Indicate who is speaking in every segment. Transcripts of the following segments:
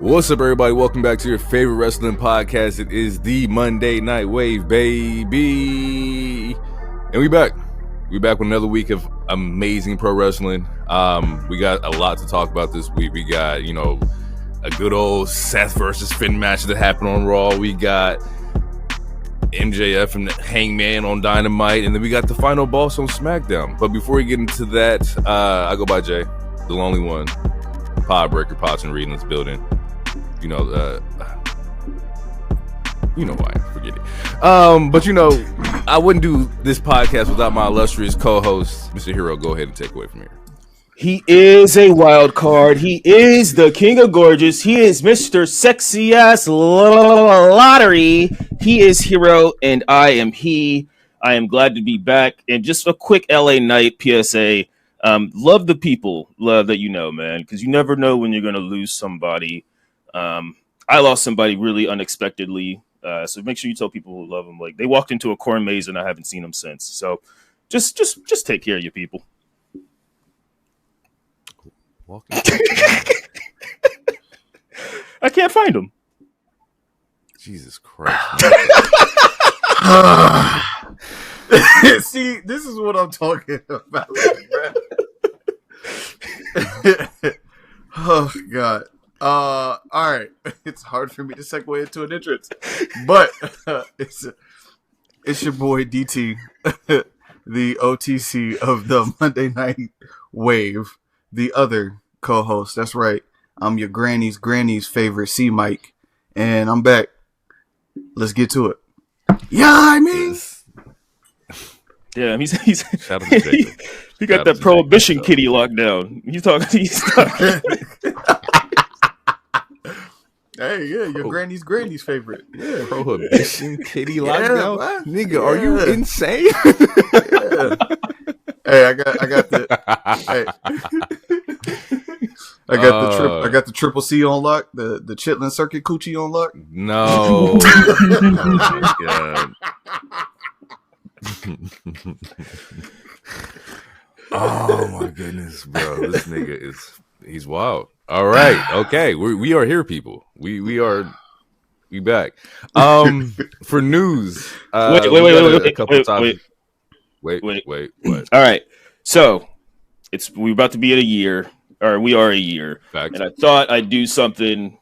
Speaker 1: What's up, everybody? Welcome back to your favorite wrestling podcast. It is the Monday Night Wave, baby. And we back. We back with another week of amazing pro wrestling. We got a lot to talk about this week. We got, a good old Seth versus Finn match that happened on Raw. We got MJF and Hangman on Dynamite. And then we got the final boss on Smackdown. But before we get into that, I go by Jay, the lonely one. Podbreaker, Pots and Reed in this building. You know why, forget it. But I wouldn't do this podcast without my illustrious co-host, Mr. Hero. Go ahead and take away from here.
Speaker 2: He is a wild card. He is the king of gorgeous. He is Mr. Sexy Ass Lottery. He is Hero, and I am he. I am glad to be back. And just a quick LA Knight PSA. Love the people, love that man, because you never know when you're going to lose somebody. I lost somebody really unexpectedly, so make sure you tell people who love them. Like, they walked into a corn maze and I haven't seen them since. So just take care of your people. I can't find them.
Speaker 1: Jesus Christ.
Speaker 3: See, this is what I'm talking about. Oh, God. All right. It's hard for me to segue into an entrance, but it's your boy DT, the OTC of the Monday Night Wave, the other co-host. That's right. I'm your granny's favorite C Mike, and I'm back. Let's get to it. Yeah, I mean.
Speaker 2: Yeah, he's he got that prohibition kitty locked down. He's talking.
Speaker 3: Hey, yeah, your granny's favorite. Yeah.
Speaker 1: Prohibition kitty lockdown? Nigga, are you insane?
Speaker 3: Yeah. Hey, I got the triple C on lock, the Chitlin Circuit Coochie on lock.
Speaker 1: No. Oh my goodness, bro. This nigga he's wild. All right. Okay. We are here, people. We back. For news. Wait. What?
Speaker 2: All right. So we're about to be at a year, or we are a year.
Speaker 1: Facts.
Speaker 2: And I thought I'd do something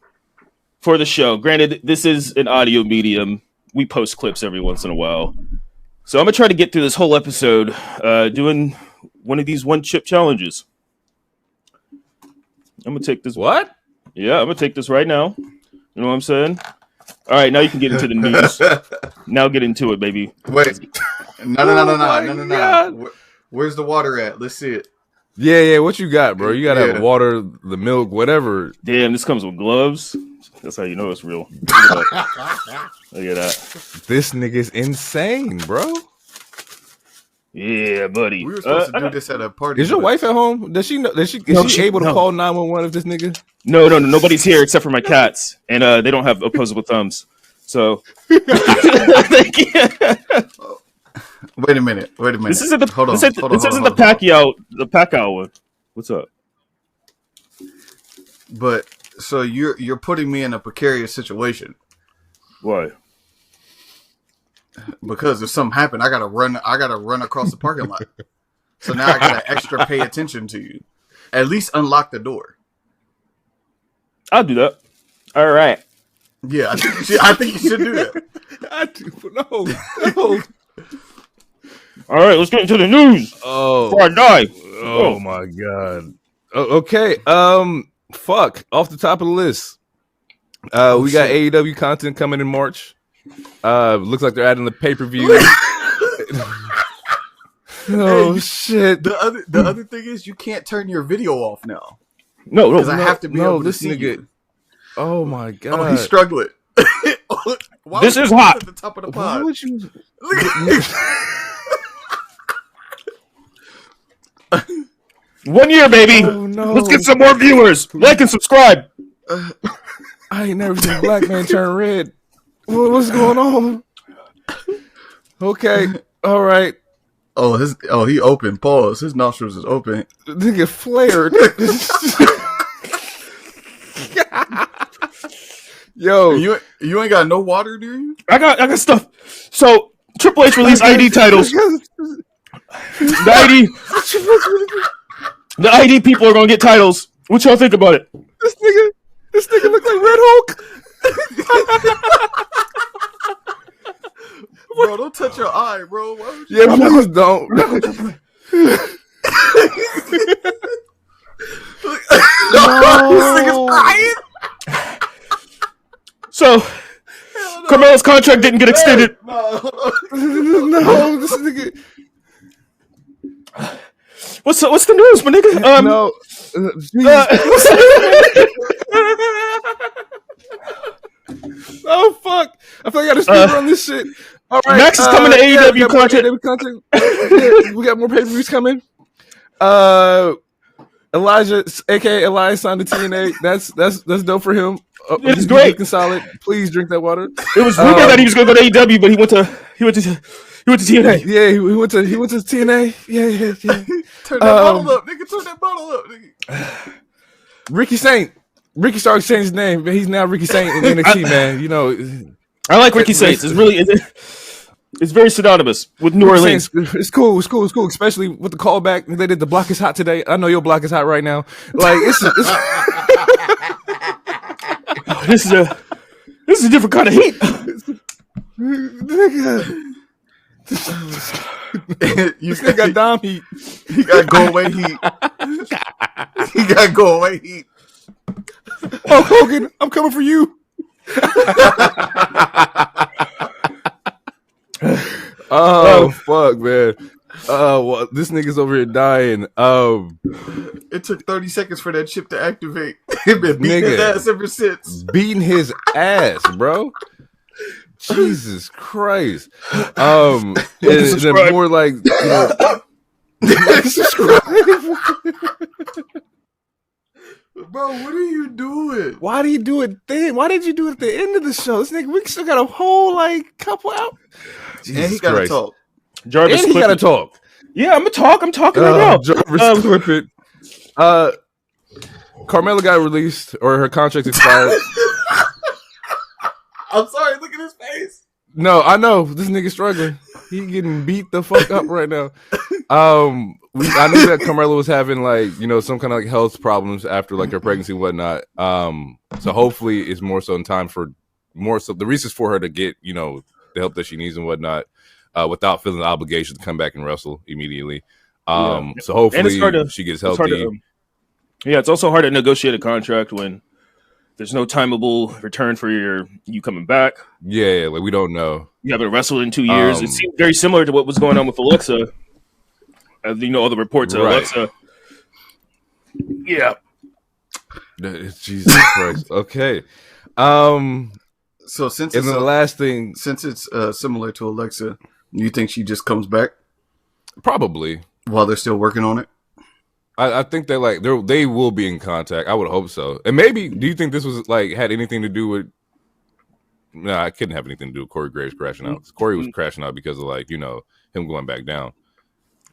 Speaker 2: for the show. Granted, this is an audio medium. We post clips every once in a while. So I'm gonna try to get through this whole episode doing one of these one chip challenges. I'm gonna take this.
Speaker 1: What?
Speaker 2: Yeah, I'm gonna take this right now. You know what I'm saying? All right, now you can get into the news. Now get into it, baby.
Speaker 3: Wait, no. Where's the water at? Let's see it.
Speaker 1: Yeah. What you got, bro? You gotta have water, the milk, whatever.
Speaker 2: Damn, this comes with gloves. That's how you know it's real. Look at that.
Speaker 1: This nigga's insane, bro.
Speaker 2: Yeah, buddy.
Speaker 3: We were supposed to do this at a party.
Speaker 1: Is your wife at home? Does she know? Is she able to call 911 if this nigga?
Speaker 2: No. Nobody's here except for my cats, and they don't have opposable thumbs. So
Speaker 3: Wait a minute.
Speaker 2: This isn't the
Speaker 3: hold on.
Speaker 2: This isn't the Pacquiao one. What's up?
Speaker 3: But so you're putting me in a precarious situation.
Speaker 2: Why?
Speaker 3: Because if something happened, I gotta run across the parking lot. So now I gotta extra pay attention to you. At least unlock the door.
Speaker 2: I'll do that. All right.
Speaker 3: Yeah, I think you should do that.
Speaker 1: I do. No.
Speaker 2: All right, let's get into the news.
Speaker 1: Oh,
Speaker 2: before I die.
Speaker 1: Oh my god. Okay. Fuck. Off the top of the list, we got AEW content coming in March. Looks like they're adding the pay-per-view. Shit.
Speaker 3: The other thing is you can't turn your video off now.
Speaker 2: No,
Speaker 3: because I have to be able to see you.
Speaker 1: Oh my god.
Speaker 3: Oh, he's struggling.
Speaker 2: This is hot.
Speaker 3: At the top of the pod.
Speaker 1: Why would you?
Speaker 2: 1 year, baby.
Speaker 1: Oh, no.
Speaker 2: Let's get some more viewers. Like and subscribe.
Speaker 1: I ain't never seen a black man turn red. What's going on? Okay. All right.
Speaker 3: He opened. Pause. His nostrils is open.
Speaker 1: Nigga flared. Yo,
Speaker 3: you ain't got no water, do you?
Speaker 2: I got stuff. So Triple H released ID titles. The ID people are gonna get titles. What y'all think about it?
Speaker 1: This nigga look like Red Hulk.
Speaker 3: Bro, don't touch your eye, bro.
Speaker 1: Yeah, please don't.
Speaker 3: This nigga's crying.
Speaker 2: So, Carmelo's contract didn't get extended.
Speaker 1: No, this nigga.
Speaker 2: What's the news, my nigga?
Speaker 1: No. Oh fuck! I feel like I gotta speed on this shit. All right,
Speaker 2: Max is coming to AEW
Speaker 1: content. We got more pay-per-views coming. Elijah, aka Elias, signed to TNA. That's dope for him.
Speaker 2: It's great.
Speaker 1: Looking solid. Please drink that water.
Speaker 2: It was rumored that he was going to go to AEW, but he went to TNA.
Speaker 1: Yeah, he went to TNA. Yeah.
Speaker 3: Turn that bottle up, nigga. Turn that bottle up, nigga.
Speaker 1: Ricky Saint. Ricky Starks changed his name, but he's now Ricky Saint in NXT, man. You know,
Speaker 2: I like Ricky Saint. It's very synonymous with New Orleans.
Speaker 1: It's cool, especially with the callback. They did the block is hot today. I know your block is hot right now. Like it's
Speaker 2: this is a different kind of heat.
Speaker 3: You
Speaker 1: still got Dom heat.
Speaker 3: He got go away heat. He got go away heat.
Speaker 1: Oh, Hogan, I'm coming for you. Oh fuck, man. Well, this nigga's over here dying.
Speaker 3: It took 30 seconds for that chip to activate. He's been beating his ass ever since.
Speaker 1: Beating his ass, bro. Jesus Christ. And more like, you know,
Speaker 3: bro, what are you doing?
Speaker 1: Why do you do it then? Why did you do it at the end of the show? This nigga, we still got a whole couple out.
Speaker 3: Jesus and he gotta talk.
Speaker 1: Jarvis, and he gotta talk.
Speaker 2: Yeah, I'm talking right now.
Speaker 1: Jarvis, clip it. Carmella got released, or her contract expired.
Speaker 3: I'm sorry, look at his face.
Speaker 1: No, I know this nigga struggling. He getting beat the fuck up right now. I knew that Carmella was having some kind of health problems after her pregnancy and whatnot. So hopefully it's more so in time for the reasons for her to get the help that she needs and whatnot, without feeling the obligation to come back and wrestle immediately. So hopefully she gets healthy.
Speaker 2: It's also hard to negotiate a contract when there's no timeable return for you coming back.
Speaker 1: Yeah, we don't know.
Speaker 2: You haven't wrestled in 2 years. It seemed very similar to what was going on with Alexa. All the reports of Alexa. Yeah.
Speaker 1: Jesus Christ. Okay.
Speaker 3: So since
Speaker 1: the last thing,
Speaker 3: since it's similar to Alexa, you think she just comes back? Probably. While they're still working on it?
Speaker 1: I think that they will be in contact. I would hope so. And maybe, do you think this was had anything to do with? No, it couldn't have anything to do with Corey Graves crashing out. Corey was crashing out because of him going back down.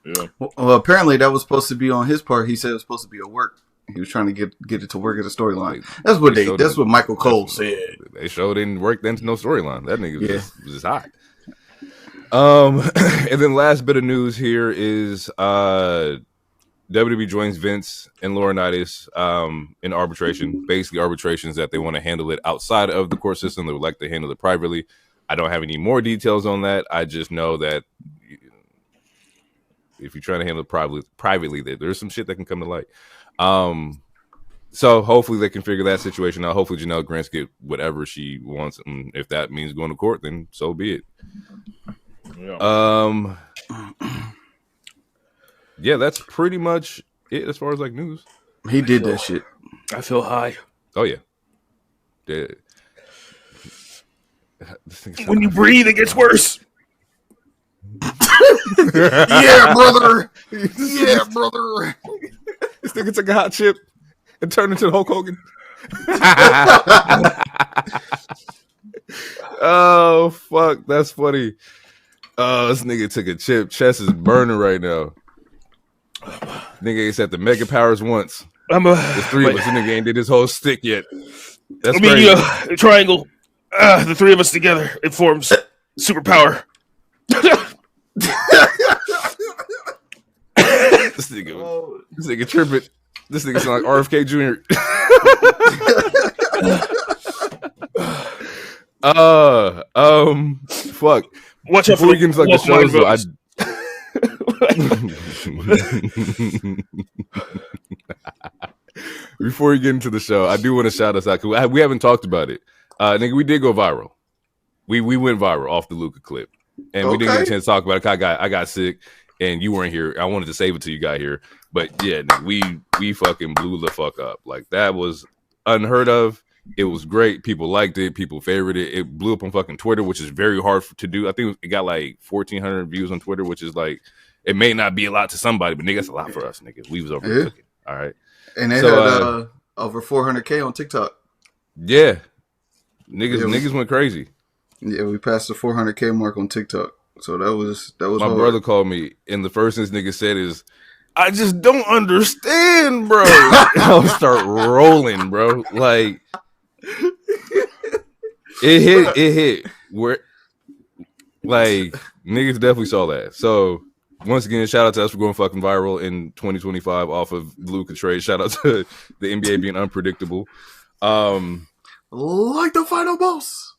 Speaker 3: Yeah. Well, apparently that was supposed to be on his part. He said it was supposed to be a work. He was trying to get it to work as a storyline. That's what Michael Cole said.
Speaker 1: They showed didn't work into no storyline. That nigga was just hot. And then last bit of news here is WWE joins Vince and Laurinaitis in arbitration. Basically, arbitrations that they want to handle it outside of the court system. They would like to handle it privately. I don't have any more details on that. I just know that if you're trying to handle it privately, there's some shit that can come to light. So hopefully they can figure that situation out. Hopefully Janelle Grants get whatever she wants, and if that means going to court, then so be it. Yeah. Yeah, that's pretty much it as far as news.
Speaker 3: He did that shit.
Speaker 2: I feel high.
Speaker 1: Oh yeah.
Speaker 2: When you breathe, it gets worse.
Speaker 3: Yeah, brother. Yeah, brother.
Speaker 1: This nigga took a hot chip and turned into Hulk Hogan. Oh fuck, that's funny. Oh, this nigga took a chip. Chest is burning right now. Nigga ain't said the Mega Powers once. There's three of us. This nigga ain't did his whole stick yet. That's
Speaker 2: I mean,
Speaker 1: crazy.
Speaker 2: a triangle. The three of us together, it forms superpower.
Speaker 1: This nigga tripping. This nigga sound like RFK Jr. Fuck.
Speaker 2: Watch out
Speaker 1: Before we get into like the shows, though, before we get into the show, I do want to shout us out because we haven't talked about it. Nigga, we did go viral. We went viral off the Luca clip, and we didn't get a chance to talk about it. I got sick, and you weren't here. I wanted to save it till you got here, but yeah, nigga, we fucking blew the fuck up. Like that was unheard of. It was great. People liked it. People favored it. It blew up on fucking Twitter, which is very hard to do. I think it got like 1,400 views on Twitter, which is like, it may not be a lot to somebody, but nigga, it's a lot for us, nigga. We was over there cooking. All right.
Speaker 3: And they had over 400K on TikTok.
Speaker 1: Yeah. Niggas went crazy.
Speaker 3: Yeah, we passed the 400K mark on TikTok. So that was
Speaker 1: my
Speaker 3: hard.
Speaker 1: brother called me, and the first thing this nigga said is, I just don't understand, bro. I'll start rolling, bro. Like, it hit where, like, niggas definitely saw that. So once again, shout out to us for going fucking viral in 2025 off of Luka trade. Shout out to the NBA being unpredictable.
Speaker 3: Like the final boss.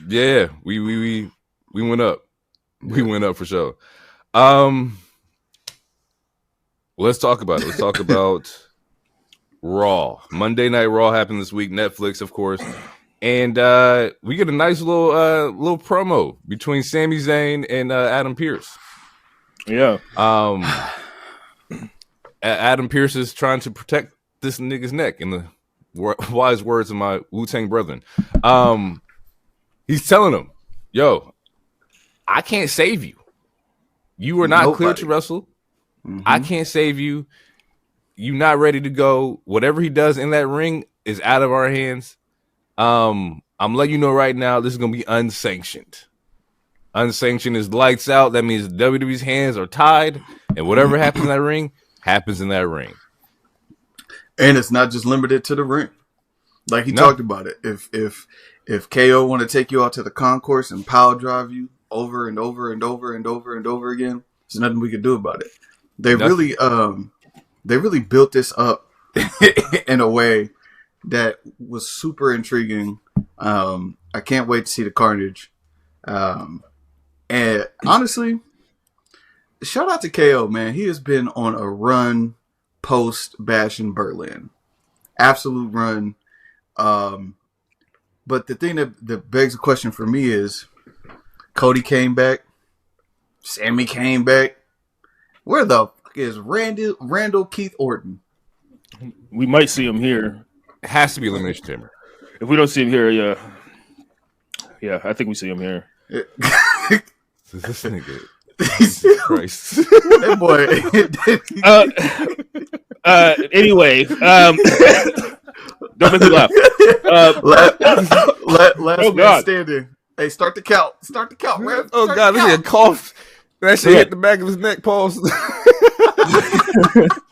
Speaker 1: Yeah, we went up. We went up for sure. Let's talk about it. Let's talk about Raw. Monday Night Raw happened this week. Netflix, of course. And we get a nice little promo between Sami Zayn and Adam Pearce.
Speaker 2: Yeah.
Speaker 1: Adam Pearce is trying to protect this nigga's neck, in the wise words of my Wu-Tang brethren. He's telling him, yo, I can't save you. You are not clear to wrestle. Mm-hmm. I can't save you. You're not ready to go. Whatever he does in that ring is out of our hands. I'm letting you know right now, this is going to be unsanctioned. Unsanctioned is lights out. That means WWE's hands are tied, and whatever happens in that ring, happens in that ring.
Speaker 3: And it's not just limited to the ring. Like he talked about it. If KO want to take you out to the concourse and power drive you over and over and over and over and over again, there's nothing we can do about it. They really built this up in a way that was super intriguing. I can't wait to see the carnage. And honestly, shout out to KO, man. He has been on a run post Bash in Berlin. Absolute run. But the thing that begs the question for me is, Cody came back. Sammy came back. Where the fuck is Randall Keith Orton?
Speaker 2: We might see him here.
Speaker 1: It has to be Elimination Chamber.
Speaker 2: If we don't see him here, yeah, I think we see him here.
Speaker 1: This nigga, Jesus Christ,
Speaker 3: that boy.
Speaker 2: Anyway, don't make me laugh.
Speaker 3: Last man standing. Hey, start the count. Start the count, man.
Speaker 1: Oh God, this nigga coughed. That shit hit the back of his neck. Pause.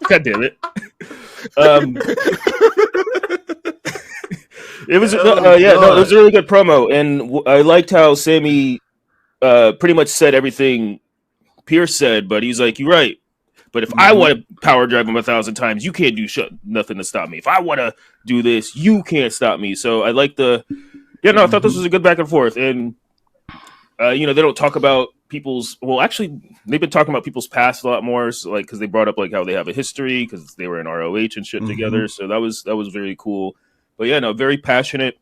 Speaker 2: God damn it. It was it was a really good promo, and I liked how Sammy pretty much said everything Pierce said, but he's like, "You're right. But if I want to power drive him 1,000 times, you can't do nothing to stop me. If I want to do this, you can't stop me." So I like I thought this was a good back and forth, and they don't talk about people's. Well, actually, they've been talking about people's past a lot more, so, like because they brought up like how they have a history because they were in ROH and shit together. So that was very cool. But yeah, no, very passionate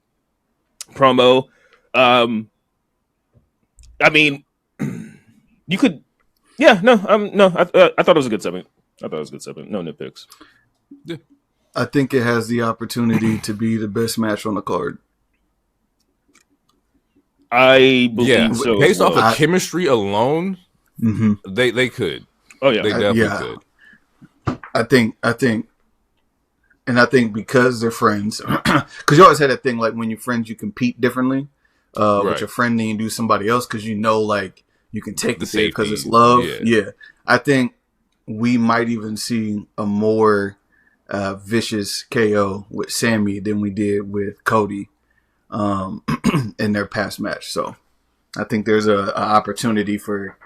Speaker 2: promo. I mean, you could, I thought it was a good segment. No nitpicks.
Speaker 3: Yeah. I think it has the opportunity to be the best match on the card.
Speaker 2: I believe so.
Speaker 1: Based off of chemistry alone, they could. Oh yeah, they definitely could.
Speaker 3: I think. And I think because they're friends, because you always had that thing like when you're friends, you compete differently with your friend than you do somebody else because like you can take the save because it's love. Yeah. I think we might even see a more vicious KO with Sami than we did with Cody in their past match. So I think there's a opportunity for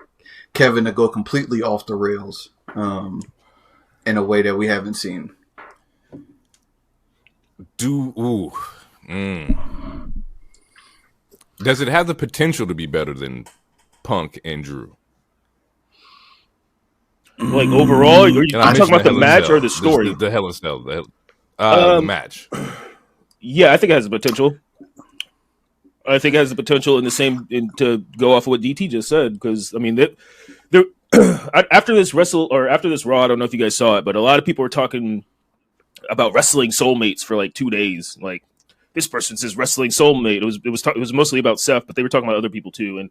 Speaker 3: Kevin to go completely off the rails in a way that we haven't seen.
Speaker 1: Does it have the potential to be better than Punk and Drew?
Speaker 2: Like overall, you're talking about the match or the story?
Speaker 1: The Hell in Cell, the match.
Speaker 2: Yeah, I think it has the potential. I think it has the potential to go off of what DT just said, because I mean, after this Raw, I don't know if you guys saw it, but a lot of people were talking about wrestling soulmates for like 2 days. Like, this person's his wrestling soulmate. It was mostly about Seth, but they were talking about other people too. And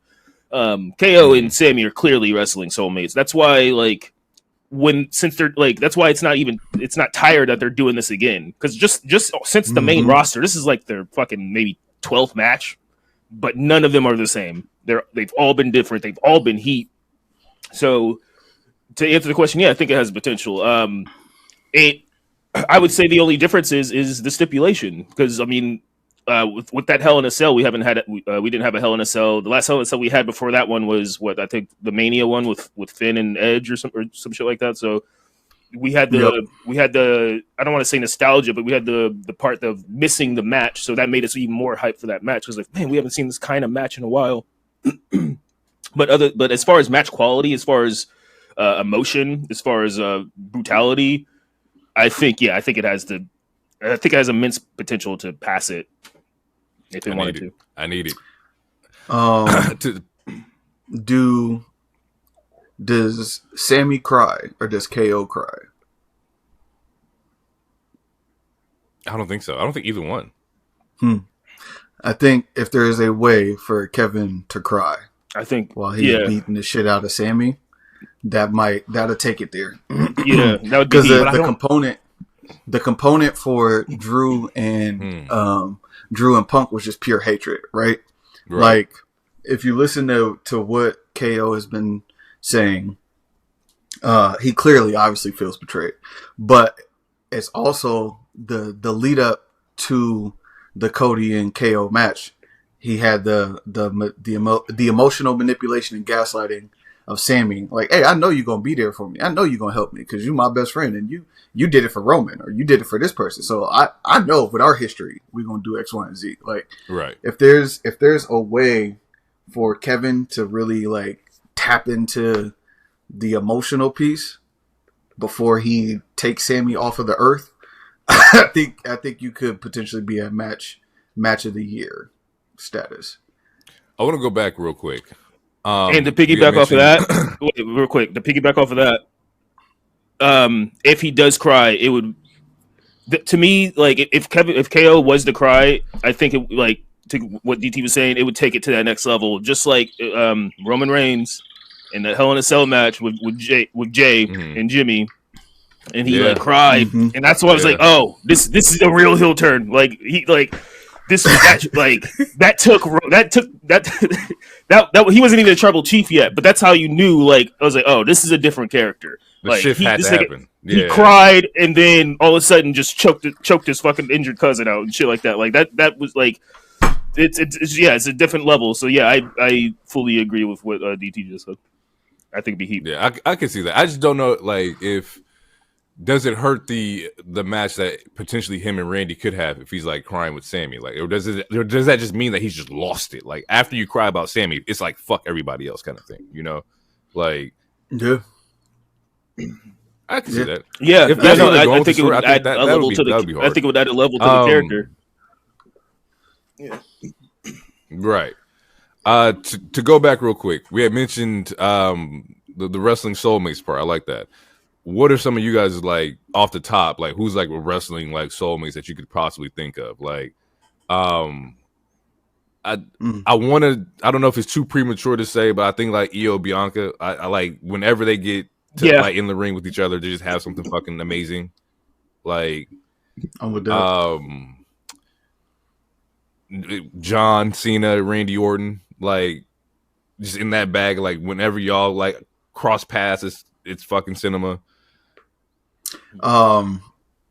Speaker 2: KO and Sami are clearly wrestling soulmates. That's why, like, that's why it's not tired that they're doing this again. Because just since the main roster, this is like their fucking maybe 12th match, but none of them are the same. They've all been different. They've all been heat. So to answer the question, yeah, I think it has potential. I would say the only difference is the stipulation, because I mean, with that Hell in a Cell, we didn't have a Hell in a Cell. The last Hell in a Cell we had before that one was I think the Mania one with Finn and Edge or some shit like that. So we had the I don't want to say nostalgia, but we had the part of missing the match, so that made us even more hyped for that match. Because like, man, we haven't seen this kind of match in a while. But as far as match quality, as far as emotion, as far as brutality, I think it has immense potential to pass it if it wanted to.
Speaker 1: I need
Speaker 3: it. Does Sami cry or does KO cry?
Speaker 1: I don't think so. I don't think either one.
Speaker 3: I think if there is a way for Kevin to cry,
Speaker 2: I think
Speaker 3: while he's beating the shit out of Sami, that'll take it there.
Speaker 2: Yeah, that would be
Speaker 3: because the component for Drew and Punk was just pure hatred, right? Like, if you listen to what KO has been saying, he clearly obviously feels betrayed, but it's also the lead up to the Cody and KO match. He had the emotional manipulation and gaslighting of Sami. Like, hey, I know you're gonna be there for me. I know you're gonna help me because you're my best friend, and you did it for Roman, or you did it for this person. So I know with our history we're gonna do X, Y, and Z. Like, if there's a way for Kevin to really like tap into the emotional piece before he takes Sami off of the earth, I think you could potentially be a match of the year status.
Speaker 1: I want to go back real quick.
Speaker 2: And to piggyback off of that, real quick, if he does cry, it would, to me, like, if KO was to cry, I think it, like, to what DT was saying, it would take it to that next level. Just like Roman Reigns in the Hell in a Cell match with Jay and Jimmy, and he like cried, and that's why I was like, oh, this is a real heel turn. Like, he like. This match, like, that he wasn't even a Tribal Chief yet, but that's how you knew. Like, I was like, oh, this is a different character.
Speaker 1: The shift had to happen.
Speaker 2: He cried, and then all of a sudden just choked his fucking injured cousin out and shit like that. Like that was like, it's a different level. So yeah, I fully agree with what DT just said. I think it'd be heat.
Speaker 1: Yeah, I can see that. I just don't know, like, if. Does it hurt the match that potentially him and Randy could have if he's like crying with Sami? Like, or does that just mean that he's just lost it? Like, after you cry about Sami, it's like fuck everybody else kind of thing, you know? Like,
Speaker 3: yeah,
Speaker 1: I can see that.
Speaker 2: Yeah, I think it would add a level to the. I think it would add a level to the character. Yeah,
Speaker 1: right. To go back real quick, we had mentioned the wrestling soulmates part. I like that. What are some of you guys, like, off the top, like, who's like wrestling like soulmates that you could possibly think of? Like, I want to. I don't know if it's too premature to say, but I think like Io Bianca. I like whenever they get to like in the ring with each other, they just have something fucking amazing. Like,
Speaker 3: I'm with that.
Speaker 1: John Cena, Randy Orton, like, just in that bag. Like, whenever y'all like cross paths, it's fucking cinema.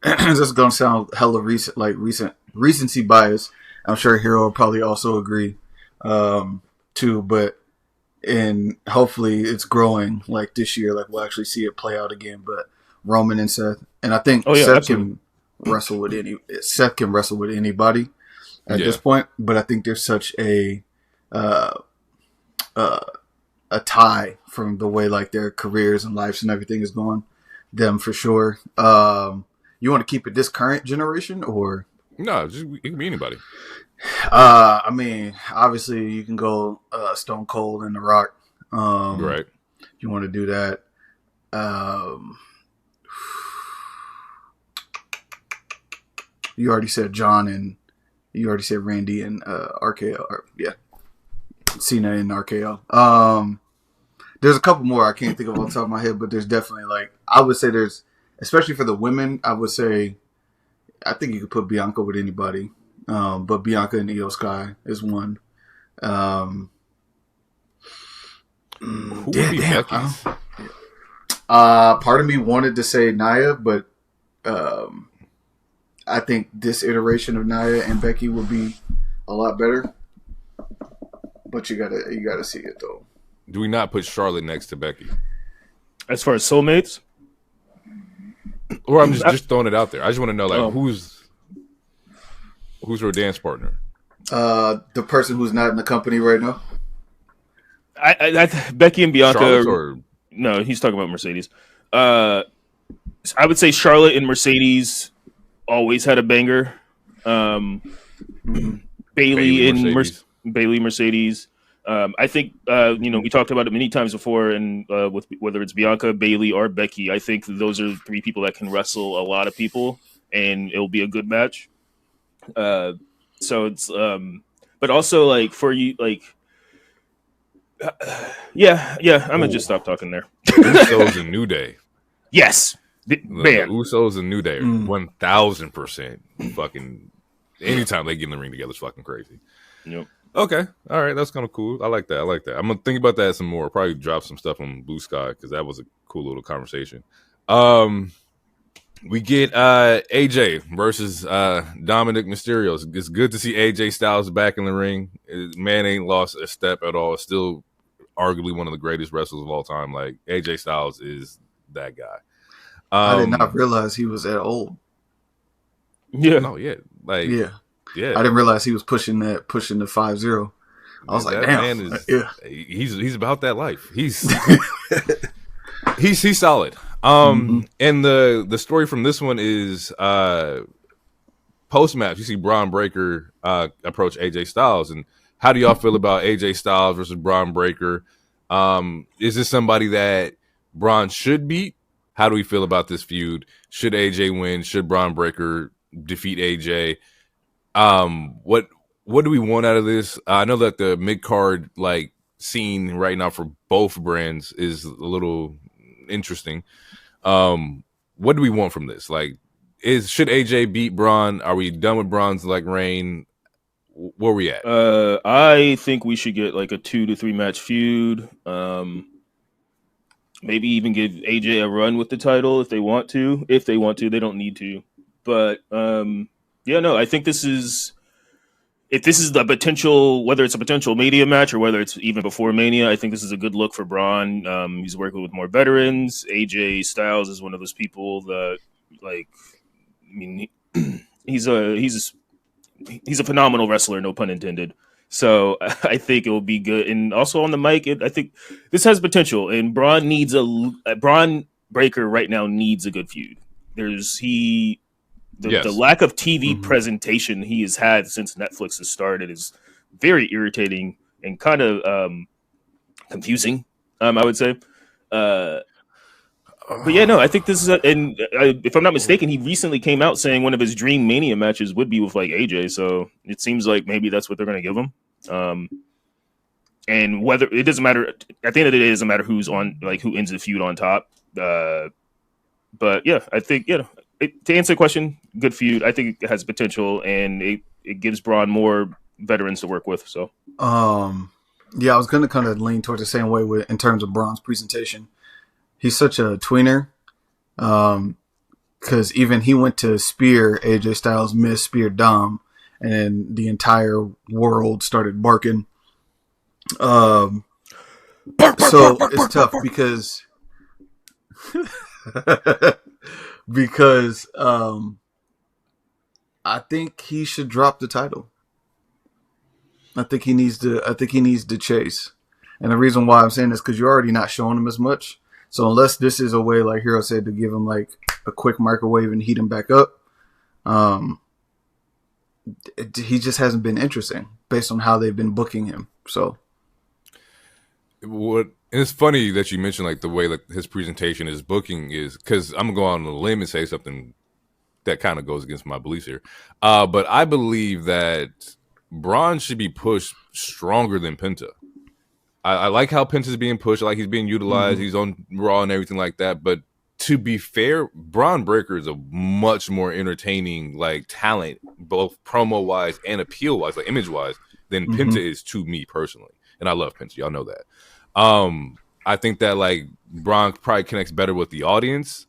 Speaker 3: this is gonna sound hella recency bias. I'm sure Hero will probably also agree, too. But and hopefully it's growing like this year. Like we'll actually see it play out again. But Roman and Seth, and I think Seth can wrestle with anybody at this point. But I think there's such a tie from the way like their careers and lives and everything is going. Them for sure. You want to keep it this current generation or
Speaker 1: no? It can be anybody.
Speaker 3: I mean, obviously you can go Stone Cold and The Rock.
Speaker 1: Right.
Speaker 3: You want to do that. You already said John and you already said Randy and RKO. Cena and RKO. There's a couple more I can't think of off the top of my head, but there's definitely like I would say there's especially for the women. I would say I think you could put Bianca with anybody, but Bianca and Io Sky is one.
Speaker 1: Who would be Becky's?
Speaker 3: Part of me wanted to say Nia, but I think this iteration of Nia and Becky would be a lot better. But you gotta see it though.
Speaker 1: Do we not put Charlotte next to Becky?
Speaker 2: As far as soulmates?
Speaker 1: Or I'm just throwing it out there. I just want to know like who's her dance partner?
Speaker 3: The person who's not in the company right now.
Speaker 2: Becky and Bianca.
Speaker 1: No,
Speaker 2: he's talking about Mercedes. I would say Charlotte and Mercedes always had a banger. Bailey and Mercedes. I think we talked about it many times before, and with whether it's Bianca, Bailey, or Becky, I think those are three people that can wrestle a lot of people, and it'll be a good match. So it's, but also like for you, like, I'm gonna just stop talking there.
Speaker 1: Usos and New Day.
Speaker 2: Yes,
Speaker 1: The Usos and New Day, 1000%. Fucking anytime they get in the ring together, it's fucking crazy.
Speaker 2: Yep.
Speaker 1: Okay, all right, that's kind of cool. I like that. I'm gonna think about that some more. Probably drop some stuff on Blue Sky because that was a cool little conversation. We get AJ versus Dominic Mysterio. It's good to see AJ Styles back in the ring. Man ain't lost a step at all. Still arguably one of the greatest wrestlers of all time. Like AJ Styles is that guy.
Speaker 3: I did not realize he was that old.
Speaker 1: Yeah. No, yeah. Like yeah.
Speaker 3: I didn't realize he was pushing the 5-0. I was like, damn. Man
Speaker 1: he's about that life. He's he's solid. And the story from this one is post match. You see Braun Breaker approach AJ Styles, and how do y'all feel about AJ Styles versus Braun Breaker? Is this somebody that Braun should beat? How do we feel about this feud? Should AJ win? Should Braun Breaker defeat AJ? What do we want out of this? I know that the mid card like scene right now for both brands is a little interesting. What do we want from this? Like, should AJ beat Braun? Are we done with Braun's like reign? Where we at?
Speaker 2: I think we should get like a 2 to 3 match feud. Maybe even give AJ a run with the title if they want to. If they want to, they don't need to. But I think this is. If this is the potential, whether it's a potential Mania match or whether it's even before Mania, I think this is a good look for Braun. He's working with more veterans. AJ Styles is one of those people that, like, I mean, he's a phenomenal wrestler, no pun intended. So I think it will be good. And also on the mic, I think this has potential. And Braun needs Braun Breaker right now needs a good feud. The lack of TV presentation he has had since Netflix has started is very irritating and kind of confusing, I would say. But I think this is if I'm not mistaken, he recently came out saying one of his dream Mania matches would be with like AJ. So it seems like maybe that's what they're going to give him. And whether it doesn't matter at the end of the day, it doesn't matter who's on, like who ends the feud on top. But yeah, I think, to answer the question, good feud. I think it has potential, and it gives Braun more veterans to work with. So,
Speaker 3: I was going to kind of lean towards the same way in terms of Braun's presentation. He's such a tweener. because even he went to spear AJ Styles, missed, speared Dom, and then the entire world started barking. So it's tough because because I think he should drop the title. I think he needs to chase. And the reason why I'm saying this because you're already not showing him as much. So unless this is a way, like Hero said, to give him like a quick microwave and heat him back up, he just hasn't been interesting based on how they've been booking him. So
Speaker 1: it's funny that you mentioned like the way like his presentation, his booking is, because I'm gonna go on a limb and say something that kind of goes against my beliefs here. But I believe that Braun should be pushed stronger than Penta. I like how Penta's being pushed. I like he's being utilized. He's on Raw and everything like that. But to be fair, Braun Breaker is a much more entertaining like talent, both promo wise and appeal wise, like image wise, than Penta is to me personally. And I love Penta, y'all know that. I think that like Braun probably connects better with the audience.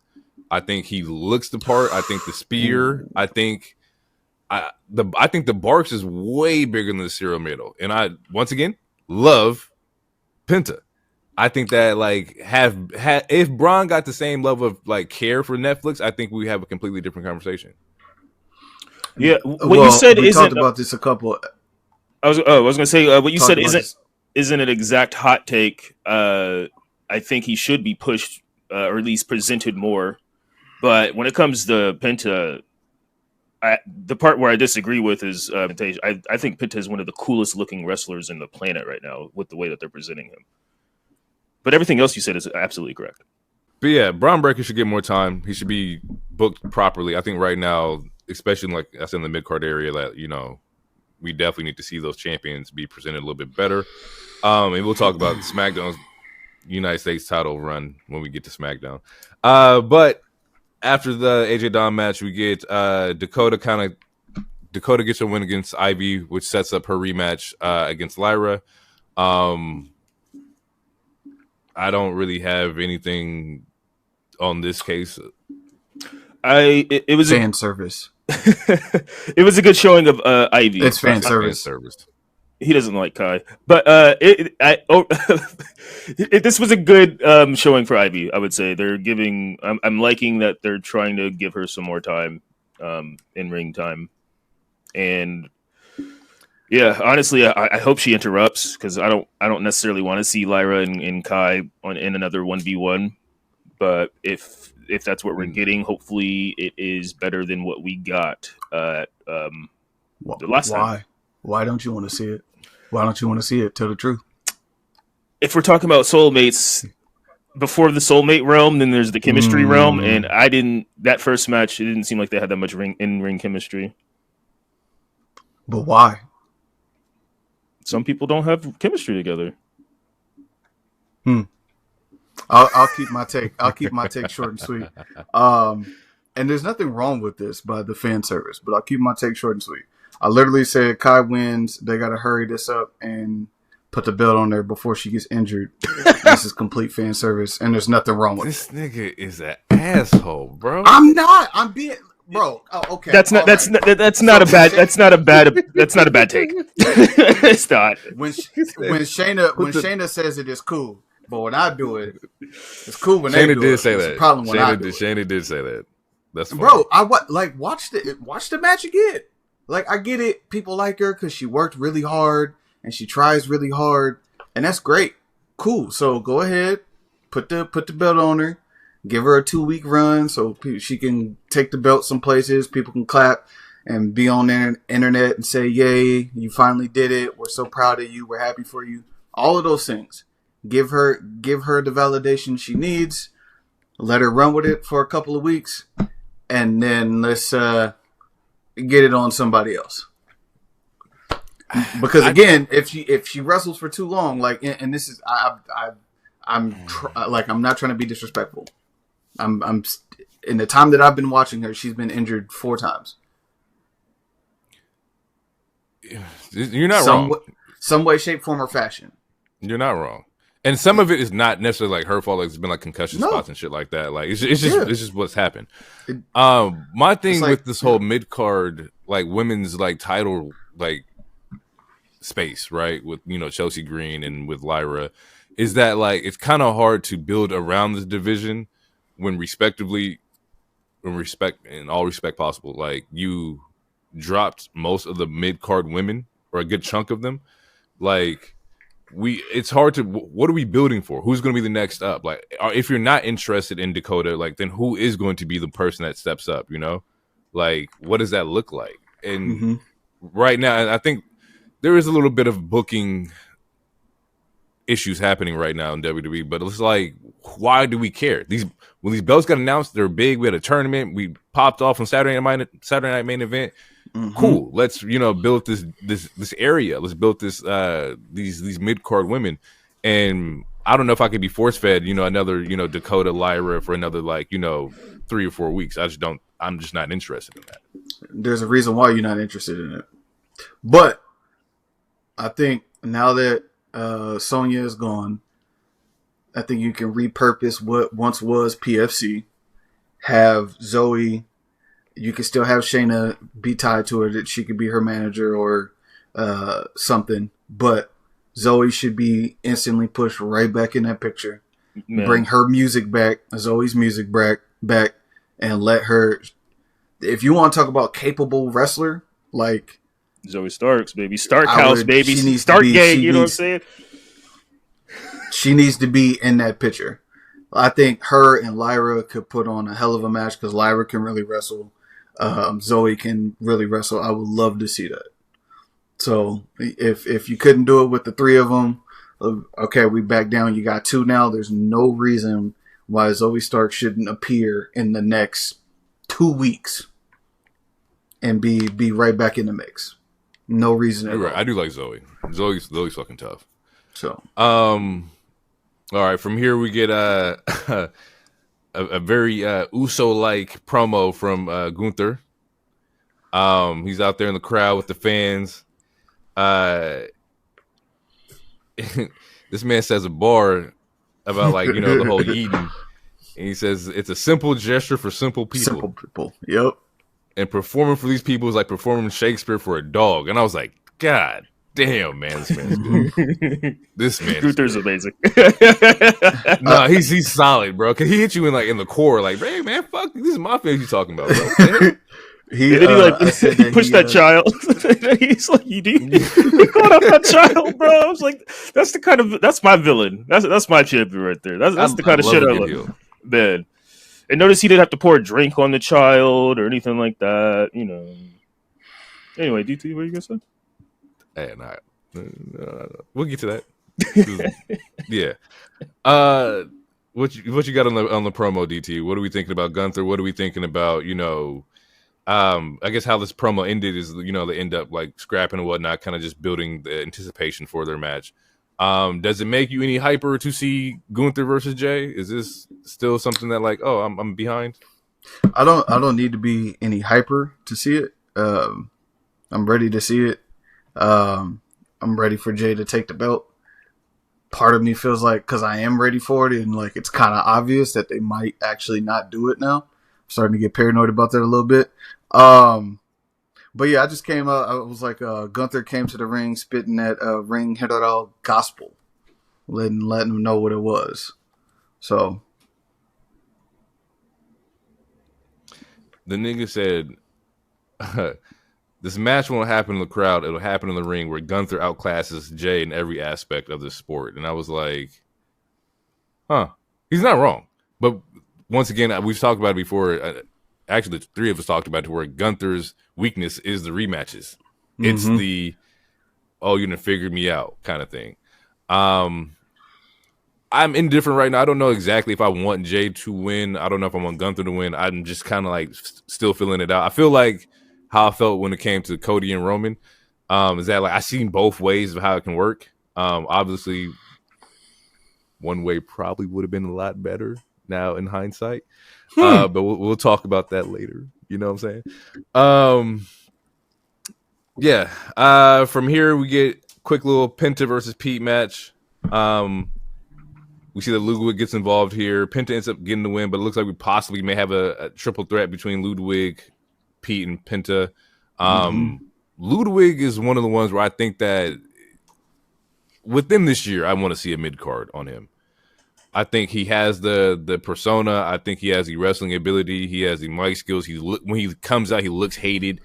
Speaker 1: I think he looks the part. I think the spear. I think the Barks is way bigger than the Serial Middle. And I once again love Penta. I think that like if Braun got the same level of like care for Netflix, I think we have a completely different conversation.
Speaker 2: Yeah, what you said
Speaker 3: we
Speaker 2: isn't
Speaker 3: talked about this a couple.
Speaker 2: I was going to say what you said isn't an exact hot take. I think he should be pushed or at least presented more. But when it comes to Penta, the part where I disagree with is I think Penta is one of the coolest looking wrestlers in the planet right now with the way that they're presenting him. But everything else you said is absolutely correct.
Speaker 1: But yeah, Braun Breaker should get more time. He should be booked properly. I think right now, especially like I said in the mid-card area, that we definitely need to see those champions be presented a little bit better. And we'll talk about SmackDown's United States title run when we get to SmackDown. But after the AJ Dom match, we get Dakota gets a win against Ivy, which sets up her rematch against Lyra. I don't really have anything on this case.
Speaker 3: It was fan service.
Speaker 2: It was a good showing of Ivy.
Speaker 3: It's fan service.
Speaker 2: He doesn't like Kai, but this was a good showing for Ivy. I would say they're giving. I'm liking that they're trying to give her some more time, in ring time, and yeah, honestly, I hope she interrupts because I don't necessarily want to see Lyra and Kai in another 1v1, but if that's what we're getting, hopefully it is better than what we got the last time.
Speaker 3: Why don't you want to see it? Why don't you want to see it? Tell the truth.
Speaker 2: If we're talking about soulmates, before the soulmate realm, then there's the chemistry realm, and that first match, it didn't seem like they had that much in-ring chemistry.
Speaker 3: But why?
Speaker 2: Some people don't have chemistry together.
Speaker 3: I'll keep my take. I'll keep my take short and sweet. And there's nothing wrong with this by the fan service, but I'll keep my take short and sweet. I literally said Kai wins. They got to hurry this up and put the belt on there before she gets injured. This is complete fan service, and there's nothing wrong with
Speaker 1: this. This nigga is an asshole, bro.
Speaker 3: I'm not. I'm being, bro. Oh, okay.
Speaker 2: That's not a bad take. It's not.
Speaker 3: When Shayna says it is cool, but when I do it, it's cool. When
Speaker 1: Shayna
Speaker 3: they do
Speaker 1: did
Speaker 3: it,
Speaker 1: say
Speaker 3: it's
Speaker 1: that.
Speaker 3: a problem when I do it.
Speaker 1: Shayna did say that. That's funny.
Speaker 3: Bro. Watch the match again. Like, I get it. People like her because she worked really hard and she tries really hard, and that's great. Cool. So go ahead, put the belt on her, give her a 2-week run so she can take the belt some places. People can clap and be on the internet and say, "Yay, you finally did it. We're so proud of you. We're happy for you." All of those things. Give her the validation she needs. Let her run with it for a couple of weeks, and then let's get it on somebody else. Because again, if she wrestles for too long, like, and this is I'm not trying to be disrespectful. I'm in the time that I've been watching her, she's been injured 4 times.
Speaker 1: You're not wrong.
Speaker 3: Some way, shape, form, or fashion.
Speaker 1: You're not wrong. And some of it is not necessarily like her fault. Like, it's been like concussion spots and shit like that. Like it's just what's happened. My thing with this whole mid card like women's like title like space, right? With Chelsea Green and with Lyra, is that like it's kind of hard to build around this division when in all respect possible. Like you dropped most of the mid card women or a good chunk of them. Like it's hard to, what are we building for? Who's going to be the next up? Like, if you're not interested in Dakota, like, then who is going to be the person that steps up, Like, what does that look like? And right now, I think there is a little bit of booking issues happening right now in WWE, but it's like, why do we care? When these belts got announced, they're big. We had a tournament. We popped off on Saturday night main event. Cool. Let's build this area. Let's build these mid card women. And I don't know if I could be force fed another Dakota Lyra for another 3 or 4 weeks. I'm just not interested in that.
Speaker 3: There's a reason why you're not interested in it. But I think now that Sonya is gone, I think you can repurpose what once was PFC. Have Zoe. You can still have Shayna be tied to her, that she could be her manager or something. But Zoe should be instantly pushed right back in that picture. Man. Bring her music back, Zoe's music back, and let her. If you want to talk about capable wrestler, like
Speaker 2: Zoe Starks, baby, Stark House, baby, Stargate. You know what I'm saying?
Speaker 3: She needs to be in that picture. I think her and Lyra could put on a hell of a match because Lyra can really wrestle. Zoe can really wrestle. I would love to see that. So if you couldn't do it with the three of them, okay, we back down. You got 2 now. There's no reason why Zoe Stark shouldn't appear in the next 2 weeks and be right back in the mix. No reason at all.
Speaker 1: Right. I do like Zoe. Zoe's fucking tough.
Speaker 3: So,
Speaker 1: all right, from here we get a very Uso-like promo from Gunther. He's out there in the crowd with the fans. This man says a bar about the whole Yeeting. And he says it's a simple gesture for simple people.
Speaker 3: Simple people, yep.
Speaker 1: And performing for these people is like performing Shakespeare for a dog. And I was like, God damn, man, this man's good. This man,
Speaker 2: Gunther's amazing.
Speaker 1: No, he's solid, bro. Cause he hit you in the core, like, hey man, fuck, this is my face you talking about, bro.
Speaker 2: He pushed that child. He's like, you caught up that child, bro. I was like, that's my villain. That's my champion right there. That's the kind of shit I love, man. And notice he didn't have to pour a drink on the child or anything like that, Anyway, DT, what are you gonna say?
Speaker 1: Hey, we'll get to that. Yeah. What you got on the promo, DT? What are we thinking about Gunther? What are we thinking about? I guess how this promo ended is they end up like scrapping and whatnot, kind of just building the anticipation for their match. Does it make you any hyper to see Gunther versus Jay? Is this still something that like, oh, I'm behind?
Speaker 3: I don't need to be any hyper to see it. I'm ready to see it. I'm ready for Jay to take the belt. Part of me feels like, because I am ready for it, and like it's kind of obvious that they might actually not do it now. I'm starting to get paranoid about that a little bit. But yeah, I just came out. I was like, Gunther came to the ring, spitting that ring Herald gospel, letting them know what it was. So
Speaker 1: the nigga said, this match won't happen in the crowd. It'll happen in the ring where Gunther outclasses Jay in every aspect of the sport. And I was like, huh, he's not wrong. But once again, we've talked about it before. Actually, the 3 of us talked about it, where Gunther's weakness is the rematches. Mm-hmm. It's the, oh, you done figured me out kind of thing. I'm indifferent right now. I don't know exactly if I want Jay to win. I don't know if I want Gunther to win. I'm just kind of like still feeling it out. I feel like how I felt when it came to Cody and Roman is that like I seen both ways of how it can work. Obviously, one way probably would have been a lot better now in hindsight. But we'll talk about that later. You know what I'm saying? Yeah. From here we get quick little Penta versus Pete match. We see that Ludwig gets involved here. Penta ends up getting the win, but it looks like we possibly may have a triple threat between Ludwig, Pete, and Penta. Ludwig is one of the ones where I think that within this year, I want to see a mid card on him. I think he has the persona. I think he has the wrestling ability. He has the mic skills. When he comes out, he looks hated.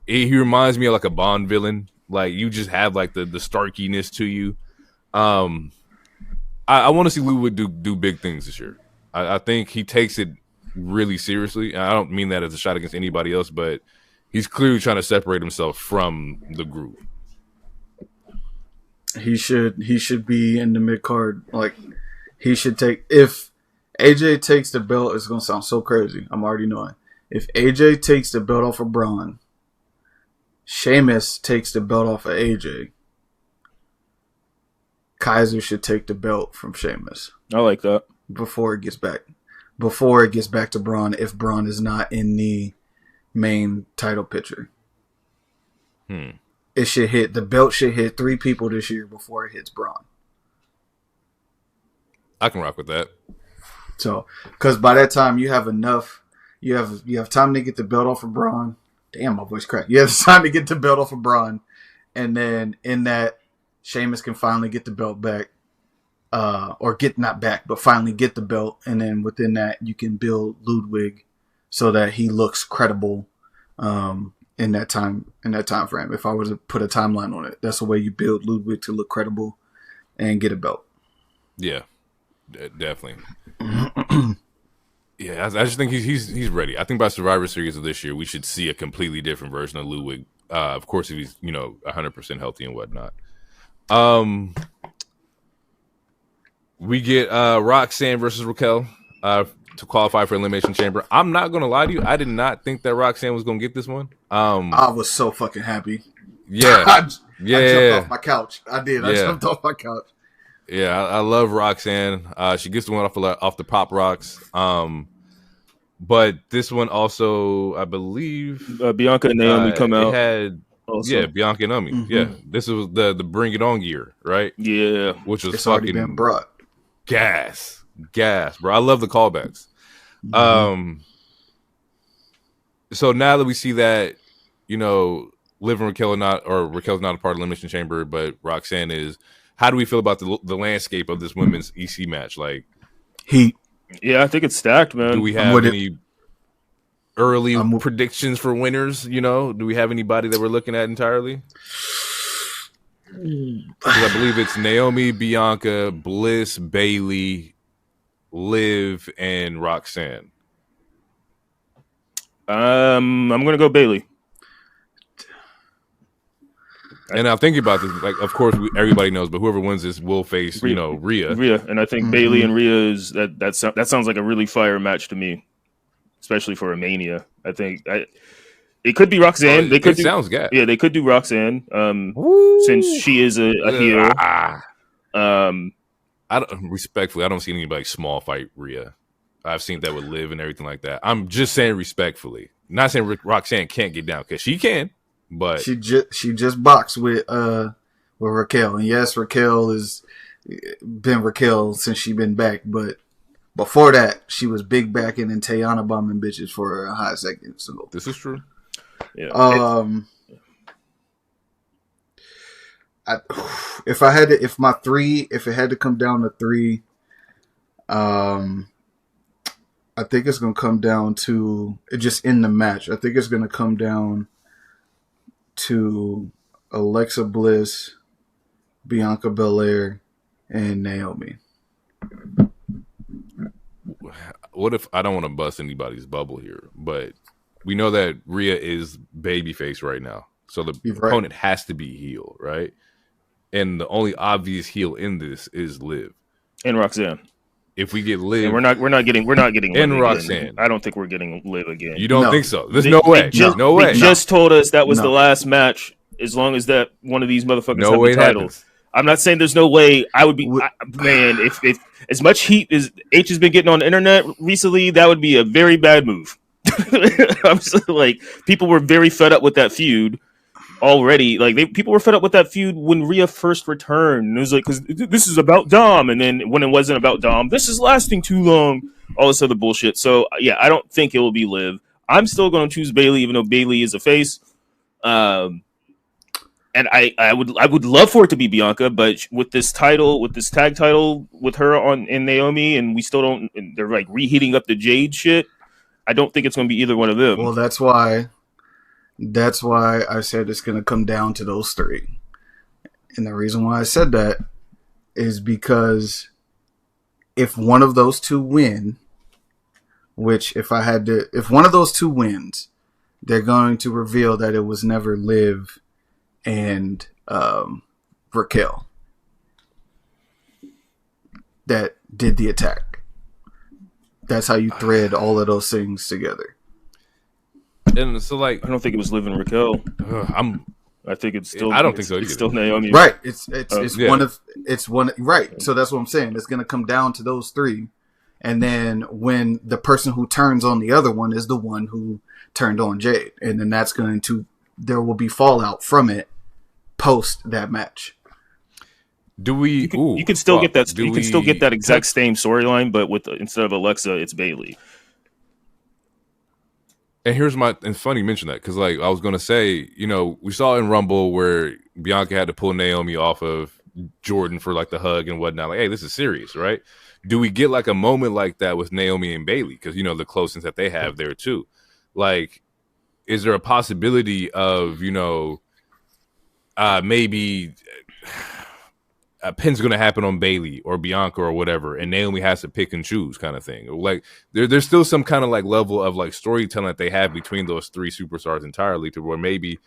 Speaker 1: He reminds me of like a Bond villain. Like you just have like the starkiness to you. I want to see Ludwig do big things this year. I think he takes it really seriously. I don't mean that as a shot against anybody else, but he's clearly trying to separate himself from the group.
Speaker 3: He should be in the mid card. Like he should take. If AJ takes the belt, it's gonna sound so crazy. I'm already knowing. If AJ takes the belt off of Braun, Sheamus takes the belt off of AJ. Kaiser should take the belt from Sheamus.
Speaker 2: I like that.
Speaker 3: Before it gets back to Braun, if Braun is not in the main title picture. It should hit, the belt should hit 3 people this year before it hits Braun.
Speaker 1: I can rock with that.
Speaker 3: So, because by that time you have enough, you have time to get the belt off of Braun. Damn, my voice cracked. You have time to get the belt off of Braun, and then in that, Sheamus can finally get the belt back, or get not back, but finally get the belt, and then within that you can build Ludwig so that he looks credible in that time frame. If I were to put a timeline on it, that's the way you build Ludwig to look credible and get a belt.
Speaker 1: Yeah, definitely. Yeah, I just think he's ready. I think by Survivor Series of this year, we should see a completely different version of Ludwig. Of course, if he's 100% healthy and whatnot. We get Roxanne versus Raquel to qualify for Elimination Chamber. I'm not gonna lie to you, I did not think that Roxanne was gonna get this one.
Speaker 3: I was so fucking happy.
Speaker 1: Yeah,
Speaker 3: I jumped off my couch. I did. I jumped off my couch.
Speaker 1: Yeah, I love Roxanne. She gets the one off the Pop Rocks. But this one also, I believe,
Speaker 2: Bianca and Naomi come out.
Speaker 1: It had. Also. Yeah, Bianca and Naomi. Mm-hmm. Yeah, this was the Bring It On year, right?
Speaker 2: Yeah,
Speaker 1: which was
Speaker 3: it's
Speaker 1: fucking
Speaker 3: already been brought.
Speaker 1: Gas, bro. I love the callbacks. Mm-hmm. So now that we see that, Liv and Raquel's not a part of Elimination Chamber, but Roxanne is. How do we feel about the landscape of this women's EC match? Like,
Speaker 3: Heat.
Speaker 2: Yeah, I think it's stacked, man.
Speaker 1: Do we have any early predictions for winners? Do we have anybody that we're looking at entirely? Because I believe it's Naomi, Bianca, Bliss, Bayley, Liv, and Roxanne.
Speaker 2: I'm gonna go Bayley.
Speaker 1: And I'm thinking about this. Like, of course, everybody knows, but whoever wins this will face, Rhea.
Speaker 2: Rhea, and I think Bayley and Rhea is that sounds like a really fire match to me, especially for a Mania. I think it could be Roxanne.
Speaker 1: Sounds good.
Speaker 2: Yeah, they could do Roxanne. Since she is a heel.
Speaker 1: I don't see anybody small fight Rhea. I've seen that with Liv and everything like that. I'm just saying respectfully, not saying Roxanne can't get down because she can. But
Speaker 3: she just boxed with Raquel, and yes, Raquel has been Raquel since she been back. But before that, she was big backing and Tayana bombing bitches for a hot second. So
Speaker 1: this is true.
Speaker 2: Yeah.
Speaker 3: If it had to come down to 3, I think it's gonna come down to just in the match. I think it's gonna come down to Alexa Bliss, Bianca Belair, and Naomi.
Speaker 1: What if I don't want to bust anybody's bubble here, but we know that Rhea is babyface right now, so the opponent has to be heel, right? And the only obvious heel in this is Liv
Speaker 2: and Roxanne.
Speaker 1: If we get Liv,
Speaker 2: and we're not getting
Speaker 1: and
Speaker 2: Liv
Speaker 1: Roxanne.
Speaker 2: Again. I don't think we're getting Liv again.
Speaker 1: You don't think so? There's no way. No way.
Speaker 2: They just told us that was the last match. As long as that one of these motherfuckers have the title.
Speaker 1: Happens.
Speaker 2: I'm not saying there's no way. I would be man. If as much heat as H has been getting on the internet recently, that would be a very bad move. I'm just, like, people were very fed up with that feud. already. Like people were fed up with that feud when Rhea first returned. And it was like, because this is about Dom, and then when it wasn't about Dom, this is lasting too long. All this other bullshit. So yeah, I don't think it will be Liv. I'm still going to choose Bayley, even though Bayley is a face. And I would love for it to be Bianca, but with this title, with this tag title, with her in Naomi, and we still don't. They're like reheating up the Jade shit. I don't think it's going to be either one of them.
Speaker 3: Well, that's why I said it's going to come down to those three. And the reason why I said that is because if one of those two win, if one of those two wins, they're going to reveal that it was never Liv and Raquel that did the attack. That's how you thread all of those things together.
Speaker 1: And so, like,
Speaker 2: I don't think it was Liv and Raquel. I think it's still.
Speaker 1: I don't think so.
Speaker 2: It's still Naomi.
Speaker 3: Right. It's one. Right. So that's what I'm saying. It's going to come down to those three, and then when the person who turns on the other one is the one who turned on Jade, and then there will be fallout from it post that match.
Speaker 1: You
Speaker 2: can still get that. You can still get that exact same storyline, but instead of Alexa, it's Bayley.
Speaker 1: And it's funny you mention that, because like I was gonna say, we saw in Rumble where Bianca had to pull Naomi off of Jordan for like the hug and whatnot. Like, hey, this is serious, right? Do we get like a moment like that with Naomi and Bayley? Because the closeness that they have there too. Like, is there a possibility of maybe a pin's going to happen on Bayley or Bianca or whatever, and Naomi has to pick and choose kind of thing? Like, there's still some kind of like level of like storytelling that they have between those three superstars entirely, to where maybe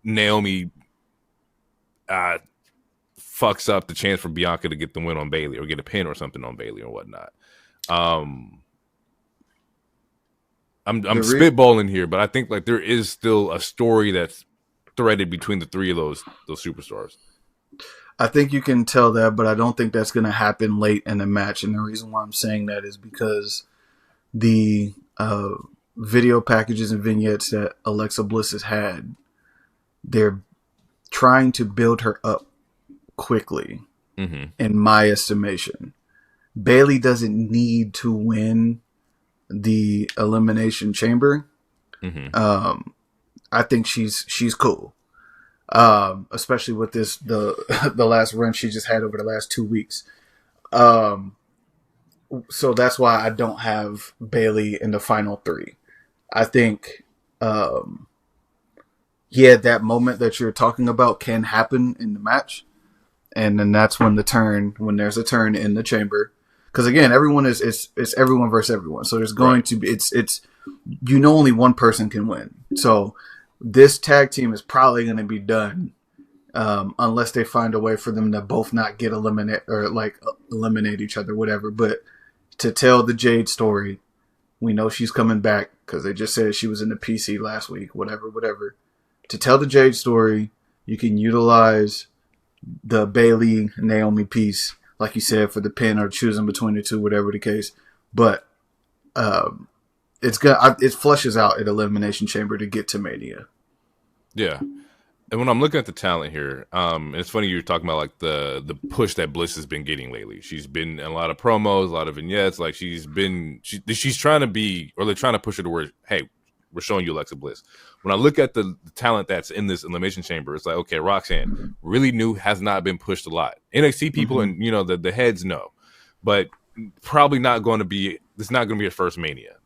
Speaker 1: Naomi fucks up the chance for Bianca to get the win on Bayley or get a pin or something on Bayley or whatnot. I'm spitballing here, but I think like there is still a story that's threaded between the three of those superstars.
Speaker 3: I think you can tell that, but I don't think that's going to happen late in the match. And the reason why I'm saying that is because the video packages and vignettes that Alexa Bliss has had, they're trying to build her up quickly, in my estimation. Bayley doesn't need to win the Elimination Chamber. I think she's cool. Especially with the last run she just had over the last 2 weeks. So that's why I don't have Bayley in the final three. I think, that moment that you're talking about can happen in the match. And then that's when there's a turn in the chamber. Because again, everyone it's everyone versus everyone. So there's going to be, only one person can win. So this tag team is probably going to be done unless they find a way for them to both not get eliminated or like eliminate each other, whatever. But to tell the Jade story, we know she's coming back because they just said she was in the PC last week, whatever. To tell the Jade story, you can utilize the Bayley Naomi piece, like you said, for the pin or choosing between the two, whatever the case. But it flushes out at Elimination Chamber to get to Mania.
Speaker 1: Yeah. And when I'm looking at the talent here, and it's funny you're talking about like the push that Bliss has been getting lately. She's been in a lot of promos, a lot of vignettes. Like she's trying to be, or they're trying to push her to where, hey, we're showing you Alexa Bliss. When I look at the talent that's in this Elimination Chamber, it's like, okay, Roxanne, really new, has not been pushed a lot. NXT people and the heads know, but probably not going to be. It's not going to be a first Mania.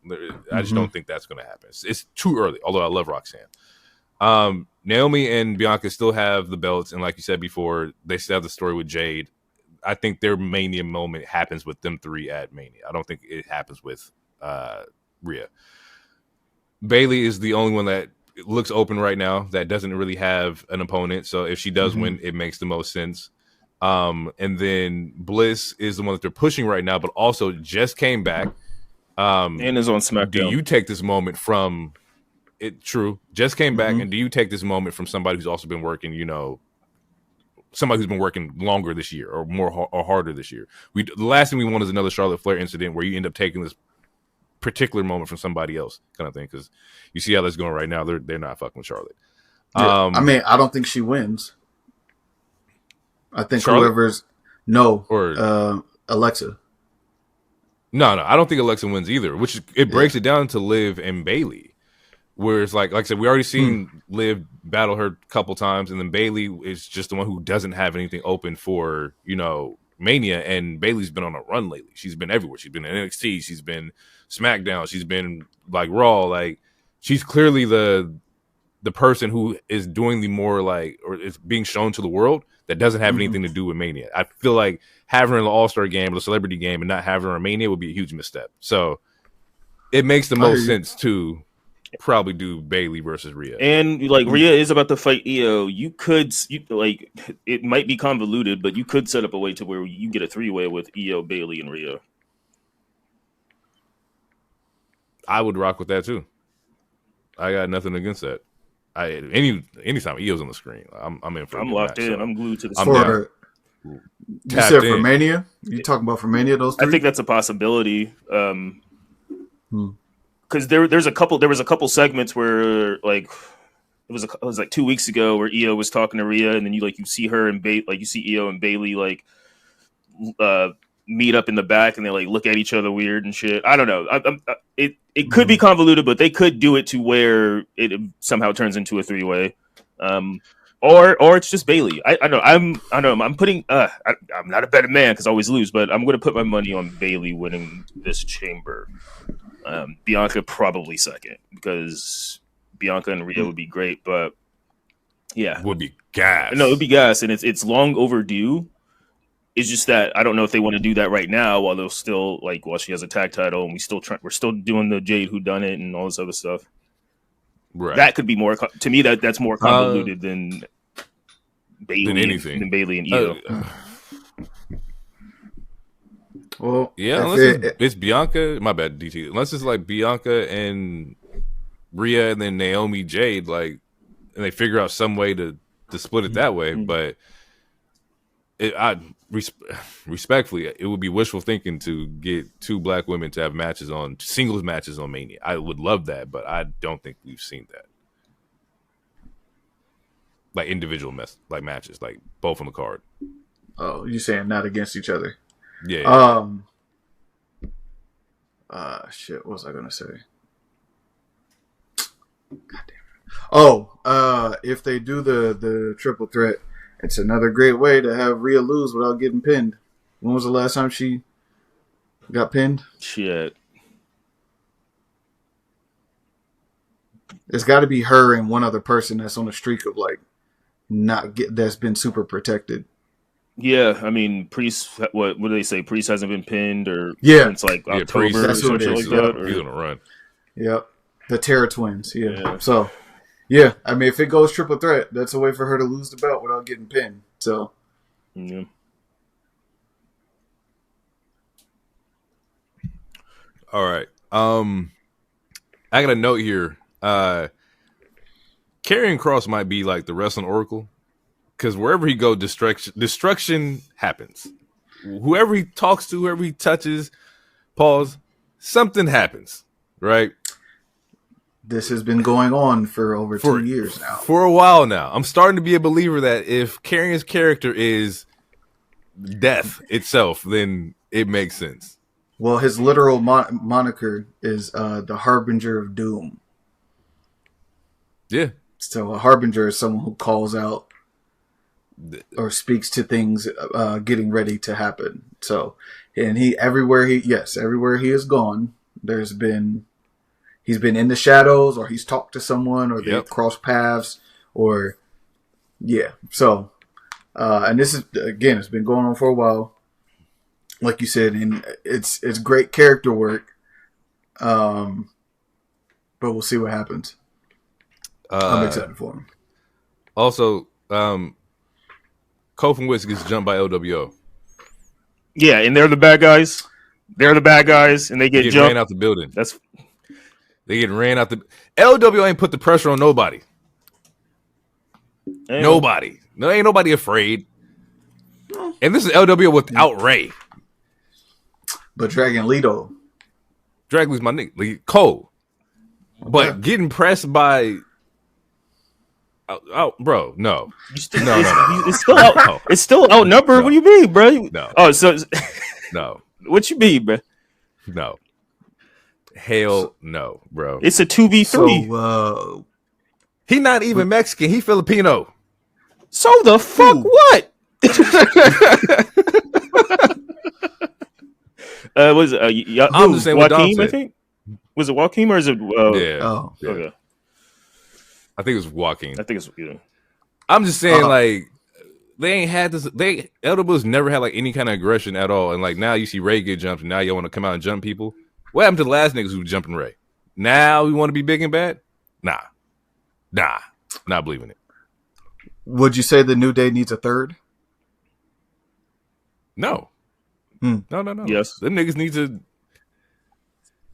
Speaker 1: I just don't think that's going to happen. It's too early. Although I love Roxanne. Naomi and Bianca still have the belts, and like you said before, they still have the story with Jade. I think their Mania moment happens with them three at Mania. I don't think it happens with Rhea. Bayley is the only one that looks open right now that doesn't really have an opponent. So if she does win, it makes the most sense. And then Bliss is the one that they're pushing right now, but also just came back.
Speaker 2: And is on SmackDown.
Speaker 1: Do you take this moment from it? True. Just came back. And do you take this moment from somebody who's also been working, somebody who's been working longer this year or more or harder this year? The last thing we want is another Charlotte Flair incident where you end up taking this particular moment from somebody else kind of thing, because you see how that's going right now. They're not fucking with Charlotte.
Speaker 3: Yeah. I mean, I don't think she wins. I think
Speaker 1: Charlotte?
Speaker 3: Alexa.
Speaker 1: No, I don't think Alexa wins either. Which it breaks it down to Liv and Bayley, where it's like I said, we already seen Liv battle her a couple times, and then Bayley is just the one who doesn't have anything open for Mania, and Bayley's been on a run lately. She's been everywhere. She's been in NXT. She's been SmackDown. She's been like Raw. Like she's clearly the person who is doing the more or is being shown to the world that doesn't have anything to do with Mania. I feel like having her in the All-Star game, the celebrity game, and not having her in Mania would be a huge misstep. So it makes the most sense to probably do Bayley versus Rhea.
Speaker 2: And Rhea is about to fight Io. It might be convoluted, but you could set up a way to where you get a 3-way with Io, Bayley, and Rhea.
Speaker 1: I would rock with that too. I got nothing against that. Anytime Io's on the screen, I'm in for.
Speaker 2: I'm locked in. So I'm glued to the
Speaker 3: screen. You said for Mania? You talking about for Mania? Those three?
Speaker 2: I think that's a possibility. Because there was a couple segments where it was like 2 weeks ago where Io was talking to Rhea, and then you see her and you see Io and Bayley meet up in the back, and they look at each other weird and shit. I don't know. It could be convoluted, but they could do it to where it somehow turns into a 3-way, or it's just Bayley. I know. I'm putting. I'm not a better man because I always lose, but I'm going to put my money on Bayley winning this chamber. Bianca probably second because Bianca and Rhea would be great, but yeah,
Speaker 1: would be gas.
Speaker 2: No, it would be gas, and it's long overdue. It's just that I don't know if they want to do that right now while they're still while she has a tag title and we're still doing the Jade Whodunit and all this other stuff.
Speaker 1: Right.
Speaker 2: That could be more to me. That's more convoluted than Bayley than Bayley and Io.
Speaker 3: Well,
Speaker 1: yeah, unless it's Bianca. My bad, DT. Unless it's Bianca and Rhea and then Naomi Jade, and they figure out some way to split it that way, but. Respectfully, it would be wishful thinking to get two black women to have singles matches on Mania. I would love that, but I don't think we've seen that. Individual matches, both on the card.
Speaker 3: Oh, you're saying not against each other?
Speaker 1: Yeah.
Speaker 3: Shit. What was I gonna say? God damn it. Oh, if they do the triple threat. It's another great way to have Rhea lose without getting pinned. When was the last time she got pinned?
Speaker 2: Shit.
Speaker 3: It's got to be her and one other person that's on a streak of that's been super protected.
Speaker 2: Yeah, I mean, Priest. What do they say? Priest hasn't been pinned since October
Speaker 3: Priest,
Speaker 2: or something like that.
Speaker 1: He's on a run.
Speaker 3: Yep, the Terra Twins. Yeah. So. Yeah, I mean, if it goes triple threat, that's a way for her to lose the belt without getting pinned. So,
Speaker 2: yeah.
Speaker 1: All right. I got a note here. Karrion Kross might be the wrestling oracle because wherever he goes, destruction happens. Whoever he talks to, whoever he touches, something happens, right?
Speaker 3: This has been going on for over 2 years now.
Speaker 1: For a while now. I'm starting to be a believer that if Karrion's character is death itself, then it makes sense.
Speaker 3: Well, his literal moniker is the Harbinger of Doom.
Speaker 1: Yeah.
Speaker 3: So a Harbinger is someone who calls out or speaks to things getting ready to happen. So, and everywhere he has gone, he's been in the shadows, or he's talked to someone, or they've crossed paths, or So, and this is it's been going on for a while, like you said, and it's great character work. But we'll see what happens. I'm excited for him.
Speaker 1: Also, Kofi Wicks gets jumped by LWO.
Speaker 2: Yeah, and they're the bad guys. They're the bad guys, and they get jumped.
Speaker 1: Ran out the building. They get ran out the... LWO ain't put the pressure on nobody. Nobody. No, ain't nobody afraid. And this is LWO without Ray.
Speaker 3: But Dragon Lee, though.
Speaker 1: Dragon Lee's my nigga. Cole. But getting pressed by bro, no.
Speaker 2: It's still out.
Speaker 1: No.
Speaker 2: It's still outnumbered.
Speaker 1: No.
Speaker 2: What do you mean, bro?
Speaker 1: No.
Speaker 2: Oh, so
Speaker 1: No.
Speaker 2: what you mean, bro?
Speaker 1: No. Hell no, bro.
Speaker 2: It's a 2v3.
Speaker 3: So,
Speaker 1: He not even Mexican. He Filipino.
Speaker 2: So the fuck what? Was it,
Speaker 1: I'm just saying what Dom
Speaker 2: Joaquin, I
Speaker 1: said.
Speaker 2: think? Was it Joaquin or is it?
Speaker 1: Yeah.
Speaker 3: oh,
Speaker 1: Yeah.
Speaker 2: Okay.
Speaker 1: I think it was Joaquin.
Speaker 2: I think it's.
Speaker 1: I'm just saying, like, they ain't had this. LW's never had like any kind of aggression at all, and like now you see Ray get jumped, and now you want to come out and jump people. What happened to the last niggas who was jumping Ray? Now we want to be big and bad? Nah, not believing it.
Speaker 3: would you say the New Day needs a third?
Speaker 1: No,
Speaker 3: Hmm.
Speaker 1: no.
Speaker 2: Yes.
Speaker 1: Them niggas need to.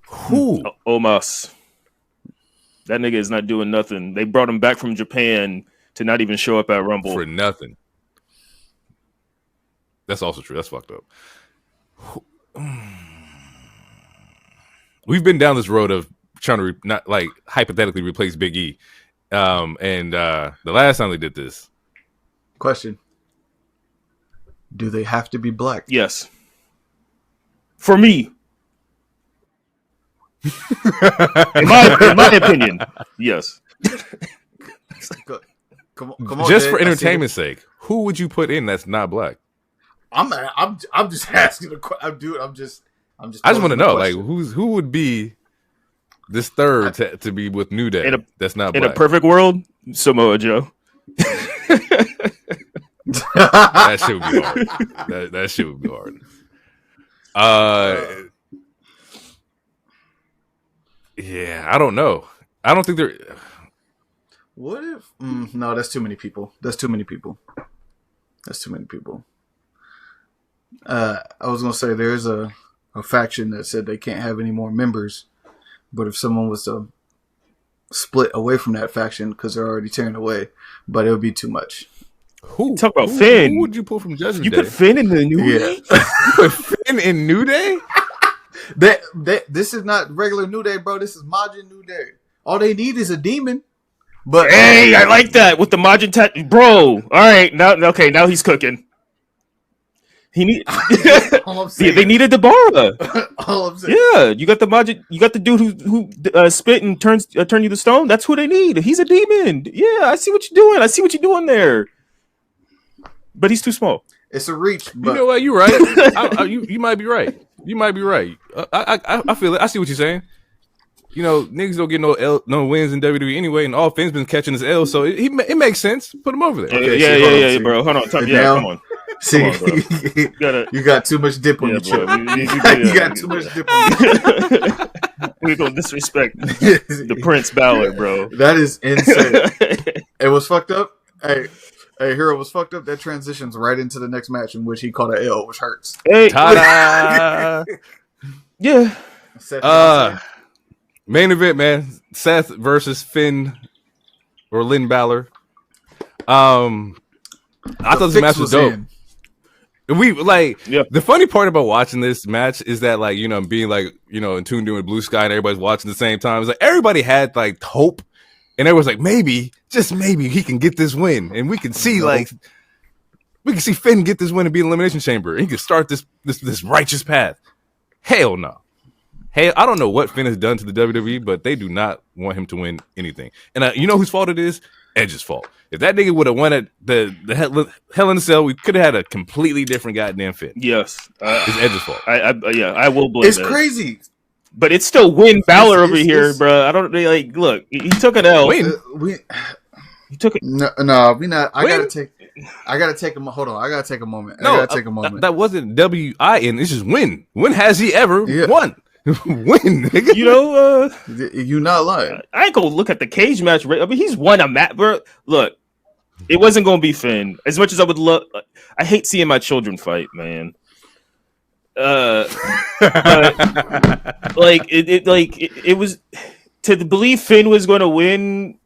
Speaker 1: Who?
Speaker 2: Omos. That nigga is not doing nothing. They brought him back from Japan to not even show up at Rumble.
Speaker 1: For nothing. That's also true. That's fucked up. We've been down this road of trying to not like hypothetically replace Big E, and the last time they did this,
Speaker 3: Question: do they have to be black?
Speaker 2: Yes. For me. in my opinion, yes.
Speaker 3: Come on,
Speaker 1: just
Speaker 3: Jay,
Speaker 1: for
Speaker 3: I see
Speaker 1: entertainment's sake, who would you put in that's not black?
Speaker 3: I'm just asking a question, dude. I'm just.
Speaker 1: I just
Speaker 3: posing
Speaker 1: want to
Speaker 3: the
Speaker 1: know, like,
Speaker 3: question.
Speaker 1: who would be this third to be with New Day that's not
Speaker 2: In
Speaker 1: black?
Speaker 2: a perfect world, Samoa Joe.
Speaker 1: That shit would be hard. That shit would be hard. Yeah, I don't know. I don't think they're.
Speaker 3: What if? No, that's too many people. That's too many people. I was gonna say there's a faction that said they can't have any more members, but if someone was to split away from that faction because they're already tearing away, but it would be too much.
Speaker 1: Who
Speaker 2: Talk about Finn.
Speaker 1: Who would you pull from Judgment
Speaker 2: You
Speaker 1: Day?
Speaker 2: put Finn in the New Day?
Speaker 1: You put Finn in New Day?
Speaker 3: This is not regular New Day, bro. This is Majin New Day. All they need is a demon. But
Speaker 2: Hey, I like that with the Majin bro. All right, now he's cooking. He need.
Speaker 3: all I'm saying,
Speaker 2: They needed Dabara.
Speaker 3: all I'm saying.
Speaker 2: Yeah, you got the Majin. You got the dude who spit and turn you to stone. That's who they need. He's a demon. Yeah, I see what you're doing. I see what you're doing there. But he's too small.
Speaker 3: It's a reach. But
Speaker 1: You know what? You're right. You might be right. You might be right. I feel it. I see what you're saying. You know, niggas don't get no wins in WWE anyway, and all Finn's been catching his L, so it makes sense. Put him over there.
Speaker 3: Okay,
Speaker 2: Yeah,
Speaker 3: see.
Speaker 2: bro. Hold on.
Speaker 3: Now-
Speaker 2: Come on.
Speaker 3: See,
Speaker 2: Come on, bro.
Speaker 3: you got too much dip on your chip.
Speaker 2: bro.
Speaker 3: You got too much dip on your chip.
Speaker 2: We gonna disrespect the Prince Balor, bro.
Speaker 3: That is insane. It was fucked up. Hey, Hero was fucked up. That transitions right into the next match in which he caught an L, which hurts.
Speaker 2: Hey,
Speaker 1: Ta-da!
Speaker 2: yeah.
Speaker 3: Seth,
Speaker 1: Main event, man. Seth versus Finn or Lynn Balor. I thought this match was dope. We the funny part about watching this match is that being in tune with Blue Sky and everybody's watching at the same time. It's like everybody had like hope, and everyone's like maybe, just maybe, he can get this win, and we can see Finn get this win and be in Elimination Chamber. And he can start this righteous path. Hell no. Hey, I don't know what Finn has done to the WWE, but they do not want him to win anything. And you know whose fault it is? Edge's fault. If that nigga would have won at the Hell in a Cell, we could have had a completely different goddamn Finn.
Speaker 2: Yes,
Speaker 1: It's Edge's fault.
Speaker 2: I will blame.
Speaker 3: it's crazy,
Speaker 2: but it's still win Balor over here, bro. I don't like. Look, he took an L.
Speaker 1: Win.
Speaker 2: He took it.
Speaker 3: No, we not. I
Speaker 1: Win?
Speaker 3: gotta take a. Hold on, I gotta take a moment.
Speaker 1: No,
Speaker 3: I gotta take a moment.
Speaker 1: That wasn't WIN. It's just win. When has he ever won? Win, nigga.
Speaker 2: You know,
Speaker 3: You not lying.
Speaker 2: I ain't gonna look at the cage match. I mean, he's won a match, bro. Look, it wasn't gonna be Finn. As much as I would love, I hate seeing my children fight, man. But, it was to believe Finn was going to win.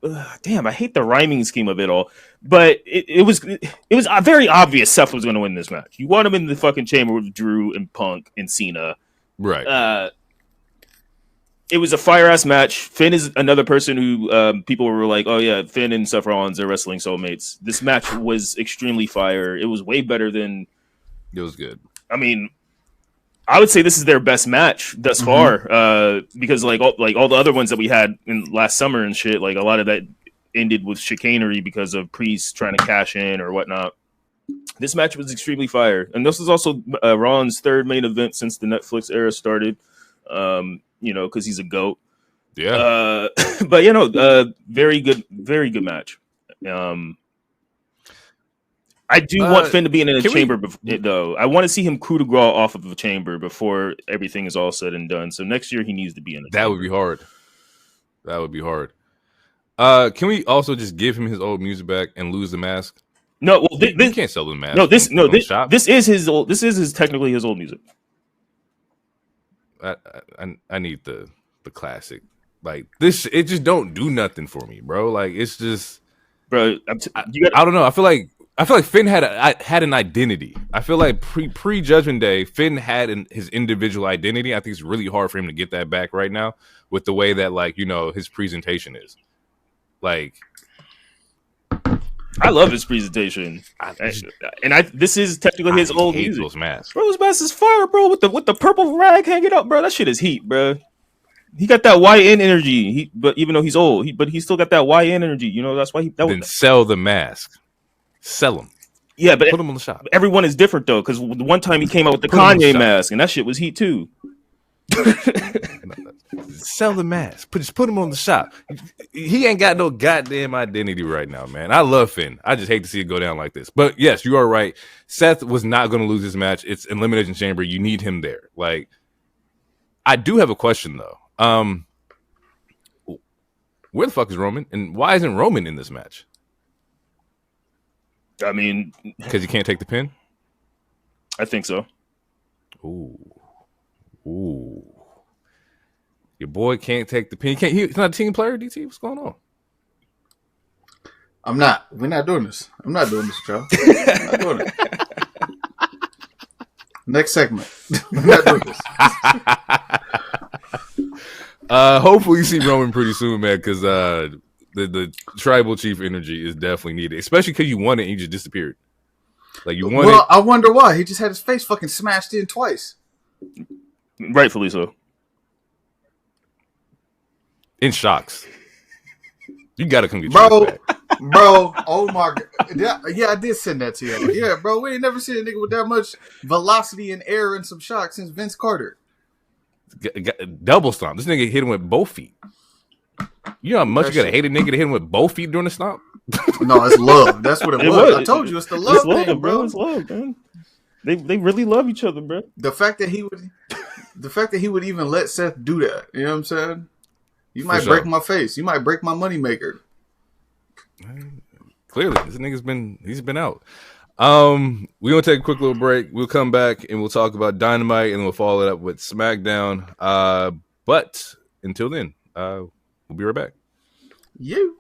Speaker 2: Damn, I hate the rhyming scheme of it all. But it was very obvious Seth was going to win this match. You want him in the fucking chamber with Drew and Punk and Cena,
Speaker 1: Right.
Speaker 2: It was a fire ass match. Finn is another person who people were like, "Oh yeah, Finn and Seth Rollins are wrestling soulmates." This match was extremely fire. It was way better than.
Speaker 1: It was good.
Speaker 2: I mean, I would say this is their best match thus far, because like all the other ones that we had in last summer and shit, like a lot of that ended with chicanery because of Priest trying to cash in or whatnot. This match was extremely fire, and this is also Rollins' third main event since the Netflix era started. Because he's a GOAT.
Speaker 1: Yeah.
Speaker 2: But very good match. I do want Finn to be in a chamber, though. I want to see him coup de grace off of the chamber before everything is all said and done. So next year he needs to be in.
Speaker 1: That would be hard. Can we also just give him his old music back and lose the mask?
Speaker 2: No, well, this
Speaker 1: can't sell the mask.
Speaker 2: This is his old. This is technically his old music.
Speaker 1: I need the classic. Like this, it just don't do nothing for me, bro. Like it's just,
Speaker 2: bro.
Speaker 1: I don't know. I feel like Finn had an identity. I feel like pre Judgment Day, Finn had his individual identity. I think it's really hard for him to get that back right now with the way that his presentation is. Like,
Speaker 2: I love his presentation, this is technically his old music.
Speaker 1: Those masks.
Speaker 2: Bro, his mask is fire, bro. With the purple rag hanging up, bro. That shit is heat, bro. He got that YN energy. But even though he's old, but he still got that YN energy. That's why
Speaker 1: sell the mask. Sell them.
Speaker 2: Yeah, but
Speaker 1: put them on the shop.
Speaker 2: Everyone is different though, because the one time he came out with the Kanye mask, and that shit was heat too.
Speaker 1: Sell the mask. Just put him on the shop. He ain't got no goddamn identity right now, man. I love Finn. I just hate to see it go down like this. But yes, you are right. Seth was not going to lose this match. It's Elimination Chamber. You need him there. Like, I do have a question though. Where the fuck is Roman? And why isn't Roman in this match?
Speaker 2: I mean,
Speaker 1: because he can't take the pin?
Speaker 2: I think so.
Speaker 1: Ooh. Your boy can't take the pin. He's not a team player, DT? What's going on?
Speaker 3: I'm not. We're not doing this. I'm not doing this, Joe. I'm not doing it. Next segment. We're not doing this.
Speaker 1: Hopefully you see Roman pretty soon, man, because the tribal chief energy is definitely needed, especially because you won it and you just disappeared. Like you won it.
Speaker 3: Well, I wonder why. He just had his face fucking smashed in twice.
Speaker 2: Rightfully so.
Speaker 1: In shocks. You gotta come get
Speaker 3: bro,
Speaker 1: back.
Speaker 3: Bro, oh my god. Yeah, I did send that to you. Yeah, bro, we ain't never seen a nigga with that much velocity and air and some shock since Vince Carter.
Speaker 1: Double stomp. This nigga hit him with both feet. You know how much you gotta hate a nigga to hit him with both feet during the stomp?
Speaker 3: No, it's love. That's what it was. I told you it's the love thing, bro.
Speaker 2: It's love, man. They really love each other, bro.
Speaker 3: The fact that he would even let Seth do that, you know what I'm saying? You might break my face. You might break my moneymaker.
Speaker 1: Clearly, this nigga's been out. We're gonna take a quick little break. We'll come back and we'll talk about Dynamite and we'll follow it up with Smackdown. But until then, we'll be right back.
Speaker 3: You.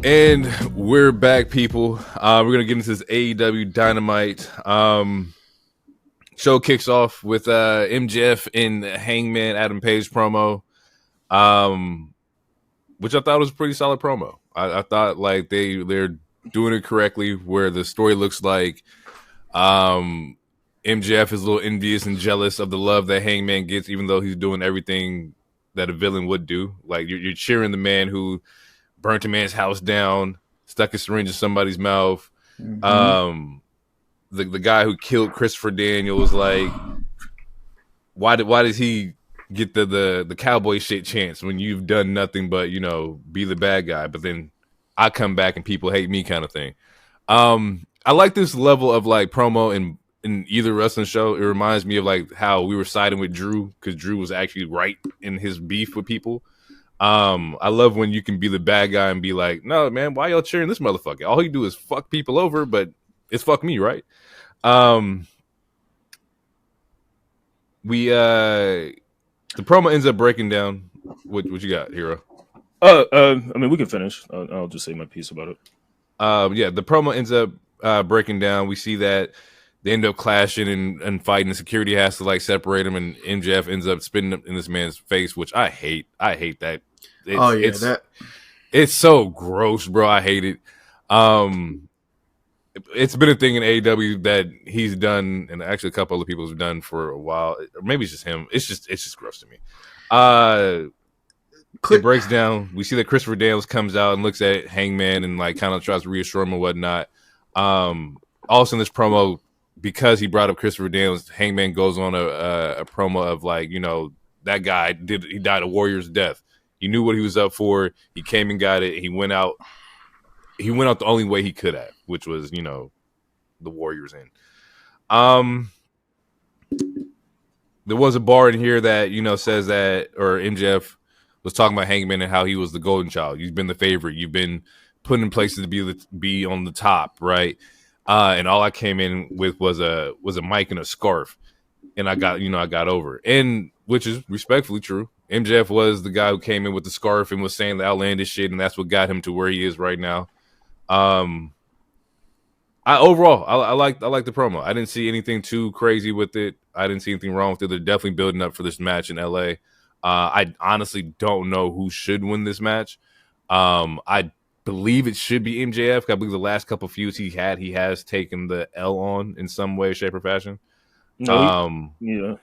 Speaker 1: And we're back, people. We're gonna get into this AEW Dynamite. Show kicks off with MJF and Hangman Adam Page promo, which I thought was a pretty solid promo. I thought like they're doing it correctly, where the story looks like MJF is a little envious and jealous of the love that Hangman gets, even though he's doing everything that a villain would do. Like you're cheering the man who burnt a man's house down, stuck a syringe in somebody's mouth. Mm-hmm. The guy who killed Christopher Daniels, like, why does he get the cowboy shit chance when you've done nothing but, you know, be the bad guy? But then I come back and people hate me, kind of thing. I like this level of like promo in either wrestling show. It reminds me of like how we were siding with Drew, because Drew was actually right in his beef with people. I love when you can be the bad guy and be like, no, man, why y'all cheering this motherfucker? All he do is fuck people over, but it's fuck me, right? The promo ends up breaking down. What you got, Hero?
Speaker 2: I mean, we can finish. I'll just say my piece about it.
Speaker 1: Yeah, the promo ends up breaking down. We see that they end up clashing and fighting. The security has to like separate them, and MJF ends up spitting in this man's face, which I hate. I hate that. It's so gross, bro. I hate it. It's been a thing in AEW that he's done, and actually a couple other people have done for a while. Or maybe it's just him. It's just gross to me. It breaks down. We see that Christopher Daniels comes out and looks at Hangman and like kind of tries to reassure him and whatnot. Also in this promo, because he brought up Christopher Daniels, Hangman goes on a promo of like, you know, that guy died a warrior's death. He knew what he was up for. He came and got it. He went out the only way he could have, which was, you know, the Warriors in. There was a bar in here that, you know, says that, or MJF was talking about Hangman and how he was the golden child. You've been the favorite. You've been put in places to be on the top, right? And all I came in with was a mic and a scarf, and I got over, and which is respectfully true. MJF was the guy who came in with the scarf and was saying the outlandish shit, and that's what got him to where he is right now. I like the promo. I didn't see anything too crazy with it. I didn't see anything wrong with it. They're definitely building up for this match in LA. I honestly don't know who should win this match. I believe it should be MJF. I believe the last couple feuds he has taken the L on in some way, shape, or fashion.
Speaker 2: No, yeah.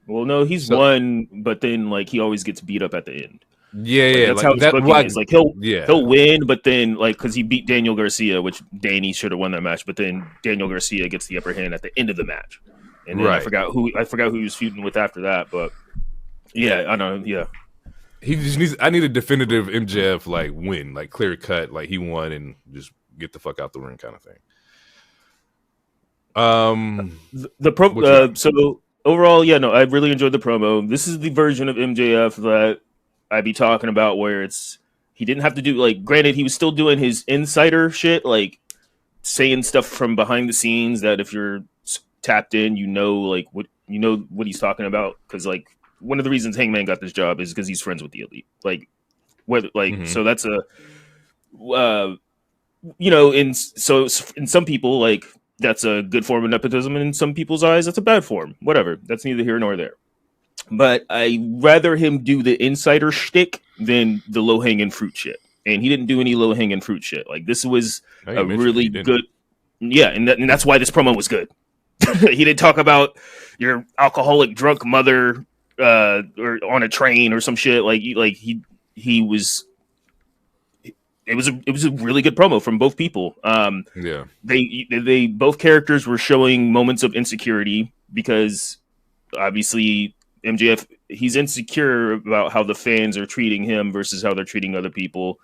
Speaker 2: Well, no, he's won, but then like he always gets beat up at the end.
Speaker 1: Yeah,
Speaker 2: that's how his booking is. Like he'll win, but then like because he beat Daniel Garcia, which Danny should have won that match, but then Daniel Garcia gets the upper hand at the end of the match, and then I forgot who he was feuding with after that. But yeah, I know. Yeah,
Speaker 1: he just needs. I need a definitive MJF like win, like clear cut, like he won and just get the fuck out the ring kind of thing.
Speaker 2: So overall, yeah, no, I really enjoyed the promo. This is the version of MJF that I'd be talking about, where he didn't have to do, like, granted, he was still doing his insider shit, like saying stuff from behind the scenes that if you're tapped in, you know what he's talking about. Because like one of the reasons Hangman got this job is because he's friends with the Elite. Like whether so that's a in some people, like, that's a good form of nepotism, and in some people's eyes that's a bad form. Whatever, that's neither here nor there. But I rather him do the insider shtick than the low hanging fruit shit, and he didn't do any low hanging fruit shit. Like this was a really good, and that's why this promo was good. He didn't talk about your alcoholic drunk mother or on a train or some shit. He was. It was a really good promo from both people. They both characters were showing moments of insecurity, because obviously MJF, he's insecure about how the fans are treating him versus how they're treating other people.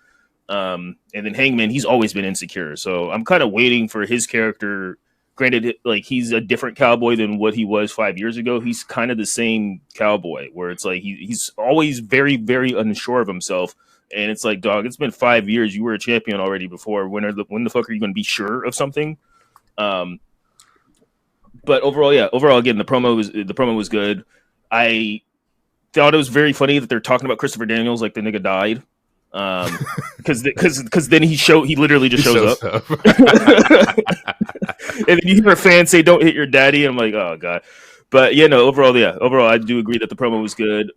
Speaker 2: And then Hangman, he's always been insecure. So I'm kind of waiting for his character. Granted, like, he's a different cowboy than what he was 5 years ago. He's kind of the same cowboy, where it's like he's always very, very unsure of himself. And it's like, dog, it's been 5 years. You were a champion already before. When the fuck are you going to be sure of something? But overall, again, the promo was good. I thought it was very funny that they're talking about Christopher Daniels like the nigga died. Because then he literally just shows up. And then you hear a fan say, "Don't hit your daddy." And I'm like, oh god. But overall, I do agree that the promo was good.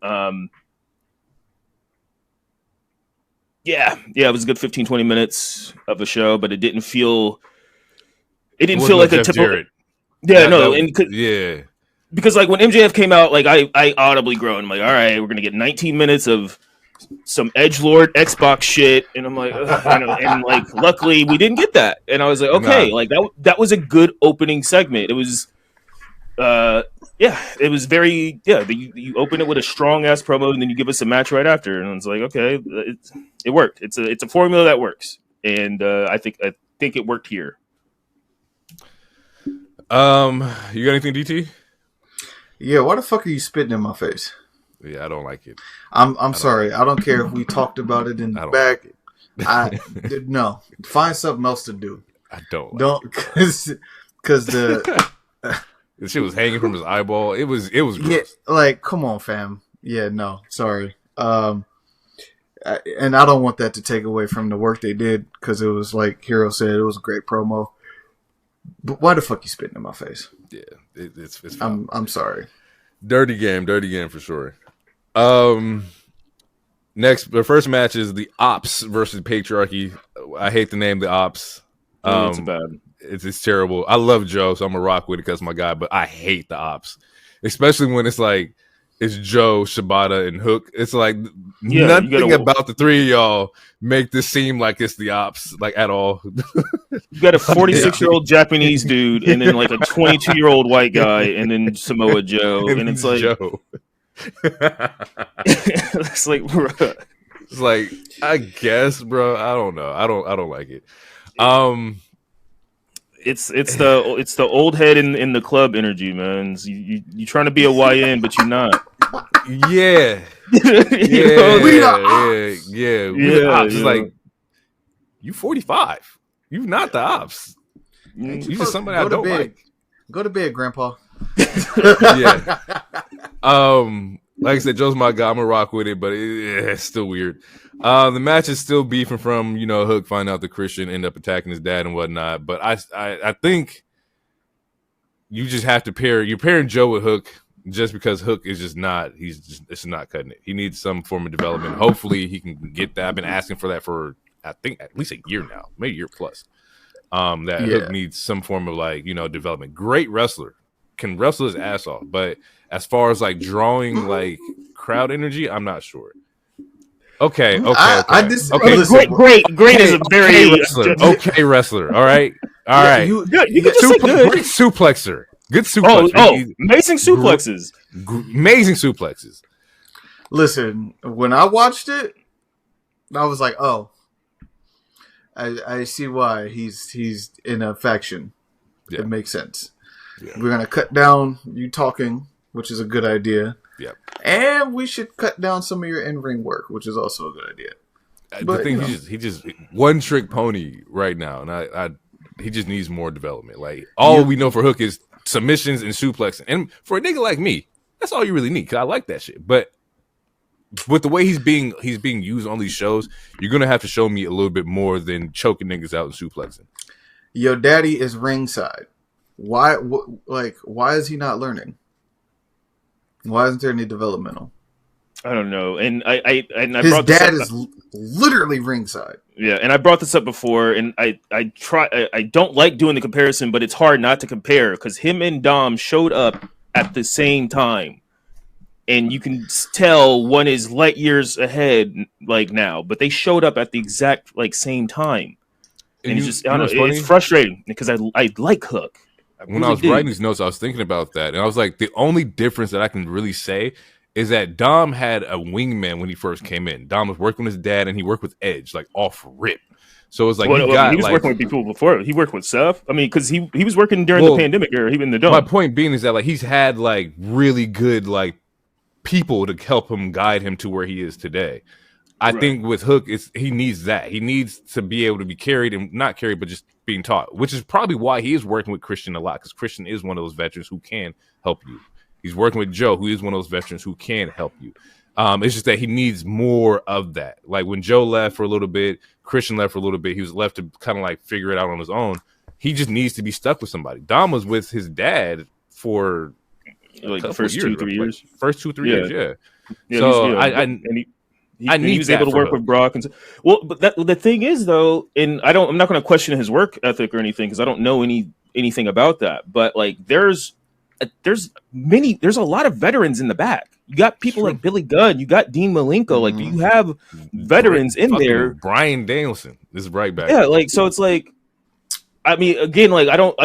Speaker 2: It was a good 15-20 minutes of a show, but it didn't feel like a typical. Because like when MJF came out, like I audibly groaned. I'm like, all right, we're gonna get 19 minutes of some edgelord Xbox shit, and I'm like, and like luckily we didn't get that, and I was like, okay, like that was a good opening segment. It was, it was very You open it with a strong ass promo, and then you give us a match right after, and it's like, okay, it worked. It's a formula that works, and I think it worked here.
Speaker 1: You got anything, DT?
Speaker 3: Yeah, why the fuck are you spitting in my face?
Speaker 1: Yeah, I don't like it.
Speaker 3: I'm sorry. I don't care if we talked about it in the back. No, find something else to do.
Speaker 1: I don't
Speaker 3: because the
Speaker 1: shit was hanging from his eyeball. It was gross.
Speaker 3: Yeah, like come on, fam. Yeah, no, sorry. And I don't want that to take away from the work they did because it was like Hero said, it was a great promo. But why the fuck you spitting in my face?
Speaker 1: Yeah, it's fine.
Speaker 3: I'm sorry.
Speaker 1: Dirty game for sure. Next, the first match is the Ops versus Patriarchy. I hate the name the Ops.
Speaker 2: It's bad.
Speaker 1: It's terrible. I love Joe, so I'm gonna rock with it because my guy. But I hate the Ops, especially when it's like it's Joe, Shibata, and Hook. It's like nothing about the three of y'all make this seem like it's the Ops, like at all.
Speaker 2: You got a 46-year-old Japanese dude, and then like a 22-year-old white guy, and then Samoa Joe, and it's like
Speaker 1: Joe.
Speaker 2: It's like, bro.
Speaker 1: It's like, I guess, bro. I don't know. I don't like it.
Speaker 2: It's the old head in the club energy, man. You trying to be a YN, but you're not.
Speaker 1: Yeah. It's like, you 45. You're not the Ops. You just somebody I don't like.
Speaker 3: Go to bed, Grandpa.
Speaker 1: Yeah. Like I said, Joe's my guy. I'm gonna rock with it, but it's still weird. The match is still beefing from, Hook find out that Christian end up attacking his dad and whatnot. But I think you just have to you're pairing Joe with Hook just because Hook is just not, it's not cutting it. He needs some form of development. Hopefully he can get that. I've been asking for that for, I think, at least a year now, maybe a year plus. Hook needs some form of development. Great wrestler, can wrestle his ass off, but as far as like drawing like crowd energy, I'm not sure. Okay.
Speaker 2: Great is a very
Speaker 1: wrestler. Okay wrestler. All right.
Speaker 2: You can just say good.
Speaker 1: Great suplexer. Good suplex.
Speaker 2: Amazing suplexes.
Speaker 1: Amazing suplexes.
Speaker 3: Listen, when I watched it, I was like, oh, I see why he's in a faction. Yeah. It makes sense. Yeah. We're gonna cut down you talking, which is a good idea.
Speaker 1: Yep.
Speaker 3: And we should cut down some of your in-ring work, which is also a good idea.
Speaker 1: The thing he just one trick pony right now, and he just needs more development. Like we know for Hook is submissions and suplexing, and for a nigga like me, that's all you really need. Cause I like that shit. But with the way he's being used on these shows, you're gonna have to show me a little bit more than choking niggas out and suplexing.
Speaker 3: Your daddy is ringside. Why is he not learning? Why isn't there any developmental?
Speaker 2: I don't know. And I
Speaker 3: his dad is literally ringside.
Speaker 2: Yeah, and I brought this up before, and I don't like doing the comparison, but it's hard not to compare because him and Dom showed up at the same time, and you can tell one is light years ahead, like now, but they showed up at the exact same time, and it's frustrating because I like Hook.
Speaker 1: When I was writing these notes, I was thinking about that, and I was like, the only difference that I can really say is that Dom had a wingman when he first came in. Dom was working with his dad, and he worked with Edge, off rip. So it was like
Speaker 2: he was working with people before. He worked with Seth. I mean, because he was working during the pandemic era. He was in the Dome.
Speaker 1: My point being is that he's had really good people to help him guide him to where he is today. I think with Hook, he needs that. He needs to be able to be carried, and not carried, but just being taught, which is probably why he is working with Christian a lot, because Christian is one of those veterans who can help you. He's working with Joe, who is one of those veterans who can help you. It's just that he needs more of that. Like when Joe left for a little bit, Christian left for a little bit, he was left to kind of like figure it out on his own. He just needs to be stuck with somebody. Dom was with his dad for
Speaker 2: like the first 2-3 years.
Speaker 1: Like first 2-3 years,
Speaker 2: yeah.
Speaker 1: So
Speaker 2: he was able to work with Brock, and well, but the thing is though, and I'm not going to question his work ethic or anything because I don't know anything about that. But like, there's a lot of veterans in the back. You got people like Billy Gunn, you got Dean Malenko, like you have veterans in there.
Speaker 1: Brian Danielson is right back.
Speaker 2: Yeah, like so it's like, I mean, again, like I don't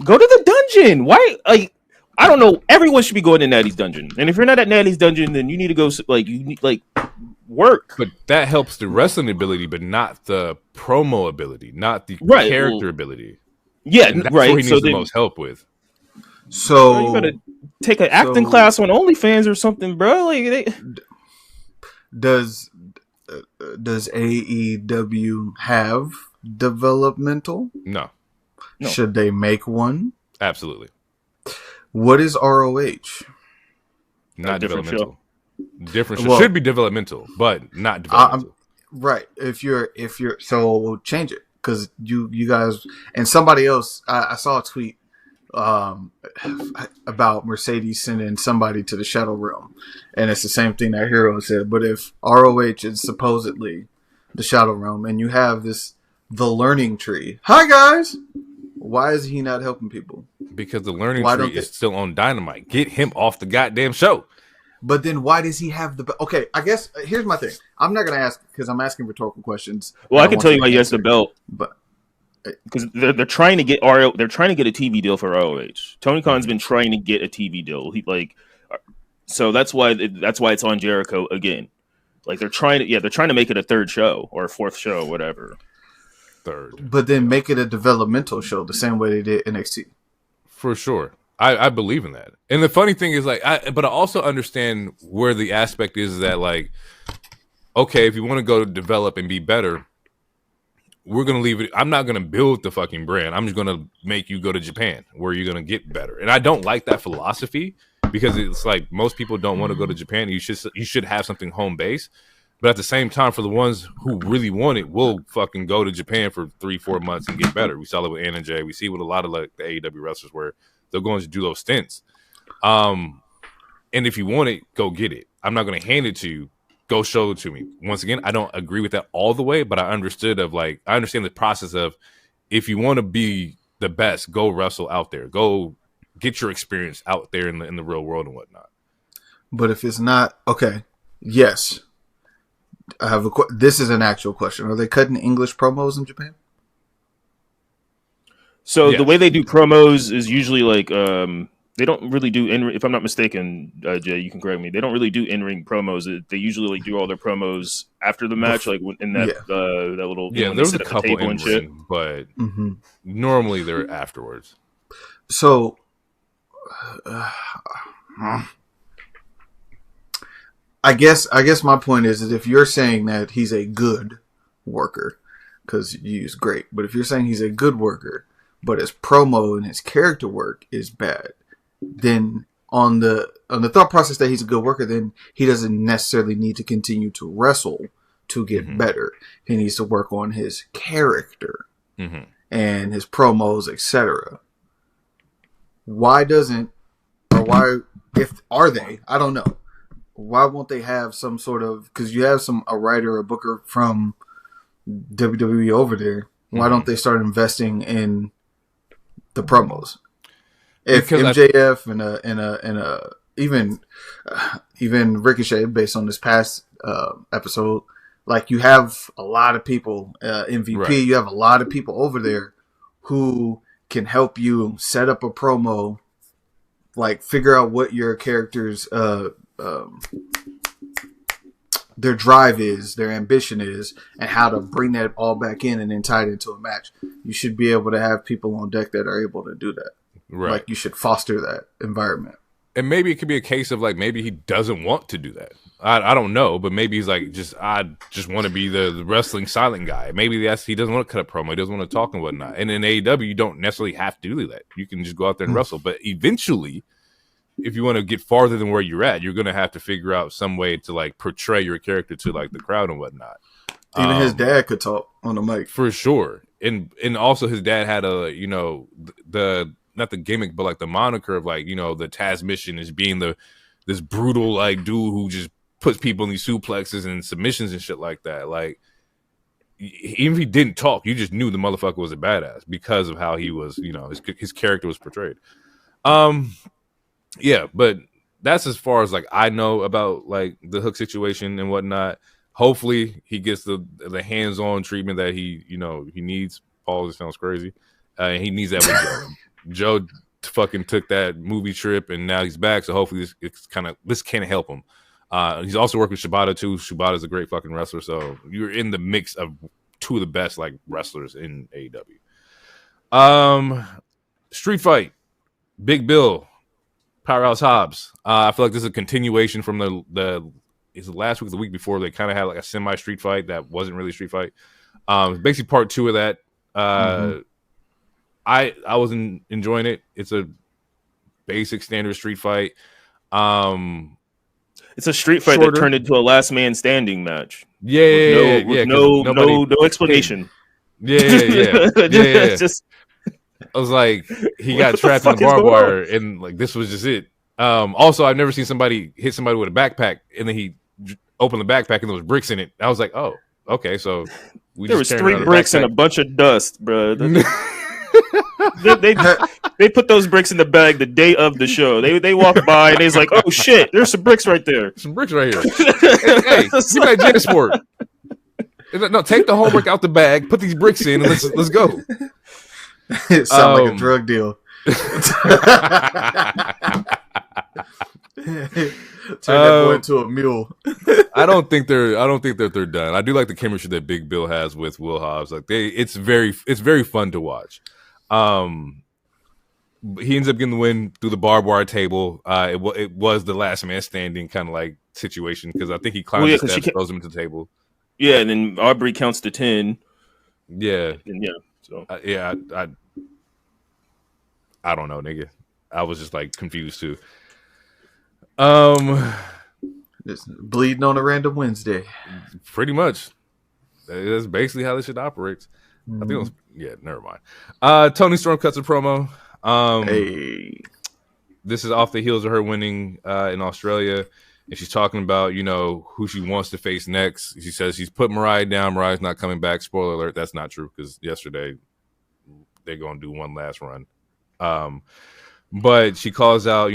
Speaker 2: go to the dungeon. Why? Like I don't know. Everyone should be going to Natty's dungeon, and if you're not at Natty's dungeon, then you need to go. Like you need work.
Speaker 1: But that helps the wrestling ability, but not the promo ability, not the character ability.
Speaker 2: Yeah,
Speaker 1: and that's what he needs the most help with.
Speaker 3: So
Speaker 2: you gotta take an acting class on OnlyFans or something, bro. Like
Speaker 3: does AEW have developmental?
Speaker 1: No.
Speaker 3: Should they make one?
Speaker 1: Absolutely.
Speaker 3: What is ROH?
Speaker 1: Not developmental. Different show. Should be developmental, but not developmental.
Speaker 3: Right. If you're so change it because you guys and somebody else. I saw a tweet about Mercedes sending somebody to the Shadow Realm, and it's the same thing that Hero said. But if ROH is supposedly the Shadow Realm, and you have the learning tree, hi guys, why is he not helping people?
Speaker 1: Because the learning tree is still on Dynamite. Get him off the goddamn show.
Speaker 3: But then why does he have the... Okay, I guess here's my thing. I'm not going to ask because I'm asking rhetorical questions.
Speaker 2: Well, I can tell you why he has the belt.
Speaker 3: But
Speaker 2: because they're trying to get they're trying to get a TV deal for ROH. Tony Khan's been trying to get a TV deal. So that's why it's on Jericho again. Like they're trying to make it a third show or a fourth show, whatever.
Speaker 1: Third.
Speaker 3: But then make it a developmental show the same way they did NXT.
Speaker 1: For sure. I believe in that. And the funny thing is, but I also understand where the aspect is that, like, okay, if you want to go to develop and be better, we're going to leave it. I'm not going to build the fucking brand. I'm just going to make you go to Japan where you're going to get better. And I don't like that philosophy because it's like most people don't want to go to Japan. You should have something home base. But at the same time, for the ones who really want it, will fucking go to Japan for 3-4 months and get better. We saw it with Ann and Jay. We see with a lot of like the AEW wrestlers where they're going to do those stints. And if you want it, go get it. I'm not going to hand it to you. Go show it to me. Once again, I don't agree with that all the way, but I understand the process of if you want to be the best, go wrestle out there. Go get your experience out there in the real world and whatnot.
Speaker 3: But if it's not, okay, yes. I have this is an actual question. Are they cutting English promos in Japan?
Speaker 2: So the way they do promos is usually like they don't really do if I'm not mistaken, Jay, you can correct me. They don't really do in-ring promos. They usually like do all their promos after the match, like in that that little
Speaker 1: there was a couple in shit, but normally they're afterwards.
Speaker 3: So I guess my point is that if you're saying that he's a good worker, because you use great, but if you're saying he's a good worker, but his promo and his character work is bad, then on the thought process that he's a good worker, then he doesn't necessarily need to continue to wrestle to get better. He needs to work on his character and his promos, etc. Why doesn't, or why, if, are they, I don't know. Why won't they have some sort of, because you have a writer or booker from WWE over there. Why don't they start investing in the promos? If
Speaker 1: because
Speaker 3: MJF and even Ricochet, based on this past episode, like you have a lot of people, MVP, you have a lot of people over there who can help you set up a promo, like figure out what your character's their drive is, their ambition is, and how to bring that all back in and then tie it into a match. You should be able to have people on deck that are able to do that. Right. Like you should foster that environment.
Speaker 1: And maybe it could be a case of like maybe he doesn't want to do that. I don't know, but maybe he's like I just want to be the wrestling silent guy. Maybe he doesn't want to cut a promo, he doesn't want to talk and whatnot. And in AEW, you don't necessarily have to do that. You can just go out there and wrestle. But eventually, if you want to get farther than where you're at, you're gonna have to figure out some way to like portray your character to like the crowd and whatnot.
Speaker 3: Even his dad could talk on the mic
Speaker 1: for sure, and also his dad had a the not the gimmick but like the moniker of like the Taz mission is being this brutal like dude who just puts people in these suplexes and submissions and shit like that. Like even if he didn't talk, you just knew the motherfucker was a badass because of how he was, his character was portrayed. Yeah, but that's as far as like I know about like the Hook situation and whatnot. Hopefully he gets the hands-on treatment that he needs. Paul, this sounds crazy. And he needs that with Joe. Joe fucking took that movie trip and now he's back. So hopefully this can help him. He's also worked with Shibata too. Shibata's a great fucking wrestler. So you're in the mix of two of the best like wrestlers in AEW. Street fight, Big Bill, Powerhouse Hobbs. I feel like this is a continuation from the last week or the week before. They kind of had like a semi street fight that wasn't really a street fight. Basically part 2 of that. I wasn't enjoying it. It's a basic standard street fight.
Speaker 2: It's a street fight that turned into a last man standing match.
Speaker 1: Yeah.
Speaker 2: No explanation.
Speaker 1: Yeah. Just I was like, he got trapped in the barbed wire, and like this was just it. Also, I've never seen somebody hit somebody with a backpack, and then he opened the backpack, and there was bricks in it. I was like, oh, okay, so
Speaker 2: there was 3 bricks and a bunch of dust, bro. They put those bricks in the bag the day of the show. They walked by and they's like, oh shit, there's some bricks right there.
Speaker 1: Some bricks right here. Hey, give me that Jansport. No, take the homework out the bag, put these bricks in, and let's go.
Speaker 3: It sounds like a drug deal. Turn that boy into a mule.
Speaker 1: I don't think that they're done. I do like the chemistry that Big Bill has with Will Hobbs. Like it's very fun to watch. He ends up getting the win through the barbed wire table. It was the last man standing kind of like situation because I think he climbs the steps, throws him into the table.
Speaker 2: Yeah, and then Aubrey counts to 10.
Speaker 1: Yeah,
Speaker 2: and yeah. So
Speaker 1: I don't know, nigga. I was just like confused too.
Speaker 3: Just bleeding on a random Wednesday.
Speaker 1: Pretty much. That's basically how this shit operates. I think it was, never mind. Toni Storm cuts a promo.
Speaker 3: Hey.
Speaker 1: This is off the heels of her winning in Australia. And she's talking about, who she wants to face next. She says she's put Mariah down. Mariah's not coming back. Spoiler alert, that's not true because yesterday they're going to do one last run. But she calls out,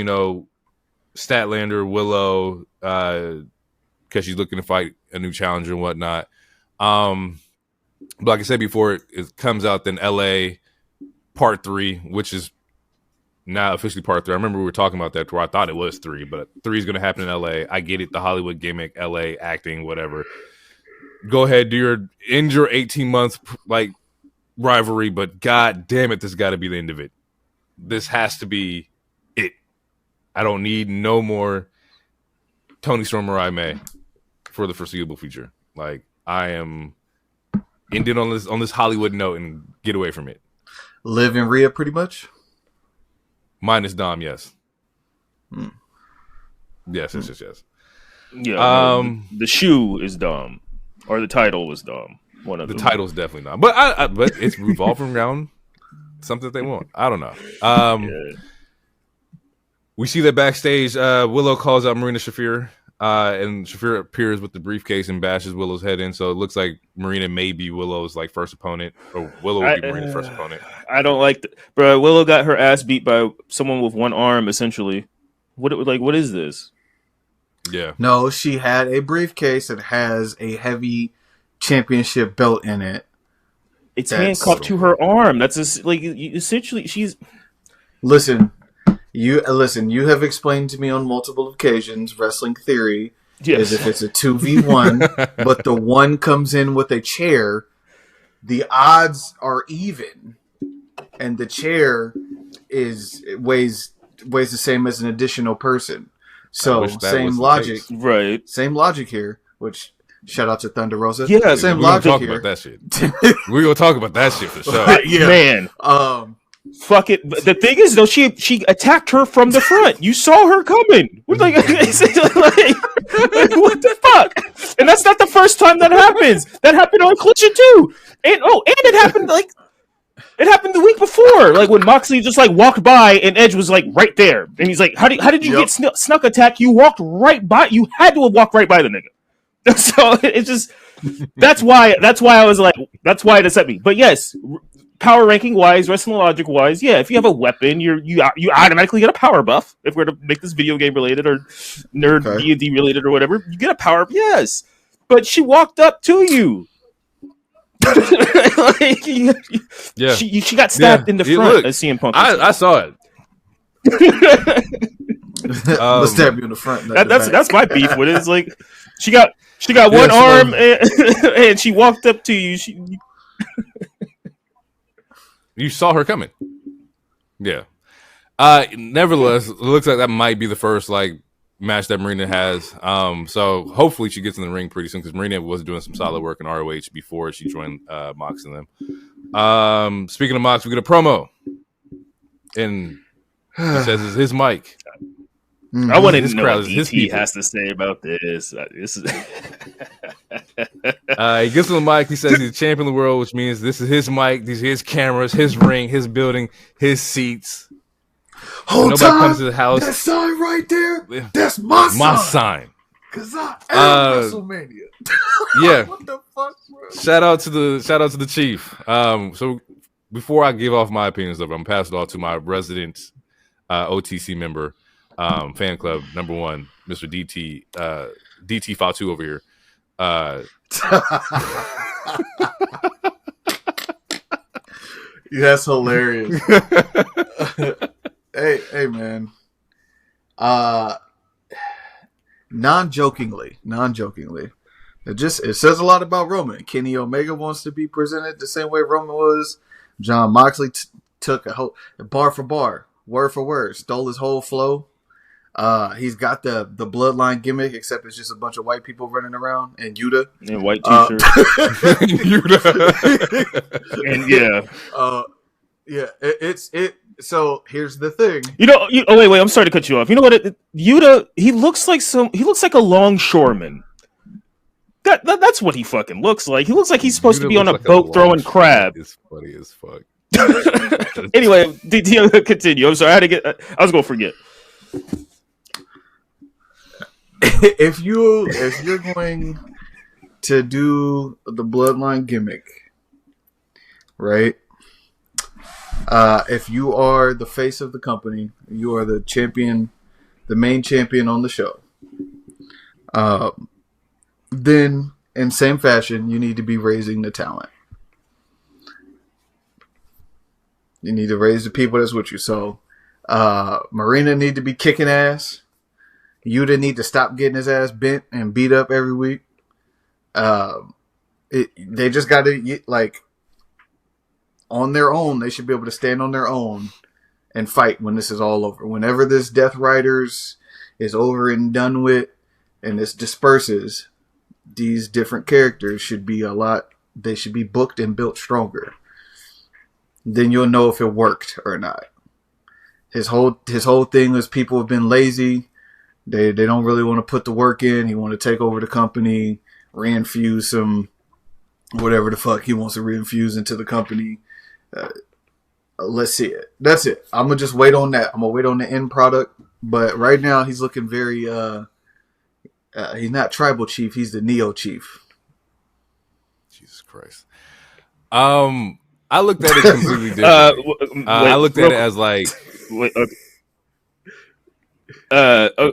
Speaker 1: Statlander, Willow, because she's looking to fight a new challenger and whatnot. But like I said before, it comes out then LA part 3, which is not officially part 3. I remember we were talking about that where I thought it was 3, but 3 is going to happen in LA. I get it, the Hollywood gimmick, LA acting, whatever. Go ahead, end your 18-month like rivalry, but god damn it, this got to be the end of it. This has to be it. I don't need no more Toni Storm Mariah May for the foreseeable future. Like I am ending on this Hollywood note and get away from it.
Speaker 3: Liv and Rhea, pretty much.
Speaker 1: Minus Dom, yes. Yes.
Speaker 2: Yeah. The shoe is Dom, or the title was Dom. One of
Speaker 1: the title's definitely not. But but it's revolving around something that they want. I don't know. We see that backstage. Willow calls out Marina Shafir, and Shafir appears with the briefcase and bashes Willow's head in. So it looks like Marina may be Willow's like first opponent, or Willow will be Marina's first opponent.
Speaker 2: I don't like that, bro. Willow got her ass beat by someone with one arm, essentially. What is this?
Speaker 1: Yeah.
Speaker 3: No, she had a briefcase that has a heavy championship belt in it.
Speaker 2: It's handcuffed to her arm. That's essentially she's.
Speaker 3: Listen, you have explained to me on multiple occasions wrestling theory is if it's a 2v1, but the one comes in with a chair, the odds are even, and the chair weighs the same as an additional person. So same logic,
Speaker 2: right?
Speaker 3: Same logic here. Which shout out to Thunder Rosa.
Speaker 2: Yeah,
Speaker 3: same logic here.
Speaker 1: About that shit. We're gonna talk about that shit for sure.
Speaker 2: Yeah, man. Fuck it. But the thing is, though, she attacked her from the front. You saw her coming. We're like, what the fuck? And that's not the first time that happens. That happened on Collision too. And it happened it happened the week before, like when Moxley just like walked by and Edge was like right there, and he's like, "How did you get snuck attack? You walked right by. You had to have walked right by the nigga." So it's just that's why I was like, that's why it upset me. But yes, power ranking wise, wrestling logic wise, yeah, if you have a weapon, you automatically get a power buff. If we're to make this video game related or nerd D&D related or whatever, you get a power. Yes, but she walked up to you. Like, she got stabbed in the front as CM Punk.
Speaker 1: I saw it.
Speaker 3: Let's stab you in the front.
Speaker 2: That's my beef with it. It's like she got one arm and she walked up to you.
Speaker 1: You saw her coming. Yeah. Nevertheless, it looks like that might be the first match that Marina has. So hopefully she gets in the ring pretty soon because Marina was doing some solid work in ROH before she joined Mox and them. Speaking of Mox, we get a promo. And he says it's his mic.
Speaker 2: I want to know what DT has to say about this. This is
Speaker 1: he gets on the mic. He says he's a champion of the world, which means this is his mic, these are his cameras, his ring, his building, his seats.
Speaker 3: Whole
Speaker 1: nobody
Speaker 3: time,
Speaker 1: comes to the house.
Speaker 3: That sign right there, that's my sign. Because I am WrestleMania.
Speaker 1: Yeah.
Speaker 3: What the fuck, bro?
Speaker 1: Shout out to the chief. So before I give off my opinions of it, I'm passing it off to my resident OTC member, fan club number 1, Mr. DT Fatu over here.
Speaker 3: That's hilarious. Hey, man. Non-jokingly, it says a lot about Roman. Kenny Omega wants to be presented the same way Roman was. John Moxley took a whole bar for bar, word for word, stole his whole flow. He's got the bloodline gimmick, except it's just a bunch of white people running around and Yuta
Speaker 2: and white t-shirts.
Speaker 3: It's so here's the thing.
Speaker 2: Wait, I'm sorry to cut you off. You know what? Yuta, he looks like a longshoreman. That's what he fucking looks like. He looks like he's supposed to be on a boat throwing crab.
Speaker 1: It's funny as fuck.
Speaker 2: Anyway, continue. I'm sorry, I was gonna forget.
Speaker 3: If you're going to do the bloodline gimmick, right? If you are the face of the company, you are the champion, the main champion on the show. Then, in same fashion, you need to be raising the talent. You need to raise the people that's with you. So, Marina need to be kicking ass. Yuta need to stop getting his ass bent and beat up every week. They just got to, on their own, they should be able to stand on their own and fight when this is all over. Whenever this Death Riders is over and done with and this disperses, these different characters should be they should be booked and built stronger. Then you'll know if it worked or not. His whole thing was people have been lazy. They don't really want to put the work in. He want to take over the company, reinfuse some whatever the fuck he wants to reinfuse into the company. Let's see it. That's it. I'm gonna just wait on that. I'm gonna wait on the end product. But right now he's looking very. He's not Tribal Chief. He's the Neo Chief.
Speaker 1: Jesus Christ. I looked at it completely different. I looked at it as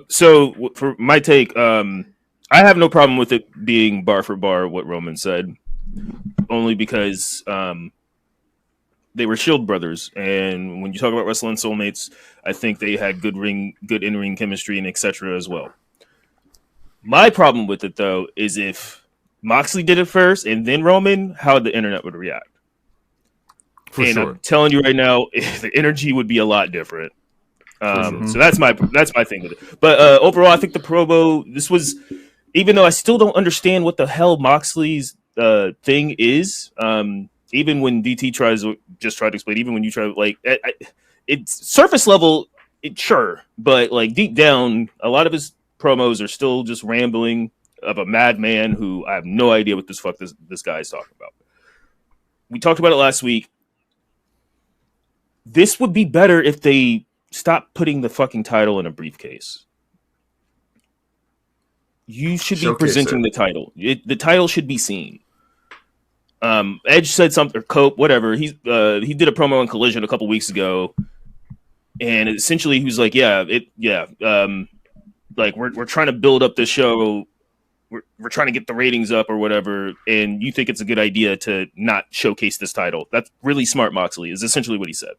Speaker 2: so for my take, I have no problem with it being bar for bar what Roman said, only because they were Shield brothers, and when you talk about wrestling soulmates, I think they had good in-ring chemistry and etc. as well. My problem with it though is if Moxley did it first and then Roman, how the internet would react. For sure. I'm telling you right now, the energy would be a lot different. So that's my thing with it. But overall, I think the promo, this was, even though I still don't understand what the hell Moxley's thing is, even when DT tried to explain, even when you try, like, it's surface level, sure, but like deep down, a lot of his promos are still just rambling of a madman who I have no idea what this guy is talking about. We talked about it last week. This would be better if they stopped putting the fucking title in a briefcase. You should be presenting the title. The title should be seen. Edge said something, or Cope, whatever. He did a promo on Collision a couple weeks ago, and essentially he was like, like we're trying to build up this show. We're trying to get the ratings up or whatever, and you think it's a good idea to not showcase this title. That's really smart, Moxley, is essentially what he said.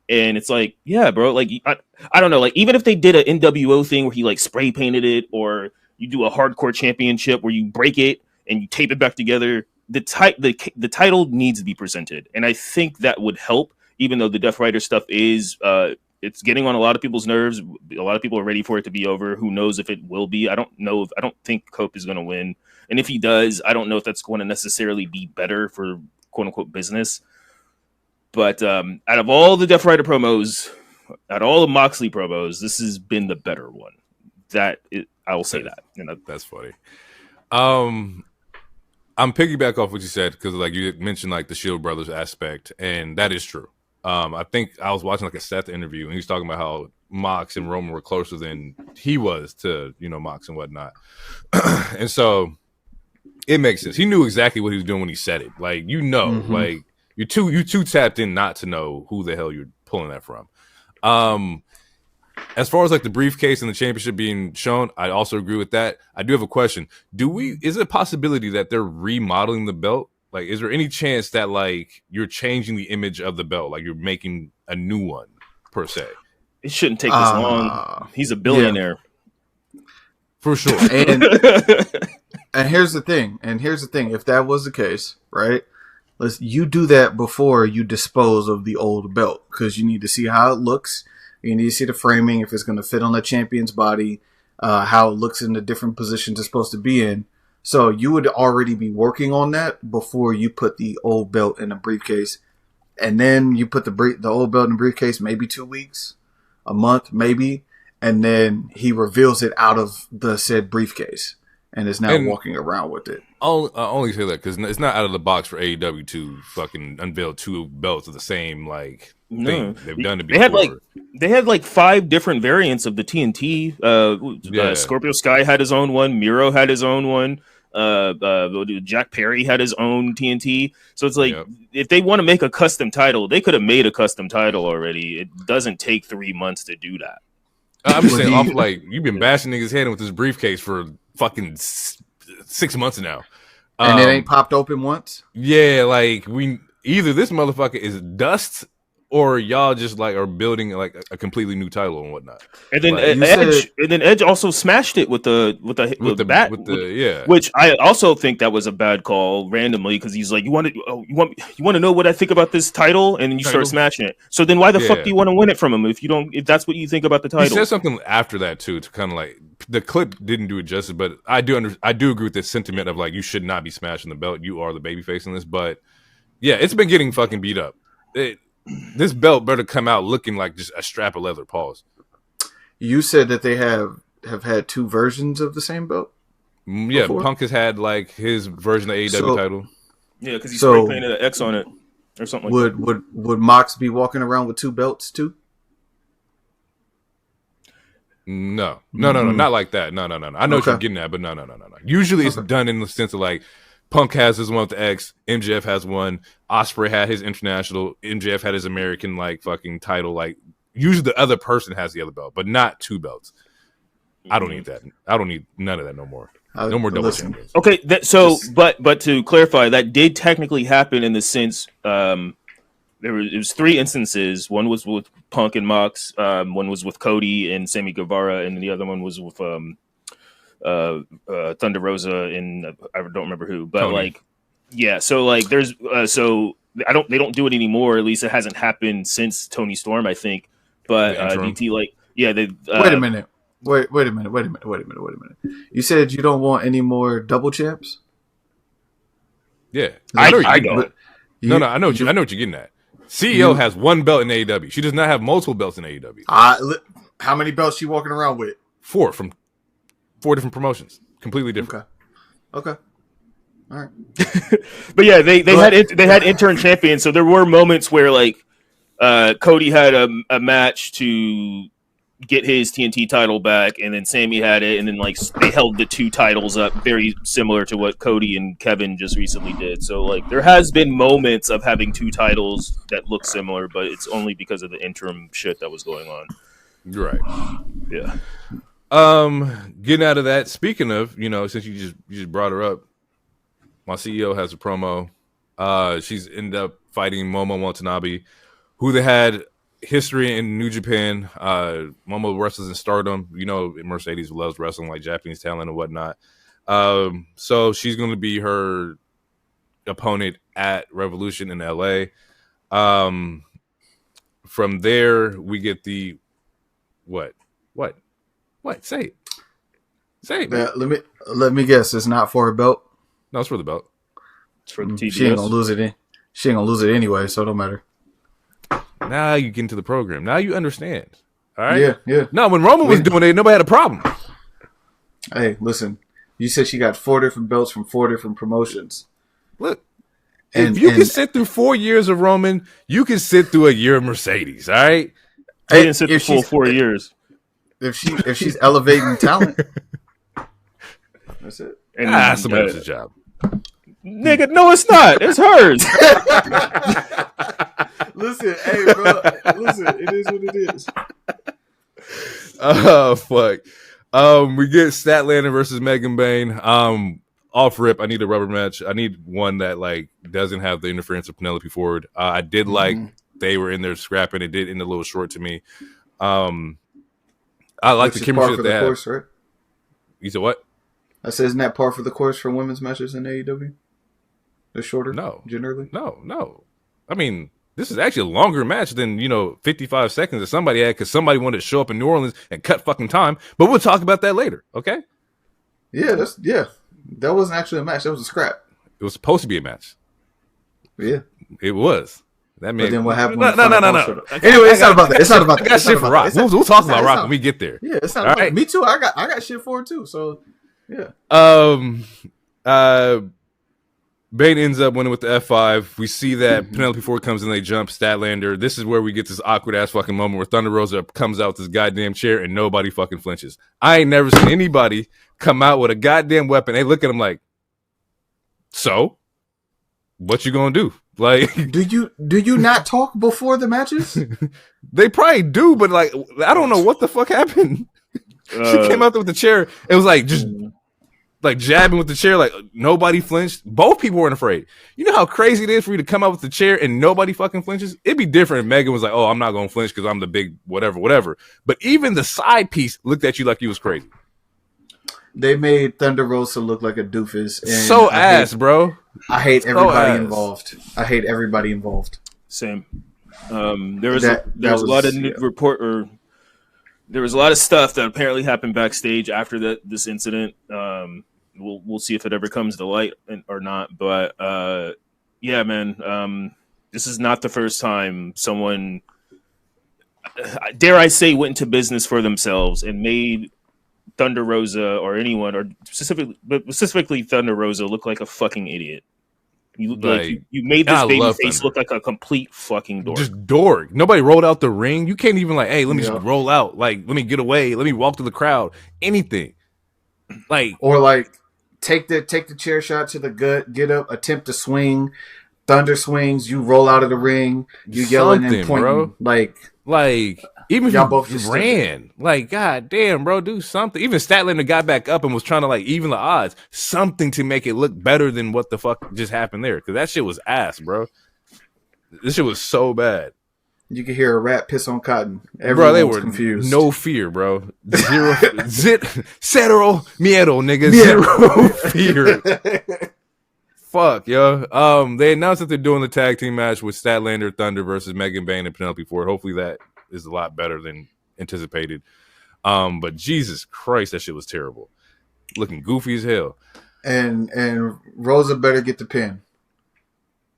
Speaker 2: And it's like, yeah, bro, like, I don't know, like, even if they did an NWO thing where he, like, spray painted it, or you do a hardcore championship where you break it and you tape it back together, the title needs to be presented. And I think that would help, even though the Death Rider stuff is, it's getting on a lot of people's nerves. A lot of people are ready for it to be over. Who knows if it will be? I don't think Cope is going to win. And if he does, I don't know if that's going to necessarily be better for quote unquote business. But out of all the Death Rider promos, out of all the Moxley promos, this has been the better one. I will say that.
Speaker 1: That's funny. I'm piggyback off what you said, because like you mentioned like the Shield Brothers aspect, and that is true. I think I was watching like a Seth interview, and he was talking about how Mox and Roman were closer than he was to, Mox and whatnot. And so it makes sense. He knew exactly what he was doing when he said it. Like, like you're too tapped in not to know who the hell you're pulling that from. As far as like the briefcase and the championship being shown, I also agree with that. I do have a question. Is it a possibility that they're remodeling the belt? Like, is there any chance that like you're changing the image of the belt? Like you're making a new one per se?
Speaker 2: It shouldn't take this long. He's a billionaire.
Speaker 1: Yeah. For sure.
Speaker 3: And here's the thing. If that was the case, right? You do that before you dispose of the old belt, because you need to see how it looks. You need to see the framing, if it's going to fit on the champion's body, how it looks in the different positions it's supposed to be in. So you would already be working on that before you put the old belt in a briefcase. And then you put the old belt in a briefcase, maybe 2 weeks, a month, maybe. And then he reveals it out of the said briefcase and is now walking around with it.
Speaker 1: I'll only say that because it's not out of the box for AEW to fucking unveil two belts of the same thing they've done it before.
Speaker 2: They had like 5 different variants of the TNT. Scorpio Sky had his own one. Miro had his own one. Jack Perry had his own TNT. So it's like, if they want to make a custom title, they could have made a custom title already. It doesn't take 3 months to do that.
Speaker 1: I'm just saying, like, you've been bashing niggas' head with this briefcase for fucking 6 months now.
Speaker 3: And it ain't popped open once?
Speaker 1: Yeah, like, either this motherfucker is dust, or y'all just like are building like a completely new title and whatnot. And then
Speaker 2: Edge also smashed it with the bat, which I also think that was a bad call randomly, because he's like, you want to know what I think about this title, and then you start smashing it. So then why the fuck do you want to win it from him if that's what you think about the title?
Speaker 1: He said something after that too, to kind of like, the clip didn't do it justice, but I do agree with this sentiment of like, you should not be smashing the belt. You are the babyface in this, but yeah, it's been getting fucking beat up. This belt better come out looking like just a strap of leather. Pause.
Speaker 3: You said that they have had 2 versions of the same belt?
Speaker 1: Yeah, before? Punk has had like his version of the AEW title.
Speaker 2: Yeah, because he spray painted an X on it or something like that.
Speaker 3: Would Mox be walking around with 2 belts too?
Speaker 1: No, not like that. No. I know what you're getting at, but no. Usually it's done in the sense of like, Punk has his one with the X, MJF has one, Ospreay had his international, MJF had his American like fucking title. Like, usually the other person has the other belt, but not 2 belts. I don't need that. I don't need none of that no more. No more double champions.
Speaker 2: Okay, but to clarify, that did technically happen in the sense it was 3 instances. One was with Punk and Mox, one was with Cody and Sammy Guevara, and the other one was with Thunder Rosa and I don't remember who, but Tony. Like, yeah. So like, there's they don't do it anymore. At least it hasn't happened since Tony Storm, I think. But DT, like, yeah, they.
Speaker 3: Wait a minute. You said you don't want any more double champs?
Speaker 1: Yeah,
Speaker 3: I
Speaker 2: don't.
Speaker 1: No, I know what you're getting at. CEO has one belt in AEW. She does not have multiple belts in AEW.
Speaker 3: How many belts she walking around with?
Speaker 1: 4 from 4 different promotions, completely different.
Speaker 3: Okay. All right.
Speaker 2: But yeah, they had intern champions, so there were moments where like Cody had a match to get his TNT title back, and then Sami had it, and then like they held the 2 titles up, very similar to what Cody and Kevin just recently did. So like there has been moments of having 2 titles that look similar, but it's only because of the interim shit that was going on.
Speaker 1: You're right.
Speaker 2: Yeah.
Speaker 1: Getting out of that. Speaking of, since you just brought her up, my CEO has a promo. She's ended up fighting Momo Watanabe, who they had history in New Japan. Momo wrestles in Stardom. Mercedes loves wrestling like Japanese talent and whatnot. So she's going to be her opponent at Revolution in LA. From there, we get the what? Say it. Man.
Speaker 3: Let me guess. It's not for a belt.
Speaker 1: No, it's for the belt.
Speaker 2: It's for the TBS.
Speaker 3: She ain't gonna lose it. She ain't gonna lose it anyway, so it don't matter.
Speaker 1: Now you get into the program. Now you understand. All right.
Speaker 3: Yeah.
Speaker 1: No, when Roman was doing it, nobody had a problem.
Speaker 3: Hey, listen. You said she got 4 different belts from 4 different promotions.
Speaker 1: Look, if you can sit through 4 years of Roman, you can sit through a year of Mercedes. All right.
Speaker 2: I didn't sit the full 4 years.
Speaker 3: If she's elevating talent, that's it.
Speaker 2: And
Speaker 1: somebody else's job.
Speaker 2: Nigga, no, it's not. It's hers.
Speaker 3: Listen, hey, bro. Listen, it is what it is.
Speaker 1: Oh, fuck. We get Statlander versus Megan Bayne. Off rip, I need a rubber match. I need one that like doesn't have the interference of Penelope Ford. I did like they were in there scrapping. It did end a little short to me. I like the chemistry that they have.
Speaker 3: Course, right?
Speaker 1: You said what?
Speaker 3: I said, isn't that par for the course for women's matches in AEW? They're shorter?
Speaker 1: No.
Speaker 3: Generally?
Speaker 1: No. I mean, this is actually a longer match than, 55 seconds that somebody had because somebody wanted to show up in New Orleans and cut fucking time. But we'll talk about that later, okay?
Speaker 3: Yeah, that wasn't actually a match. That was a scrap.
Speaker 1: It was supposed to be a match.
Speaker 3: Yeah.
Speaker 1: It was. That
Speaker 3: But then what happened?
Speaker 1: No.
Speaker 3: Anyway, it's not about that. It's not about that.
Speaker 1: I got shit for Rock. We'll talk about Rock when we get there.
Speaker 3: Yeah, it's not about that. Me too. I got shit for it too. So, yeah.
Speaker 1: Bane ends up winning with the F5. We see that Penelope Ford comes in, they jump Statlander. This is where we get this awkward ass fucking moment where Thunder Rosa comes out with this goddamn chair and nobody fucking flinches. I ain't never seen anybody come out with a goddamn weapon. They look at him like, so what you gonna do? Like,
Speaker 3: do you not talk before the matches?
Speaker 1: They probably do, but like, I don't know what the fuck happened. She came out there with the chair. It was like just like jabbing with the chair, like nobody flinched. Both people weren't afraid. You know how crazy it is for you to come out with the chair and nobody fucking flinches? It'd be different if Megan was like, oh, I'm not gonna flinch because I'm the big whatever. But even the side piece looked at you like you was crazy.
Speaker 3: They made Thunder Rosa look like a doofus. And
Speaker 1: bro.
Speaker 3: I hate everybody involved. I hate everybody involved.
Speaker 2: Same. There was a lot of there was a lot of stuff that apparently happened backstage after this incident. We'll see if it ever comes to light or not. But yeah, man, this is not the first time someone, dare I say, went into business for themselves and made Thunder Rosa or anyone, or specifically Thunder Rosa, look like a fucking idiot. You made this baby face look like a complete fucking dork. Just
Speaker 1: dork. Nobody rolled out the ring. You can't even like, hey, let me just roll out. Like, let me get away. Let me walk through the crowd. Anything. Like,
Speaker 3: or like take the chair shot to the gut, get up, attempt to swing. Thunder swings. You roll out of the ring. You yelling and pointing, bro.
Speaker 1: Like. Even if y'all both just ran, like, god damn, bro, do something. Even Statlander got back up and was trying to like even the odds, something to make it look better than what the fuck just happened there. Because that shit was ass, bro. This shit was so bad.
Speaker 3: You could hear a rat piss on cotton. Everyone
Speaker 1: they were
Speaker 3: confused.
Speaker 1: No fear, bro. Zero miedo, nigga. Zero fear. Fuck, yo. They announced that they're doing the tag team match with Statlander Thunder versus Megan Bayne and Penelope Ford. Hopefully that is a lot better than anticipated. But Jesus Christ, that shit was terrible. Looking goofy as hell.
Speaker 3: And Rosa better get the pin.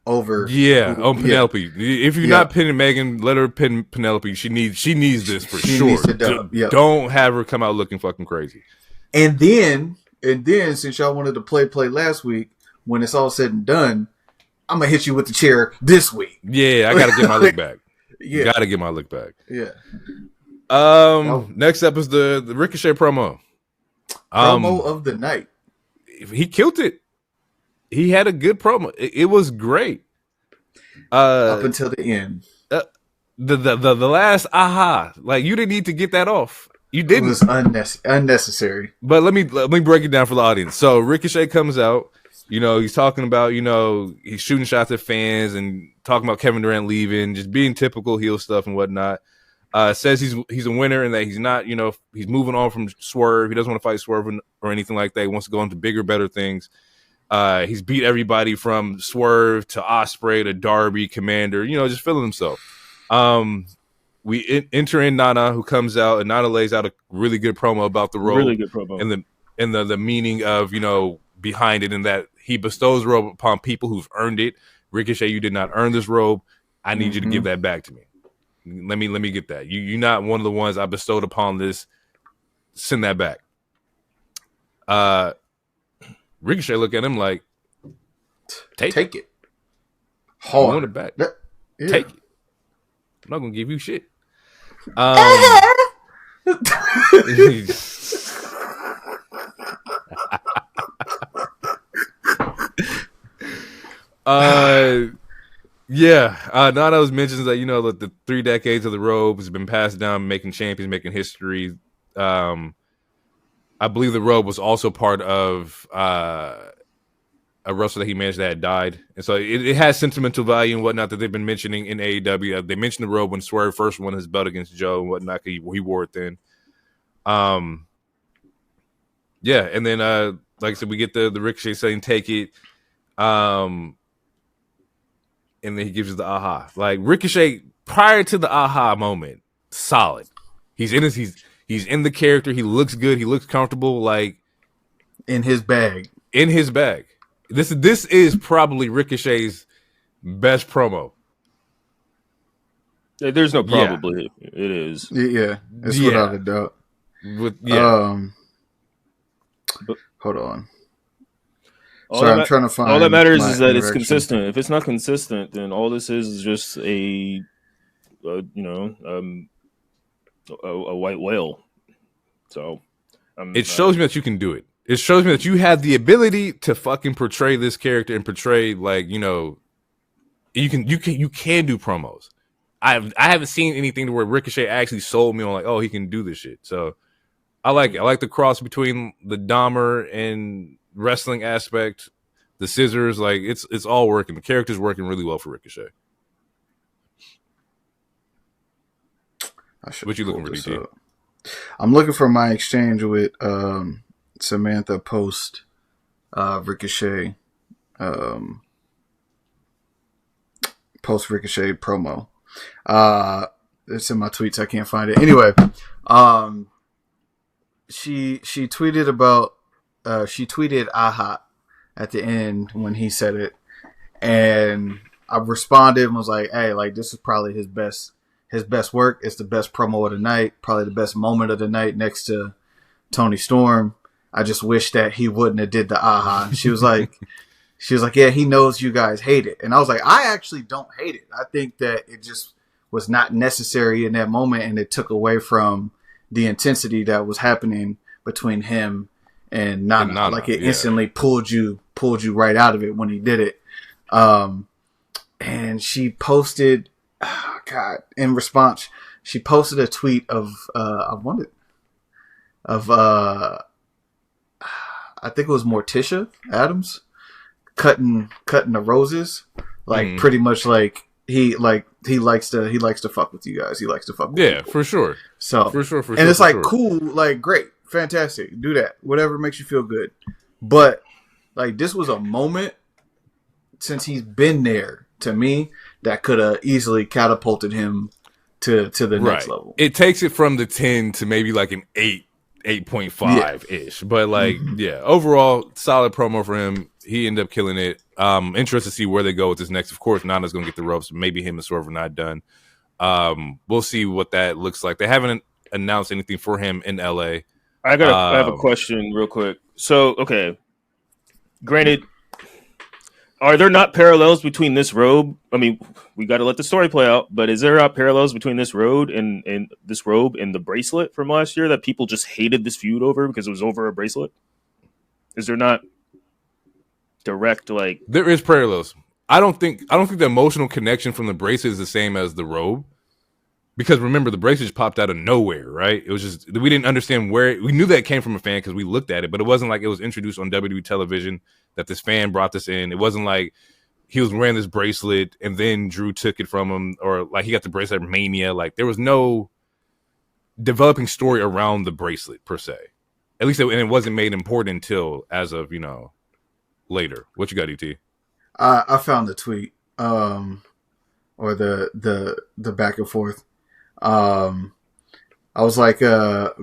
Speaker 3: over.
Speaker 1: On Penelope. If you're not pinning Megan, let her pin Penelope. She needs this for sure.
Speaker 3: Needs to dub.
Speaker 1: Don't have her come out looking fucking crazy.
Speaker 3: And then since y'all wanted to play last week, when it's all said and done, I'm gonna hit you with the chair this week.
Speaker 1: Yeah, I gotta get my look back.
Speaker 3: Yeah,
Speaker 1: gotta get my look back.
Speaker 3: Yeah.
Speaker 1: Next up is the Ricochet promo.
Speaker 3: Promo of the night.
Speaker 1: He killed it. He had a good promo. It was great.
Speaker 3: Up until the end.
Speaker 1: The last aha, like you didn't need to get that off. You didn't.
Speaker 3: It was unnecessary.
Speaker 1: But let me break it down for the audience. So Ricochet comes out. He's talking about, he's shooting shots at fans and talking about Kevin Durant leaving, just being typical heel stuff and whatnot. Says he's a winner and that he's not, he's moving on from Swerve. He doesn't want to fight Swerve or anything like that. He wants to go into bigger, better things. He's beat everybody from Swerve to Ospreay to Darby, Commander, just feeling himself. We enter in Nana, who comes out, and Nana lays out a really good promo about the robe.
Speaker 2: Really good promo.
Speaker 1: And the meaning of, behind it, and that he bestows robe upon people who've earned it. Ricochet, you did not earn this robe. I need you to give that back to me. Let me get that. You're not one of the ones I bestowed upon this. Send that back. Ricochet look at him like, take it.
Speaker 3: Hard.
Speaker 1: I want it back.
Speaker 3: Yeah.
Speaker 1: Take it. I'm not gonna give you shit. Nana was mentions that that the 3 decades of the robe has been passed down, making champions, making history. I believe the robe was also part of a wrestler that he managed that had died, and so it has sentimental value and whatnot that they've been mentioning in AEW. They mentioned the robe when Swerve first won his belt against Joe and whatnot. He wore it then. And then like I said, we get the Ricochet saying "take it," and then he gives us the aha. Like Ricochet, prior to the aha moment, solid. He's in the character. He looks good. He looks comfortable. Like
Speaker 3: in his bag.
Speaker 1: This is probably Ricochet's best promo.
Speaker 2: There's no probably. Yeah. It is.
Speaker 3: Yeah, it's without a doubt. Hold on. I'm trying to find.
Speaker 2: All that matters is that it's consistent. If it's not consistent, then all this is just a white whale. So
Speaker 1: it shows me that you can do it. It shows me that you have the ability to fucking portray this character and portray you can do promos. I haven't seen anything to where Ricochet actually sold me on like, oh, he can do this shit. So I like it. I like the cross between the Dahmer and wrestling aspect, the scissors. Like it's all working. The character's working really well for Ricochet. What you looking for, DT?
Speaker 3: I'm looking for my exchange with Samantha post Ricochet promo. It's in my tweets. I can't find it. Anyway, she tweeted about she tweeted aha at the end when he said it, and I responded and was like, hey, like this is probably his best work. It's the best promo of the night, probably the best moment of the night next to Tony Storm. I just wish that he wouldn't have did the aha. And she was like, yeah, he knows you guys hate it. And I was like, I actually don't hate it. I think that it just was not necessary in that moment, and it took away from the intensity that was happening between him and Nana. Like it instantly pulled you right out of it when he did it. And she posted, in response, she posted a tweet of I think it was Morticia Adams cutting the roses, like pretty much like he likes to fuck with you guys. He likes to fuck with you.
Speaker 1: For sure.
Speaker 3: So
Speaker 1: for sure.
Speaker 3: And it's like cool, like great, fantastic. Do that. Whatever makes you feel good. But like this was a moment since he's been there to me that could have easily catapulted him to the next level.
Speaker 1: It takes it from the 10 to maybe like an 8.5 ish, but like overall solid promo for him. he ended up killing it. Interested to see where they go with this next. Of course, Nana's going to get the ropes. Maybe him and Swerve are not done. We'll see what that looks like. They haven't announced anything for him in LA.
Speaker 2: I have a question real quick. So, okay, granted, are there not parallels between this robe? I mean, we got to let the story play out, but is there not parallels between this robe and the bracelet from last year that people just hated this feud over because it was over a bracelet? Is there not direct like?
Speaker 1: There is parallels. I don't think the emotional connection from the bracelet is the same as the robe. Because remember, the bracelet just popped out of nowhere, right? It was just, we didn't understand where, we knew that it came from a fan because we looked at it, but it wasn't like it was introduced on WWE television that this fan brought this in. It wasn't like he was wearing this bracelet and then Drew took it from him, or like he got the bracelet at Mania. Like there was no developing story around the bracelet per se. At least it wasn't made important until as of, later. What you got, ET?
Speaker 3: I found the tweet, or the back and forth. I was like,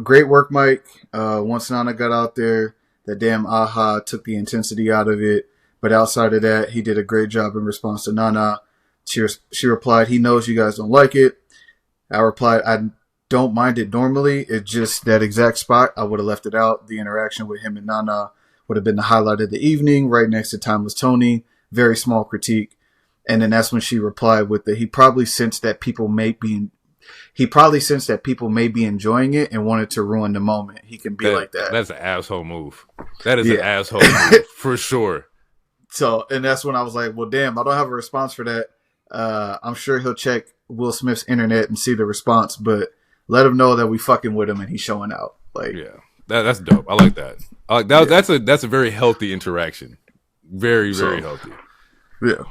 Speaker 3: great work, Mike. Once Nana got out there, that damn aha took the intensity out of it. But outside of that, he did a great job in response to Nana. She replied, he knows you guys don't like it. I replied, I don't mind it normally. It's just that exact spot. I would have left it out. The interaction with him and Nana would have been the highlight of the evening, right next to Timeless Tony. Very small critique. And then that's when she replied with he probably sensed that people may be enjoying it and wanted to ruin the moment. He can be like that.
Speaker 1: That's an asshole move. That is an asshole move for sure.
Speaker 3: So, and that's when I was like, well, damn, I don't have a response for that. I'm sure he'll check Will Smith's internet and see the response, but let him know that we fucking with him and he's showing out. Like,
Speaker 1: yeah, that's dope. I like that. I like that. Yeah. That's a very healthy interaction. Very, very healthy.
Speaker 3: Yeah.